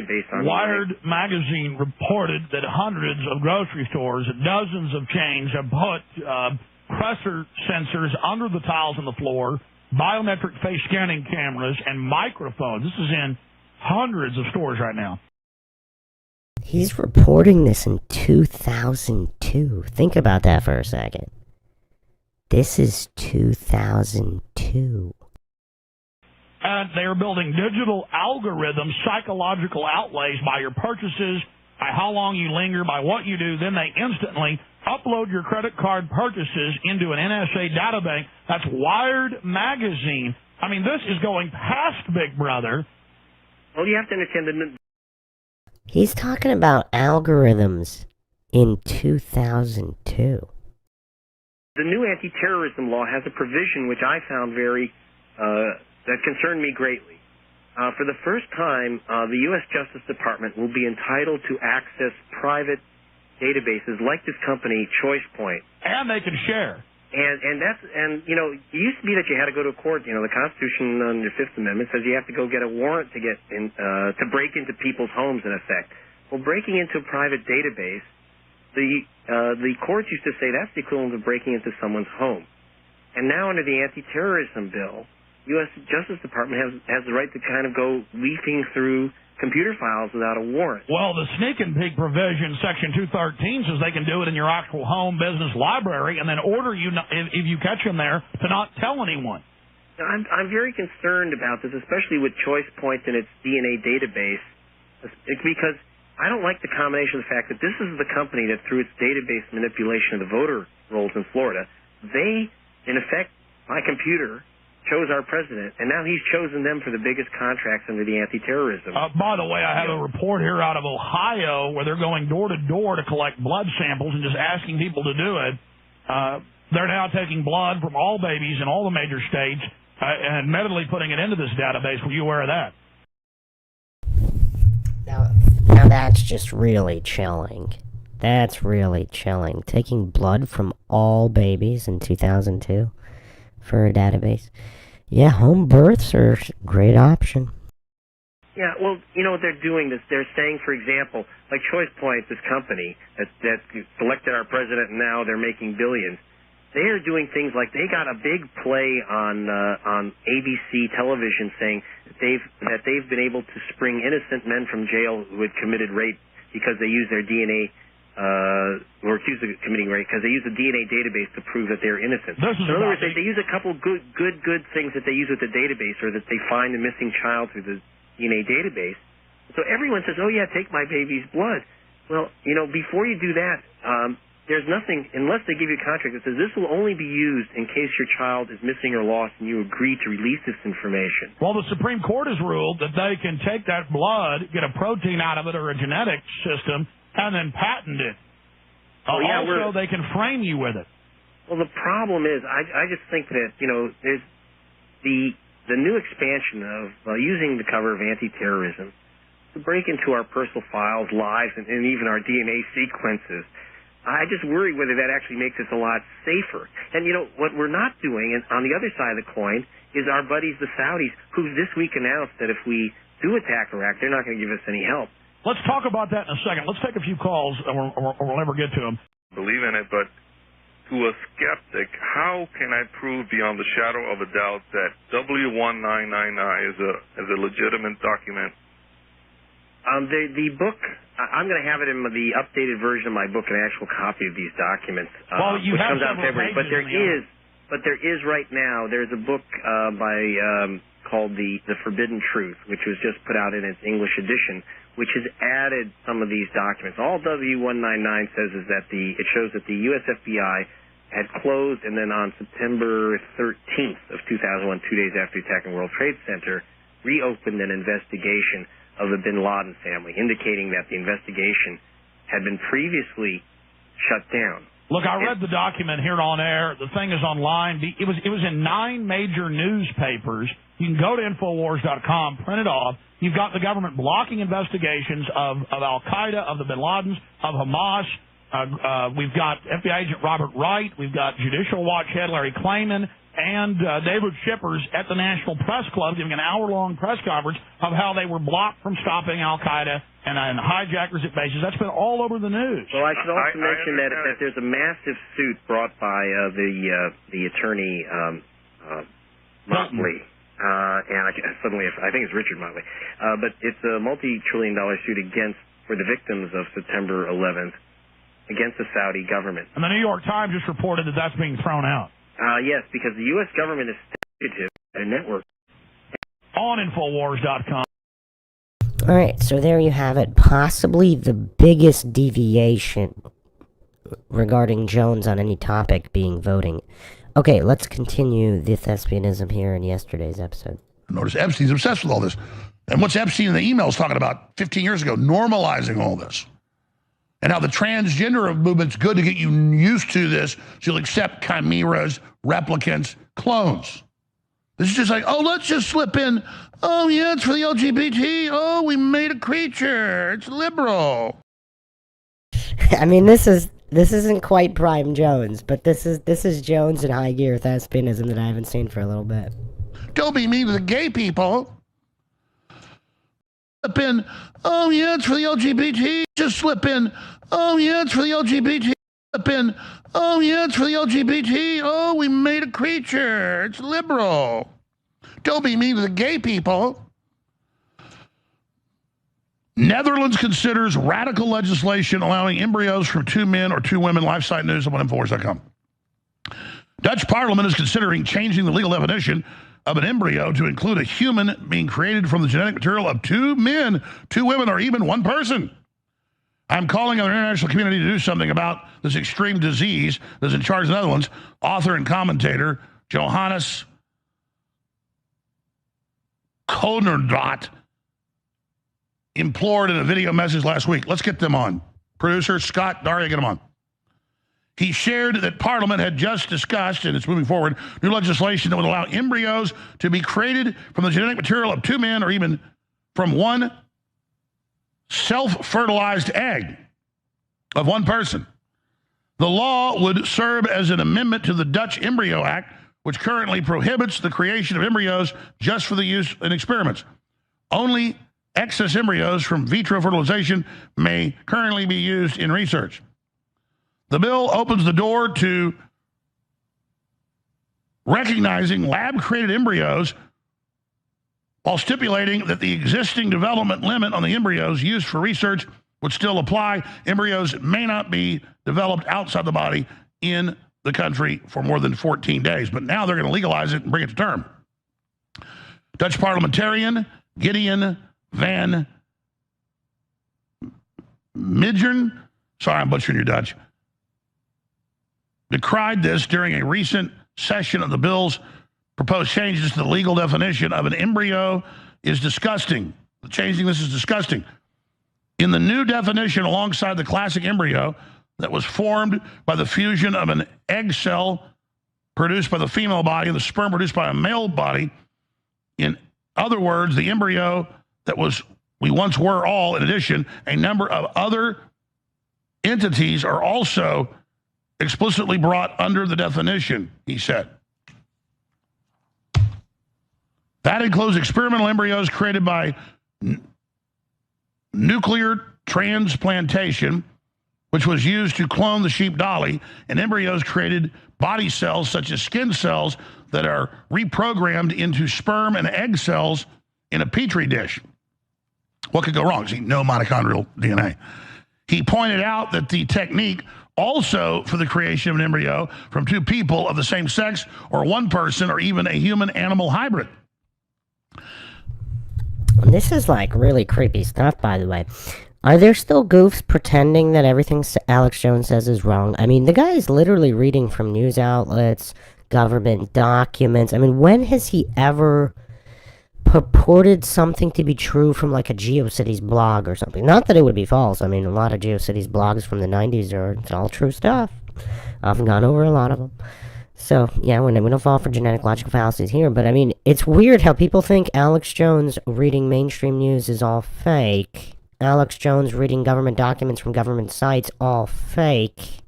based on... Wired magazine reported that hundreds of grocery stores, dozens of chains have put pressure sensors under the tiles on the floor, biometric face scanning cameras, and microphones. This is in hundreds of stores right now. He's reporting this in 2002. Think about that for a second. This is 2002. And they are building digital algorithms, psychological outlays by your purchases, by how long you linger, by what you do. Then they instantly upload your credit card purchases into an NSA databank. That's Wired magazine. I mean, this is going past Big Brother. Well, you have to understand that... He's talking about algorithms in 2002. The new anti-terrorism law has a provision which I found very... that concerned me greatly. For the first time, the U.S. Justice Department will be entitled to access private databases like this company, ChoicePoint. And they can share. And you know, it used to be that you had to go to a court. You know, the Constitution on your Fifth Amendment says you have to go get a warrant to get in, to break into people's homes, in effect. Well, breaking into a private database, the courts used to say that's the equivalent of breaking into someone's home. And now under the anti-terrorism bill, U.S. Justice Department has the right to kind of go leafing through computer files without a warrant. Well, the sneak and peek provision, Section 213, says they can do it in your actual home, business, library, and then order you, if you catch them there, to not tell anyone. I'm very concerned about this, especially with ChoicePoint and its DNA database, because I don't like the combination of the fact that this is the company that, through its database manipulation of the voter rolls in Florida, they, in effect, by computer, chose our president, and now he's chosen them for the biggest contracts under the anti-terrorism. By the way, I have a report here out of Ohio where they're going door to door to collect blood samples and just asking people to do it. They're now taking blood from all babies in all the major states and admittedly putting it into this database. Were you aware of that? Now that's just really chilling. That's really chilling. Taking blood from all babies in 2002 for a database. Yeah, home births are a great option. Yeah, well, you know what they're doing? They're saying, for example, like ChoicePoint, this company that selected our president, and now they're making billions. They are doing things like they got a big play on ABC television saying that they've been able to spring innocent men from jail who had committed rape because they use their DNA. Or accused of committing rape because they use a DNA database to prove that they're innocent. So in other words, they use a couple good things that they use with the database, or that they find a missing child through the DNA database. So everyone says, "Oh yeah, take my baby's blood." Well, you know, before you do that, there's nothing unless they give you a contract that says this will only be used in case your child is missing or lost, and you agree to release this information. Well, the Supreme Court has ruled that they can take that blood, get a protein out of it or a genetic system, and then patent it. Oh, yeah, also, they can frame you with it. Well, the problem is, I just think that, you know, there's the new expansion of using the cover of anti-terrorism to break into our personal files, lives, and even our DNA sequences. I just worry whether that actually makes us a lot safer. And, you know, what we're not doing, and on the other side of the coin, is our buddies, the Saudis, who this week announced that if we do attack Iraq, they're not going to give us any help. Let's talk about that in a second. Let's take a few calls, or we'll never get to them. Believe in it, but to a skeptic, how can I prove beyond the shadow of a doubt that W1999 is a legitimate document? The book, I'm going to have it in the updated version of my book, an actual copy of these documents, which comes out in February. But there is right now, there's a book called The Forbidden Truth, which was just put out in its English edition, which has added some of these documents. All W199 says is that it shows that the U.S. FBI had closed, and then on September 13th of 2001, 2 days after the attack on World Trade Center, reopened an investigation of the bin Laden family, indicating that the investigation had been previously shut down. Look, I read the document here on air. The thing is online. It was in 9 major newspapers. You can go to Infowars.com, print it off. You've got the government blocking investigations of Al-Qaeda, of the bin Ladens, of Hamas. We've got FBI agent Robert Wright. We've got Judicial Watch head Larry Klayman and David Shippers at the National Press Club giving an hour-long press conference of how they were blocked from stopping Al-Qaeda and hijackers at bases. That's been all over the news. Well, I should also mention that there's a massive suit brought by the attorney Motley. And I think it's Richard Motley. But it's a multi-trillion-dollar suit for the victims of September 11th against the Saudi government. And the New York Times just reported that that's being thrown out. Yes, because the U.S. government is sensitive to a network. On Infowars.com. All right, so there you have it. Possibly the biggest deviation regarding Jones on any topic being voting. Okay, let's continue the thespianism here in yesterday's episode. Notice Epstein's obsessed with all this. And what's Epstein in the emails talking about 15 years ago? Normalizing all this. And how the transgender movement's good to get you used to this, so you'll accept chimeras, replicants, clones. This is just like, oh, let's just slip in. Oh, yeah, it's for the LGBT. Oh, we made a creature. It's liberal. I mean, this isn't quite Prime Jones, but this is Jones in high gear thespianism that I haven't seen for a little bit. Don't be mean to the gay people. Slip in. Oh, yeah, it's for the LGBT. Just slip in. Oh, yeah, it's for the LGBT. Slip in. Oh, yeah, it's for the LGBT. Oh, we made a creature. It's liberal. Don't be mean to the gay people. Netherlands considers radical legislation allowing embryos from 2 men or 2 women. LifeSite News on Infowars.com. Dutch Parliament is considering changing the legal definition of an embryo to include a human being created from the genetic material of 2 men, 2 women, or even 1 person. I'm calling on the international community to do something about this extreme disease that's in charge of the Netherlands. Author and commentator Johannes Konerdot implored in a video message last week. Let's get them on. Producer Scott, Daria, get them on. He shared that Parliament had just discussed, and it's moving forward, new legislation that would allow embryos to be created from the genetic material of 2 men or even from 1 self-fertilized egg of 1 person. The law would serve as an amendment to the Dutch Embryo Act, which currently prohibits the creation of embryos just for the use in experiments. Only excess embryos from vitro fertilization may currently be used in research. The bill opens the door to recognizing lab-created embryos while stipulating that the existing development limit on the embryos used for research would still apply. Embryos may not be developed outside the body in the country for more than 14 days. But now they're going to legalize it and bring it to term. Dutch parliamentarian Gideon van Midgern, sorry, I'm butchering your Dutch, decried this during a recent session of the bill's proposed changes to the legal definition of an embryo is disgusting. Changing this is disgusting. In the new definition, alongside the classic embryo that was formed by the fusion of an egg cell produced by the female body and the sperm produced by a male body, in other words, the embryo that we once were all, in addition, a number of other entities are also explicitly brought under the definition, he said. That includes experimental embryos created by nuclear transplantation, which was used to clone the sheep dolly, and embryos created body cells such as skin cells that are reprogrammed into sperm and egg cells in a petri dish. What could go wrong? See, no mitochondrial DNA. He pointed out that the technique also for the creation of an embryo from 2 people of the same sex or 1 person or even a human-animal hybrid. This is like really creepy stuff, by the way. Are there still goofs pretending that everything Alex Jones says is wrong? I mean, the guy is literally reading from news outlets, government documents. I mean, when has he ever purported something to be true from like a GeoCities blog or something? Not that it would be false. I mean, a lot of GeoCities blogs from the 90s it's all true stuff. I've gone over a lot of them. So, yeah, we don't fall for genetic logical fallacies here, but I mean, it's weird how people think Alex Jones reading mainstream news is all fake. Alex Jones reading government documents from government sites, all fake.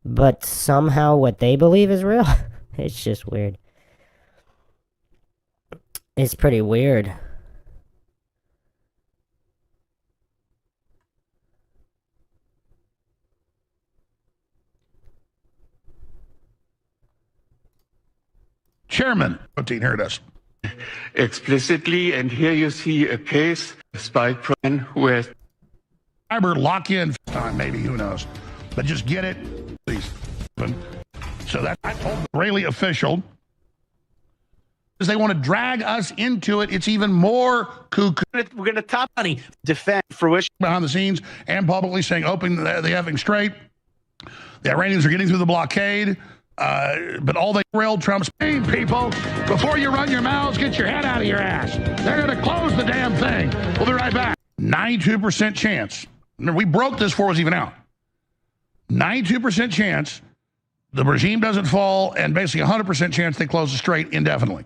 But somehow what they believe is real? It's just weird. It's pretty weird. Chairman, here it is. Explicitly, and here you see a case, spike protein who has fiber lock-in time, maybe, who knows. But just get it, please. So that I told the Israeli official, because they want to drag us into it. It's even more cuckoo. We're going to top money defend fruition behind the scenes and publicly saying, open the effing straight. The Iranians are getting through the blockade. But all they railed Trump's people, before you run your mouths, get your head out of your ass. They're going to close the damn thing. We'll be right back. 92% chance. Remember, we broke this before it was even out. 92% chance the regime doesn't fall, and basically 100% chance they close the strait indefinitely.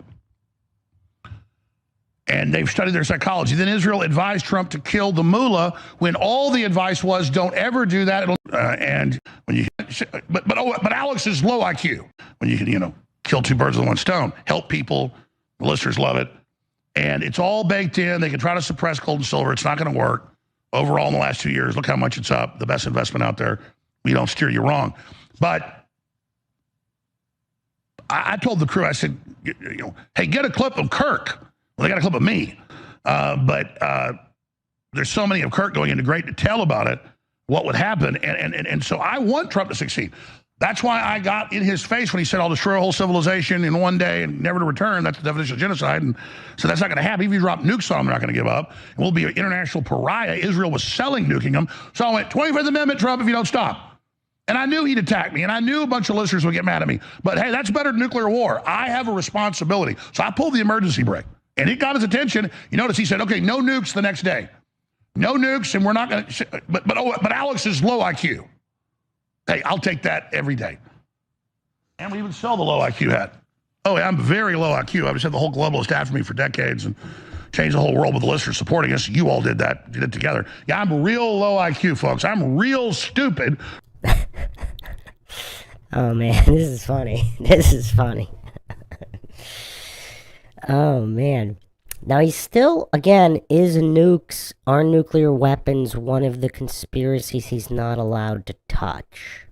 And they've studied their psychology. Then Israel advised Trump to kill the mullah when all the advice was, don't ever do that. And when you, but Alex is low IQ. When you can, kill two birds with one stone, help people. The listeners love it. And it's all baked in. They can try to suppress gold and silver. It's not going to work. Overall, in the last 2 years, look how much it's up. The best investment out there. We don't steer you wrong. But I told the crew, I said, hey, get a clip of Kirk. Well, they got a clip of me. But there's so many of Kirk going into great detail about it, what would happen. And so I want Trump to succeed. That's why I got in his face when he said, I'll destroy a whole civilization in one day and never to return. That's the definition of genocide. And so that's not going to happen. If you drop nukes on them, they're not going to give up. And we'll be an international pariah. Israel was selling nuking them. So I went, 25th Amendment, Trump, if you don't stop. And I knew he'd attack me. And I knew a bunch of listeners would get mad at me. But hey, that's better than nuclear war. I have a responsibility. So I pulled the emergency brake. And it got his attention. You notice he said, okay, no nukes the next day. No nukes, and we're not going to, but Alex is low IQ. Hey, I'll take that every day. And we even sell the low IQ hat. Oh, yeah, I'm very low IQ. I've just had the whole globalist after me for decades and changed the whole world with the listeners supporting us. You all did that, did it together. Yeah, I'm real low IQ, folks. I'm real stupid. Oh, man, this is funny. This is funny. Oh, man. Now, he's still, again, are nuclear weapons one of the conspiracies he's not allowed to touch?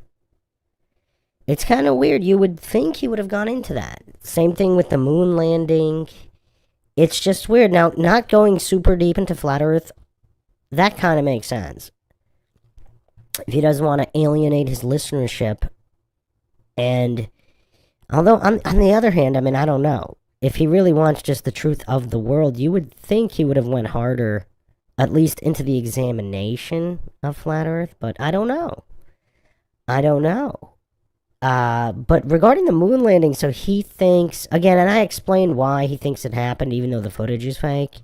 It's kind of weird. You would think he would have gone into that. Same thing with the moon landing. It's just weird. Now, not going super deep into flat Earth, that kind of makes sense. If he doesn't want to alienate his listenership. And, although, on the other hand, I mean, I don't know. If he really wants just the truth of the world, you would think he would have went harder, at least into the examination of flat Earth, but I don't know. But regarding the moon landing, so he thinks, again, and I explained why he thinks it happened, even though the footage is fake.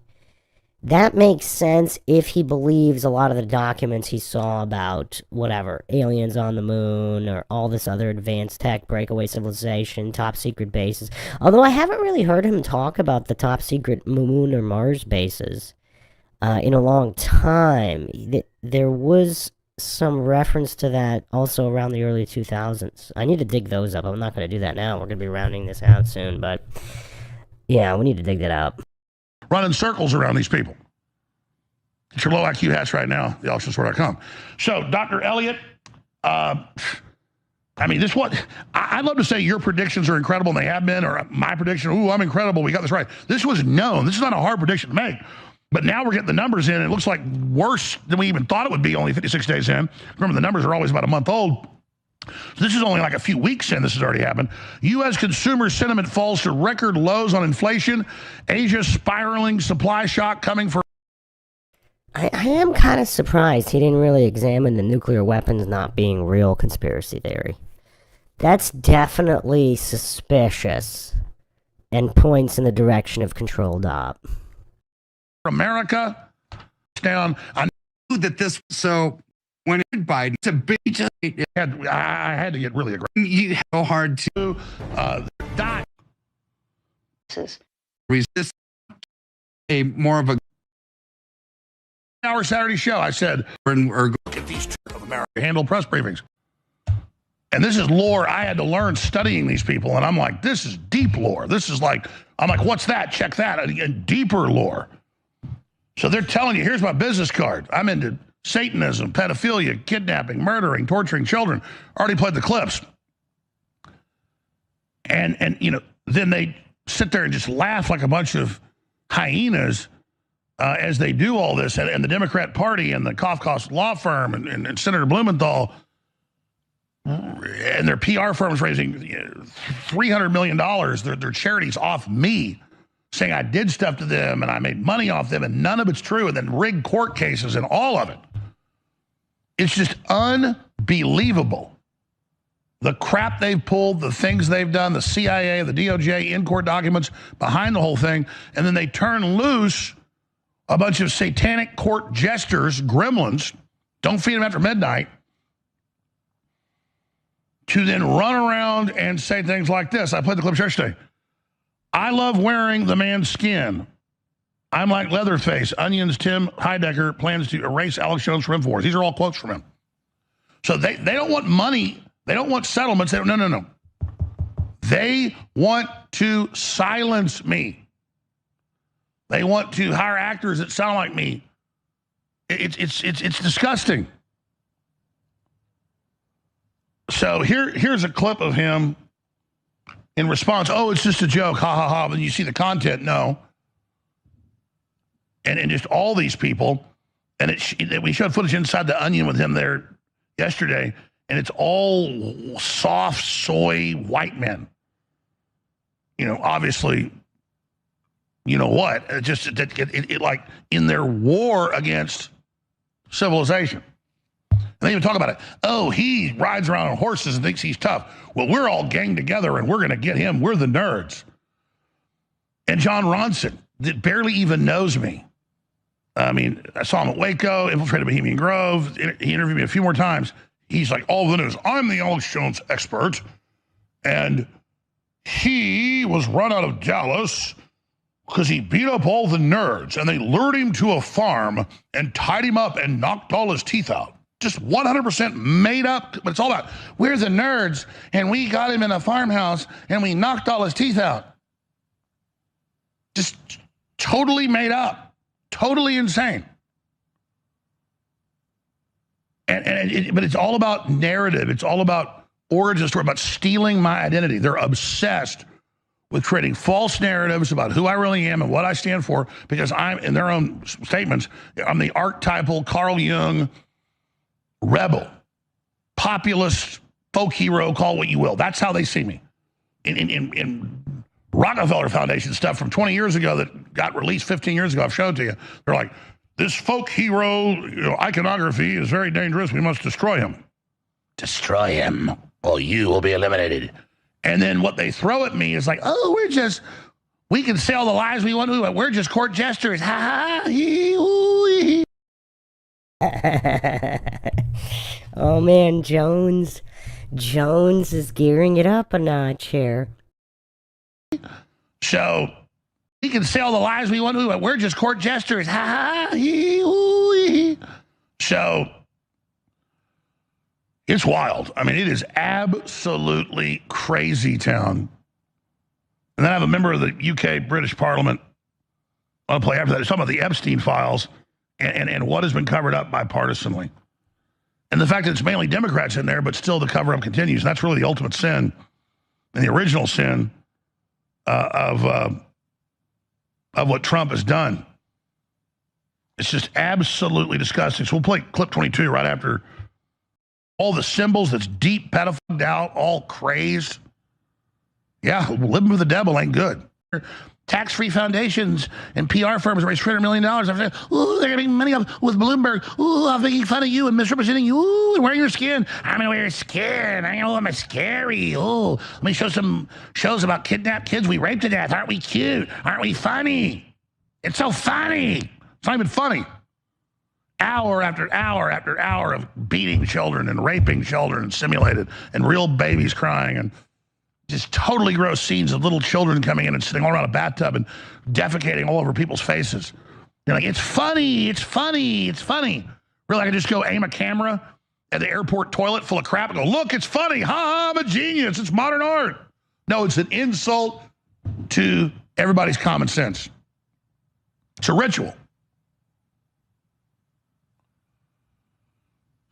That makes sense if he believes a lot of the documents he saw about, whatever, aliens on the moon, or all this other advanced tech, breakaway civilization, top secret bases. Although I haven't really heard him talk about the top secret moon or Mars bases in a long time. There was some reference to that also around the early 2000s. I need to dig those up. I'm not going to do that now. We're going to be rounding this out soon, but yeah, we need to dig that up. Running circles around these people. It's your low IQ hats right now, theauctionswhere.com. So, Dr. Elliott, I mean, I'd love to say your predictions are incredible, and they have been, or my prediction, ooh, I'm incredible, we got this right. This was known. This is not a hard prediction to make. But now we're getting the numbers in, and it looks like worse than we even thought it would be only 56 days in. Remember, the numbers are always about a month old. So this is only like a few weeks in. This has already happened. U.S. consumer sentiment falls to record lows on inflation. Asia spiraling supply shock coming for... I am kind of surprised he didn't really examine the nuclear weapons not being real conspiracy theory. That's definitely suspicious and points in the direction of controlled op. America down. I knew that this... So... When Biden, it's a big, I had to get really aggressive. You so hard to die. Resist a more of a hour Saturday show. I said, or get these of America handle press briefings. And this is lore I had to learn studying these people. And I'm like, this is deep lore. This is like, I'm like, what's that? Check that. And deeper lore. So they're telling you, here's my business card. I'm into Satanism, pedophilia, kidnapping, murdering, torturing children. Already played the clips. And then they sit there and just laugh like a bunch of hyenas as they do all this. And the Democrat Party and the Kafka's law firm and Senator Blumenthal and their PR firms raising $300 million, their charities off me, saying I did stuff to them and I made money off them, and none of it's true, and then rigged court cases and all of it. It's just unbelievable. The crap they've pulled, the things they've done, the CIA, the DOJ, in-court documents behind the whole thing, and then they turn loose a bunch of satanic court jesters, gremlins, don't feed them after midnight, to then run around and say things like this. I played the clip yesterday. I love wearing the man's skin. I'm like Leatherface. Onion's Tim Heidecker plans to erase Alex Jones from Infowars. These are all quotes from him. So they don't want money. They don't want settlements. No. They want to silence me. They want to hire actors that sound like me. It's disgusting. So here's a clip of him in response. Oh, it's just a joke. Ha ha ha. But you see the content. No. And just all these people, and we showed footage inside the Onion with him there yesterday, and it's all soft soy white men. You know, obviously, you know what? It like in their war against civilization. And they even talk about it. Oh, he rides around on horses and thinks he's tough. Well, we're all gang together and we're going to get him. We're the nerds. And John Ronson, that barely even knows me. I mean, I saw him at Waco, infiltrated Bohemian Grove. He interviewed me a few more times. He's like, all the news. I'm the Alex Jones expert. And he was run out of Dallas because he beat up all the nerds. And they lured him to a farm and tied him up and knocked all his teeth out. Just 100% made up. But it's all about, we're the nerds. And we got him in a farmhouse and we knocked all his teeth out. Just totally made up. Totally insane. But it's all about narrative. It's all about origin story, about stealing my identity. They're obsessed with creating false narratives about who I really am and what I stand for, because I'm, in their own statements, I'm the archetypal Carl Jung rebel, populist, folk hero, call what you will. That's how they see me. In Rockefeller Foundation stuff from 20 years ago that got released 15 years ago, I've showed to you. They're like, this folk hero, iconography is very dangerous. We must destroy him. Destroy him, or you will be eliminated. And then what they throw at me is like, oh, we can say all the lies we want to. We're just court jesters. Ha ha. Oh man, Jones is gearing it up a notch here. So we can say all the lies we want to. We're just court jesters. Ha ha. So it's wild. I mean, it is absolutely crazy town. And then I have a member of the UK British Parliament. I'll play after that. It's talking about the Epstein files and what has been covered up bipartisanly. And the fact that it's mainly Democrats in there, but still the cover-up continues. And that's really the ultimate sin and the original sin of what Trump has done. It's just absolutely disgusting. So we'll play clip 22 right after all the symbols that's deep pedophied out, all crazed. Yeah, living with the devil ain't good. Tax-free foundations and PR firms raise $300 million. Ooh, they're getting money up with Bloomberg. Ooh, I'm making fun of you and misrepresenting you. Ooh, and wearing your skin. I'm going to wear your skin. I know I'm scary. Ooh, let me show some shows about kidnapped kids we raped to death. Aren't we cute? Aren't we funny? It's so funny. It's not even funny. Hour after hour after hour of beating children and raping children and simulated and real babies crying and just totally gross scenes of little children coming in and sitting all around a bathtub and defecating all over people's faces. You're like, it's funny, it's funny, it's funny. Really, I could just go aim a camera at the airport toilet full of crap and go, look, it's funny. Ha ha, I'm a genius. It's modern art. No, it's an insult to everybody's common sense. It's a ritual.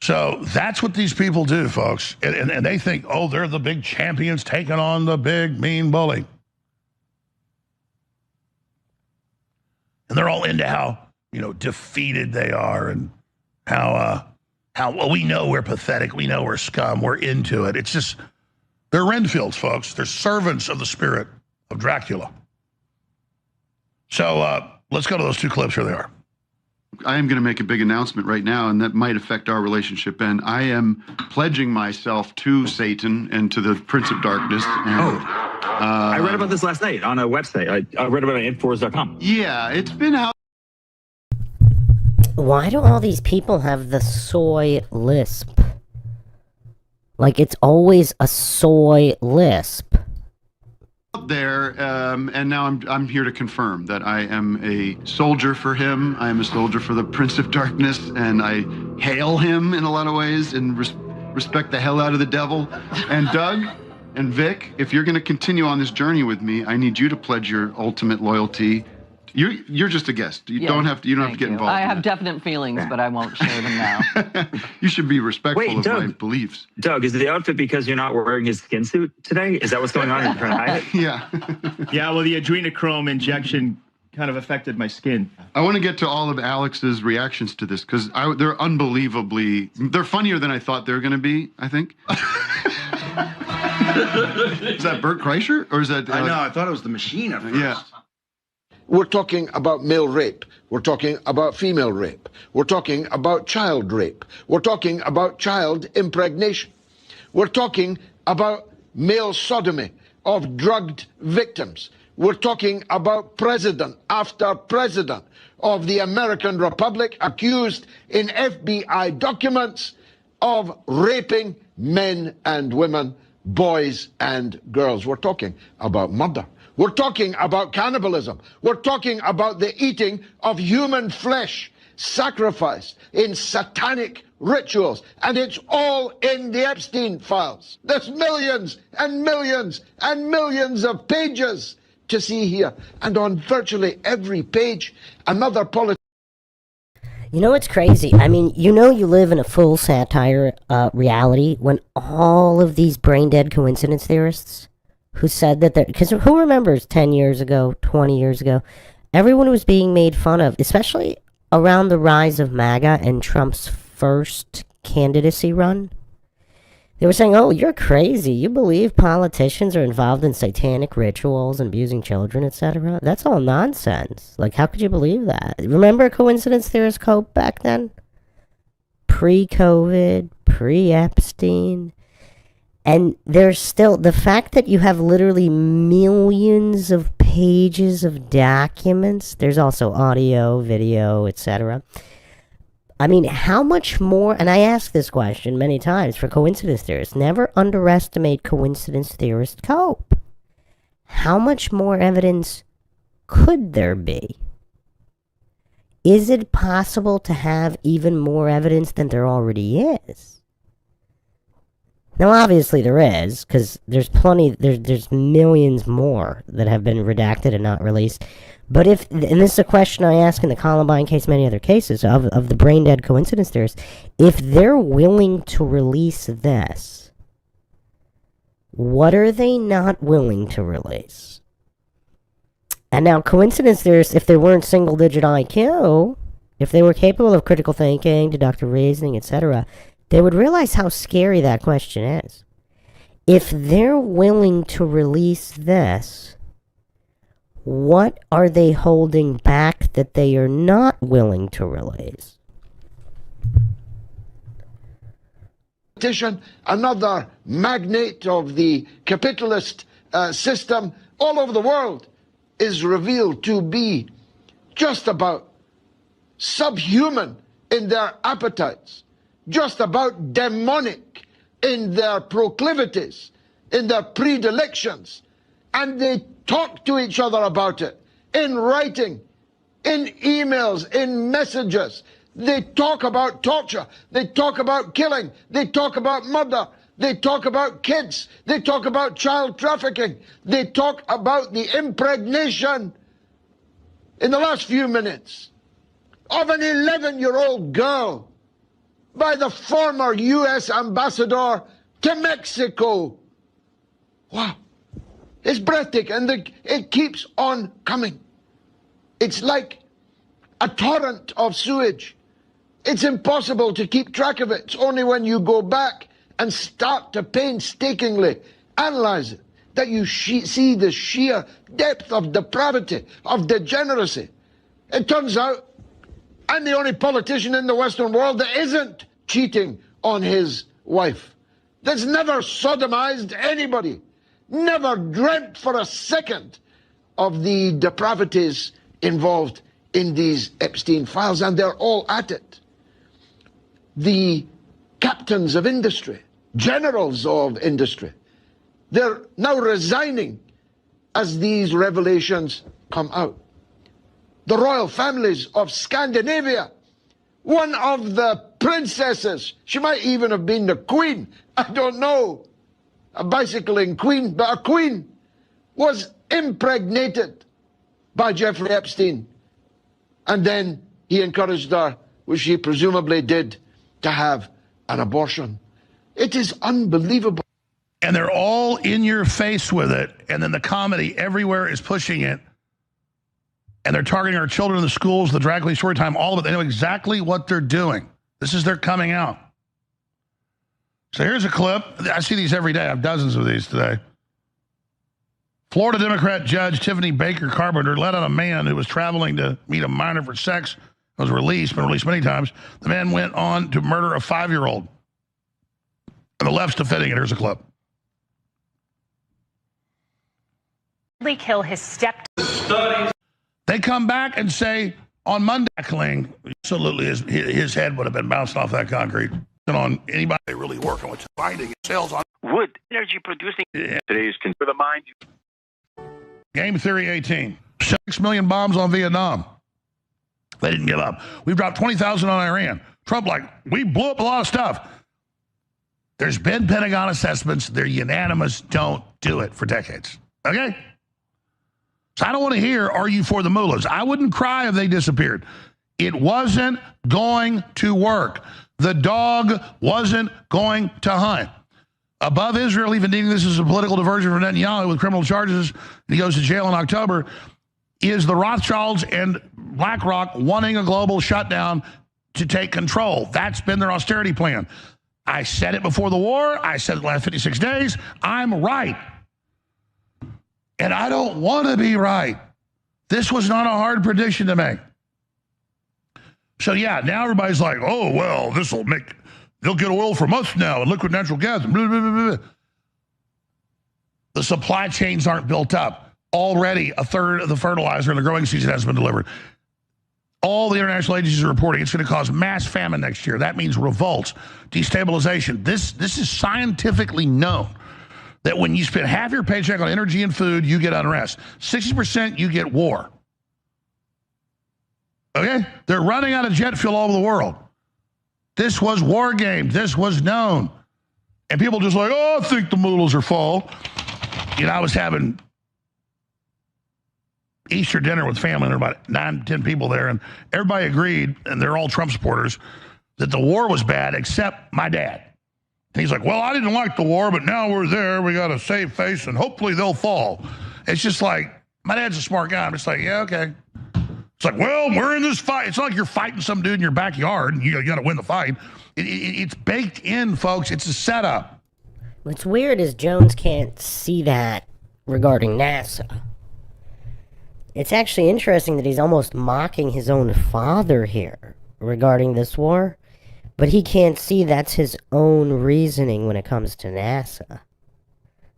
So that's what these people do, folks. And they think, oh, they're the big champions taking on the big mean bully. And they're all into how, defeated they are and how well, we know we're pathetic. We know we're scum. We're into it. It's just, they're Renfields, folks. They're servants of the spirit of Dracula. So let's go to those two clips. Here they are. I am going to make a big announcement right now, and that might affect our relationship. And I am pledging myself to Satan and to the Prince of Darkness. And, I read about this last night on a website. I read about it at Infowars.com. Yeah, it's been out. Why do all these people have the soy lisp? Like, it's always a soy lisp. out there, and now I'm here to confirm that I am a soldier for him. I am a soldier for the Prince of Darkness, and I hail him in a lot of ways and respect the hell out of the devil. And Doug and Vic, if you're going to continue on this journey with me, I need you to pledge your ultimate loyalty. You're just a guest. You don't have to get involved. I have definite feelings, but I won't share them now. You should be respectful of my beliefs. Doug, is the outfit because you're not wearing his skin suit today? Is that what's going on? You're trying to hide it? Yeah. Yeah, well, the adrenochrome injection kind of affected my skin. I want to get to all of Alex's reactions to this because they're they're funnier than I thought they were going to be, I think. Is that Bert Kreischer? Or is that... I know, I thought it was the machine at first. Yeah. We're talking about male rape. We're talking about female rape. We're talking about child rape. We're talking about child impregnation. We're talking about male sodomy of drugged victims. We're talking about president after president of the American Republic accused in FBI documents of raping men and women, boys and girls. We're talking about murder. We're talking about cannibalism. We're talking about the eating of human flesh, sacrificed in satanic rituals. And it's all in the Epstein files. There's millions and millions and millions of pages to see here. And on virtually every page, another politician. You know what's crazy? I mean, you know you live in a full satire reality when all of these brain-dead coincidence theorists who said that they're... Because who remembers 10 years ago, 20 years ago, everyone was being made fun of, especially around the rise of MAGA and Trump's first candidacy run. They were saying, oh, you're crazy. You believe politicians are involved in satanic rituals and abusing children, etc.? That's all nonsense. Like, how could you believe that? Remember coincidence theorist Cope back then? Pre-COVID, pre-Epstein. And there's still the fact that you have literally millions of pages of documents. There's also audio, video, etc. I mean, how much more, and I ask this question many times for coincidence theorists, never underestimate coincidence theorist Cope. How much more evidence could there be? Is it possible to have even more evidence than there already is? Now, obviously there is, because there's plenty, there's millions more that have been redacted and not released. But if, and this is a question I ask in the Columbine case, many other cases, of the brain-dead coincidence theorists, if they're willing to release this, what are they not willing to release? And now, coincidence theorists, if they weren't single-digit IQ, if they were capable of critical thinking, deductive reasoning, etc., they would realize how scary that question is. If they're willing to release this, what are they holding back that they are not willing to release? Another magnate of the capitalist system all over the world is revealed to be just about subhuman in their appetites, just about demonic in their proclivities, in their predilections, and they talk to each other about it in writing, in emails, in messages. They talk about torture, they talk about killing, they talk about murder, they talk about kids, they talk about child trafficking, they talk about the impregnation in the last few minutes of an 11-year-old girl by the former U.S. ambassador to Mexico. Wow. It's breathtaking, and it keeps on coming. It's like a torrent of sewage. It's impossible to keep track of it. It's only when you go back and start to painstakingly analyze it that you see the sheer depth of depravity, of degeneracy. It turns out I'm the only politician in the Western world that isn't cheating on his wife, that's never sodomized anybody, never dreamt for a second of the depravities involved in these Epstein files, and they're all at it. The captains of industry, generals of industry, they're now resigning as these revelations come out. The royal families of Scandinavia, one of the princesses, she might even have been the queen, I don't know, a bicycling queen, but a queen, was impregnated by Jeffrey Epstein. And then he encouraged her, which she presumably did, to have an abortion. It is unbelievable. And they're all in your face with it, and then the comedy everywhere is pushing it. And they're targeting our children in the schools, the drag queen story time, all of it. They know exactly what they're doing. This is their coming out. So here's a clip. I see these every day. I have dozens of these today. Florida Democrat Judge Tiffany Baker Carpenter let out a man who was traveling to meet a minor for sex. Was released, been released many times. The man went on to murder a 5-year-old. And the left's defending it. Here's a clip. Kill his They come back and say on Monday, absolutely his head would have been bounced off that concrete. And on anybody really working with finding sales on wood energy producing. Today's for the mind. Game Theory 18. 6 million bombs on Vietnam. They didn't give up. We've dropped 20,000 on Iran. Trump we blew up a lot of stuff. There's been Pentagon assessments. They're unanimous. Don't do it for decades. Okay? So I don't want to hear, are you for the mullahs? I wouldn't cry if they disappeared. It wasn't going to work. The dog wasn't going to hunt. Above Israel even deeming this as a political diversion from Netanyahu with criminal charges, and he goes to jail in October, is the Rothschilds and BlackRock wanting a global shutdown to take control. That's been their austerity plan. I said it before the war. I said it the last 56 days. I'm right. And I don't want to be right. This was not a hard prediction to make. So, yeah, now everybody's like, oh, well, they'll get oil from us now and liquid natural gas. Blah, blah, blah, blah. The supply chains aren't built up. Already, a third of the fertilizer in the growing season has been delivered. All the international agencies are reporting it's going to cause mass famine next year. That means revolts, destabilization. This is scientifically known that when you spend half your paycheck on energy and food, you get unrest. 60% you get war. Okay? They're running out of jet fuel all over the world. This was war game. This was known. And people just I think the mullahs are fall. I was having Easter dinner with family, and there were about 9, 10 people there, and everybody agreed, and they're all Trump supporters, that the war was bad, except my dad. And he's like, well, I didn't like the war, but now we're there. We got to save face, and hopefully they'll fall. It's just my dad's a smart guy. I'm just yeah, okay. It's well, we're in this fight. It's not like you're fighting some dude in your backyard, and you got to win the fight. It's baked in, folks. It's a setup. What's weird is Jones can't see that regarding NASA. It's actually interesting that he's almost mocking his own father here regarding this war, but he can't see that's his own reasoning when it comes to NASA.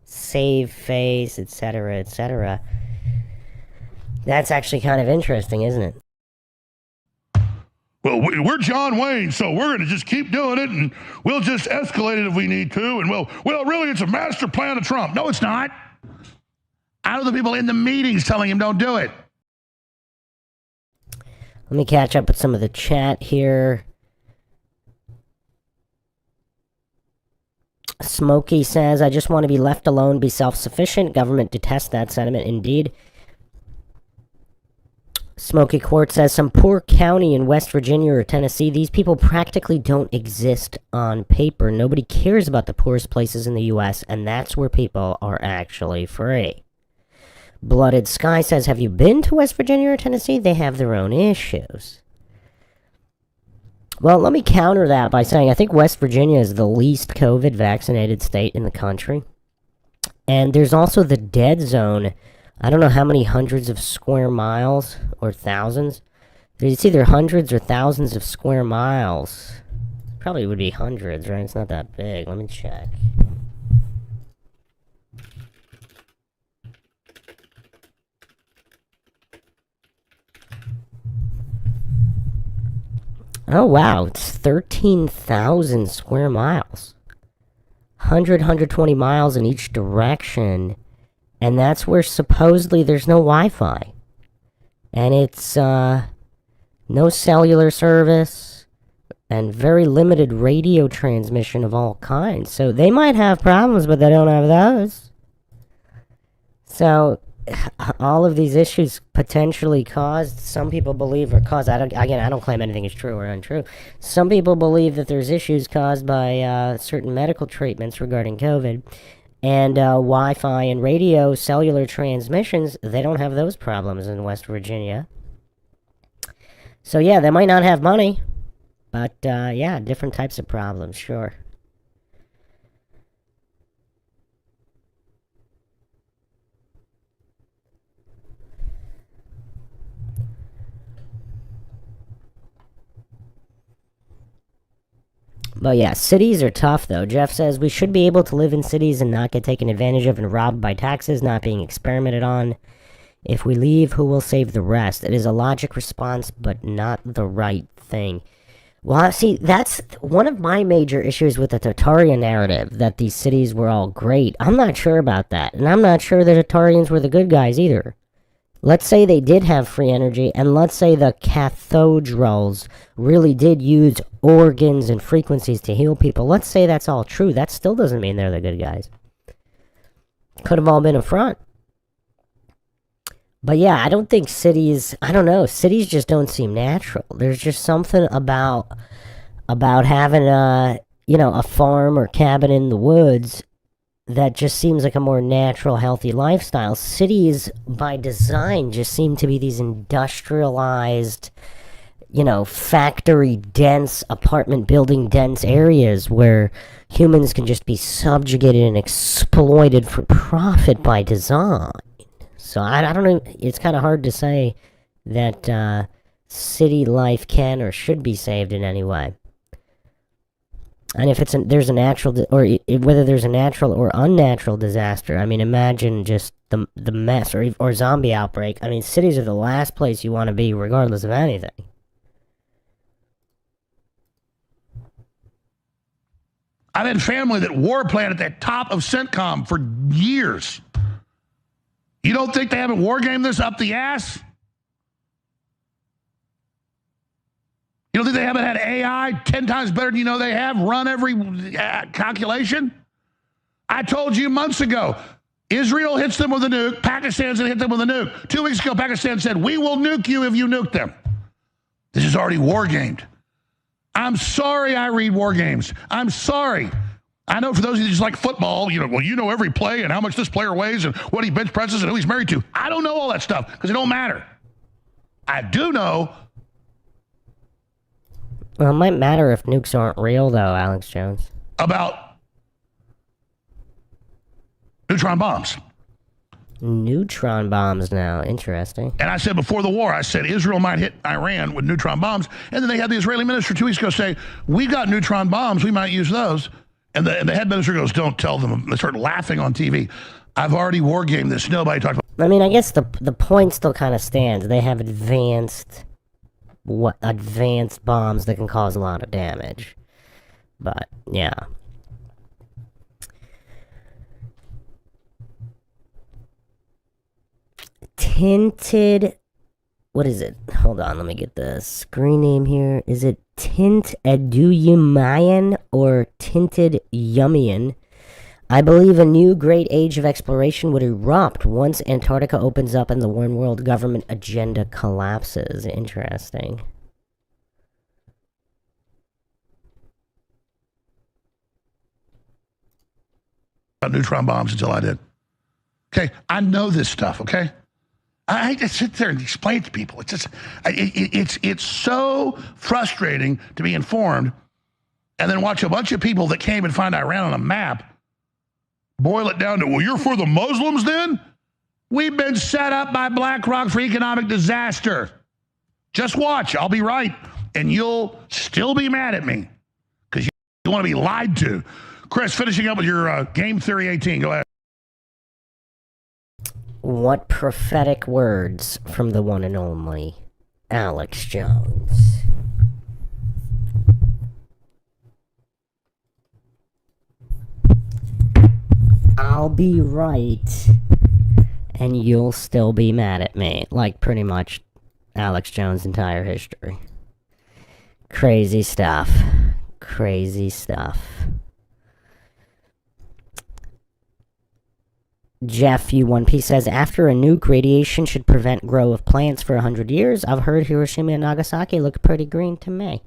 Save face, etc., etc. That's actually kind of interesting, isn't it? Well, we're John Wayne, so we're going to just keep doing it, and we'll just escalate it if we need to, and well, really, it's a master plan of Trump. No, it's not. Out of the people in the meetings telling him don't do it. Let me catch up with some of the chat here. Smokey says, I just want to be left alone, be self-sufficient. Government detests that sentiment, indeed. Smoky Quartz says, some poor county in West Virginia or Tennessee, these people practically don't exist on paper. Nobody cares about the poorest places in the U.S., and that's where people are actually free. Blooded Sky says, have you been to West Virginia or Tennessee? They have their own issues. Well, let me counter that by saying I think West Virginia is the least COVID vaccinated state in the country. And there's also the dead zone. I don't know how many hundreds of square miles or thousands. It's either hundreds or thousands of square miles. Probably would be hundreds, right? It's not that big. Let me check. Oh, wow. It's 13,000 square miles. 120 miles in each direction. And that's where supposedly there's no Wi-Fi. And it's no cellular service and very limited radio transmission of all kinds. So they might have problems, but they don't have those. So all of these issues potentially caused, some people believe, are caused, I don't claim anything is true or untrue. Some people believe that there's issues caused by certain medical treatments regarding COVID. And Wi-Fi and radio cellular transmissions, they don't have those problems in West Virginia. So yeah, they might not have money, but yeah, different types of problems, sure. But yeah, cities are tough though. Jeff says we should be able to live in cities and not get taken advantage of and robbed by taxes not being experimented on. If we leave, who will save the rest? It is a logic response, but not the right thing. Well, see, that's one of my major issues with the Tartarian narrative, that these cities were all great. I'm not sure about that, and I'm not sure the Tartarians were the good guys either. Let's say they did have free energy, and let's say the cathedrals really did use organs and frequencies to heal people. Let's say that's all true. That still doesn't mean they're the good guys. Could have all been a front. But yeah, I don't think cities, I don't know, cities just don't seem natural. There's just something about having a farm or cabin in the woods that just seems like a more natural, healthy lifestyle. Cities, by design, just seem to be these industrialized, factory-dense, apartment-building-dense areas where humans can just be subjugated and exploited for profit by design. So I don't know, it's kind of hard to say that city life can or should be saved in any way. And if there's a natural, whether there's a natural or unnatural disaster, I mean, imagine just the mess, or zombie outbreak. I mean, cities are the last place you want to be, regardless of anything. I've had family that war plan at the top of CENTCOM for years. You don't think they haven't war gamed this up the ass? You don't think they haven't had AI 10 times better than they have run every calculation? I told you months ago, Israel hits them with a nuke, Pakistan's going to hit them with a nuke. 2 weeks ago, Pakistan said, we will nuke you if you nuke them. This is already war gamed. I'm sorry I read war games. I'm sorry. I know for those of you who just like football, you know every play and how much this player weighs and what he bench presses and who he's married to. I don't know all that stuff because it don't matter. I do know. Well, it might matter if nukes aren't real, though, Alex Jones. About neutron bombs. Neutron bombs now. Interesting. And I said before the war, I said Israel might hit Iran with neutron bombs. And then they had the Israeli minister 2 weeks ago say, we got neutron bombs. We might use those. And the head minister goes, don't tell them. They start laughing on TV. I've already war gamed this. Nobody talked about. I mean, I guess the point still kind of stands. They have advanced bombs that can cause a lot of damage. But yeah. Tinted, what is it? Hold on, let me get the screen name here. Is it Tint Eduyumayan or Tinted Yummian? I believe a new great age of exploration would erupt once Antarctica opens up and the one world government agenda collapses. Interesting. Neutron bombs until I did. Okay, I know this stuff, okay? I hate to sit there and explain it to people. It's just, it's so frustrating to be informed and then watch a bunch of people that can't even find Iran on a map boil it down to, well, you're for the Muslims then? We've been set up by BlackRock for economic disaster. Just watch, I'll be right, and you'll still be mad at me because you want to be lied to. Chris, finishing up with your Game Theory 18, go ahead. What prophetic words from the one and only Alex Jones? I'll be right And you'll still be mad at me, like pretty much Alex Jones' entire history. Crazy stuff. Crazy stuff. Jeff U1P says, after a nuke, radiation should prevent growth of plants for 100 years. I've heard Hiroshima and Nagasaki look pretty green to me.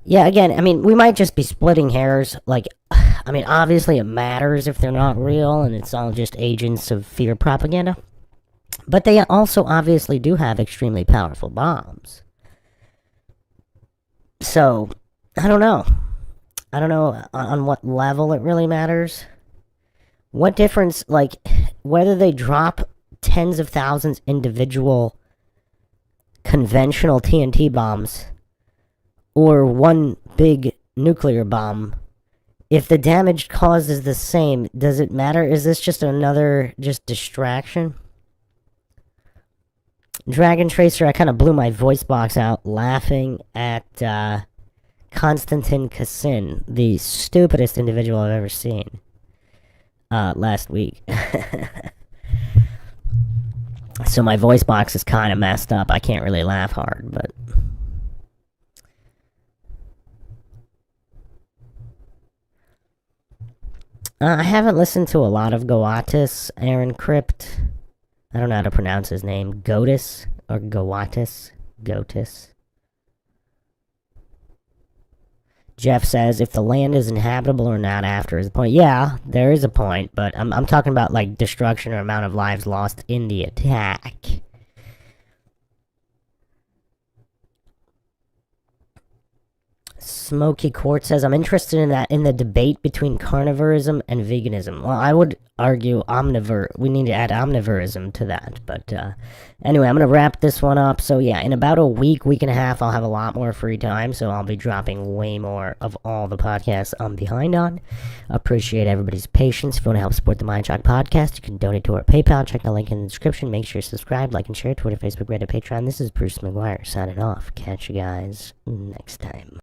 Yeah, again, I mean, we might just be splitting hairs. Like, I mean, obviously it matters if they're not real and it's all just agents of fear propaganda. But they also obviously do have extremely powerful bombs. So, I don't know. I don't know on what level it really matters. What difference, like, whether they drop tens of thousands individual conventional TNT bombs or one big nuclear bomb, if the damage caused is the same, does it matter? Is this just another distraction? Dragon Tracer, I kind of blew my voice box out laughing at Konstantin Kassin, the stupidest individual I've ever seen. Last week. So my voice box is kind of messed up. I can't really laugh hard, but... I haven't listened to a lot of Goatis, Aaron Crypt. I don't know how to pronounce his name. Goatis or Goatis? Goatis. Jeff says, if the land is inhabitable or not after is the point. Yeah, there is a point, but I'm talking about, like, destruction or amount of lives lost in the attack. Smoky Quartz says, I'm interested in the debate between carnivorism and veganism. Well, I would argue omnivore. We need to add omnivorism to that. But anyway, I'm going to wrap this one up. So yeah, in about a week and a half, I'll have a lot more free time. So I'll be dropping way more of all the podcasts I'm behind on. Appreciate everybody's patience. If you want to help support the MINDSHOCK podcast, you can donate to our PayPal. Check the link in the description. Make sure you subscribe, like, and share. Twitter, Facebook, Reddit, Patreon. This is Bruce McGuire signing off. Catch you guys next time.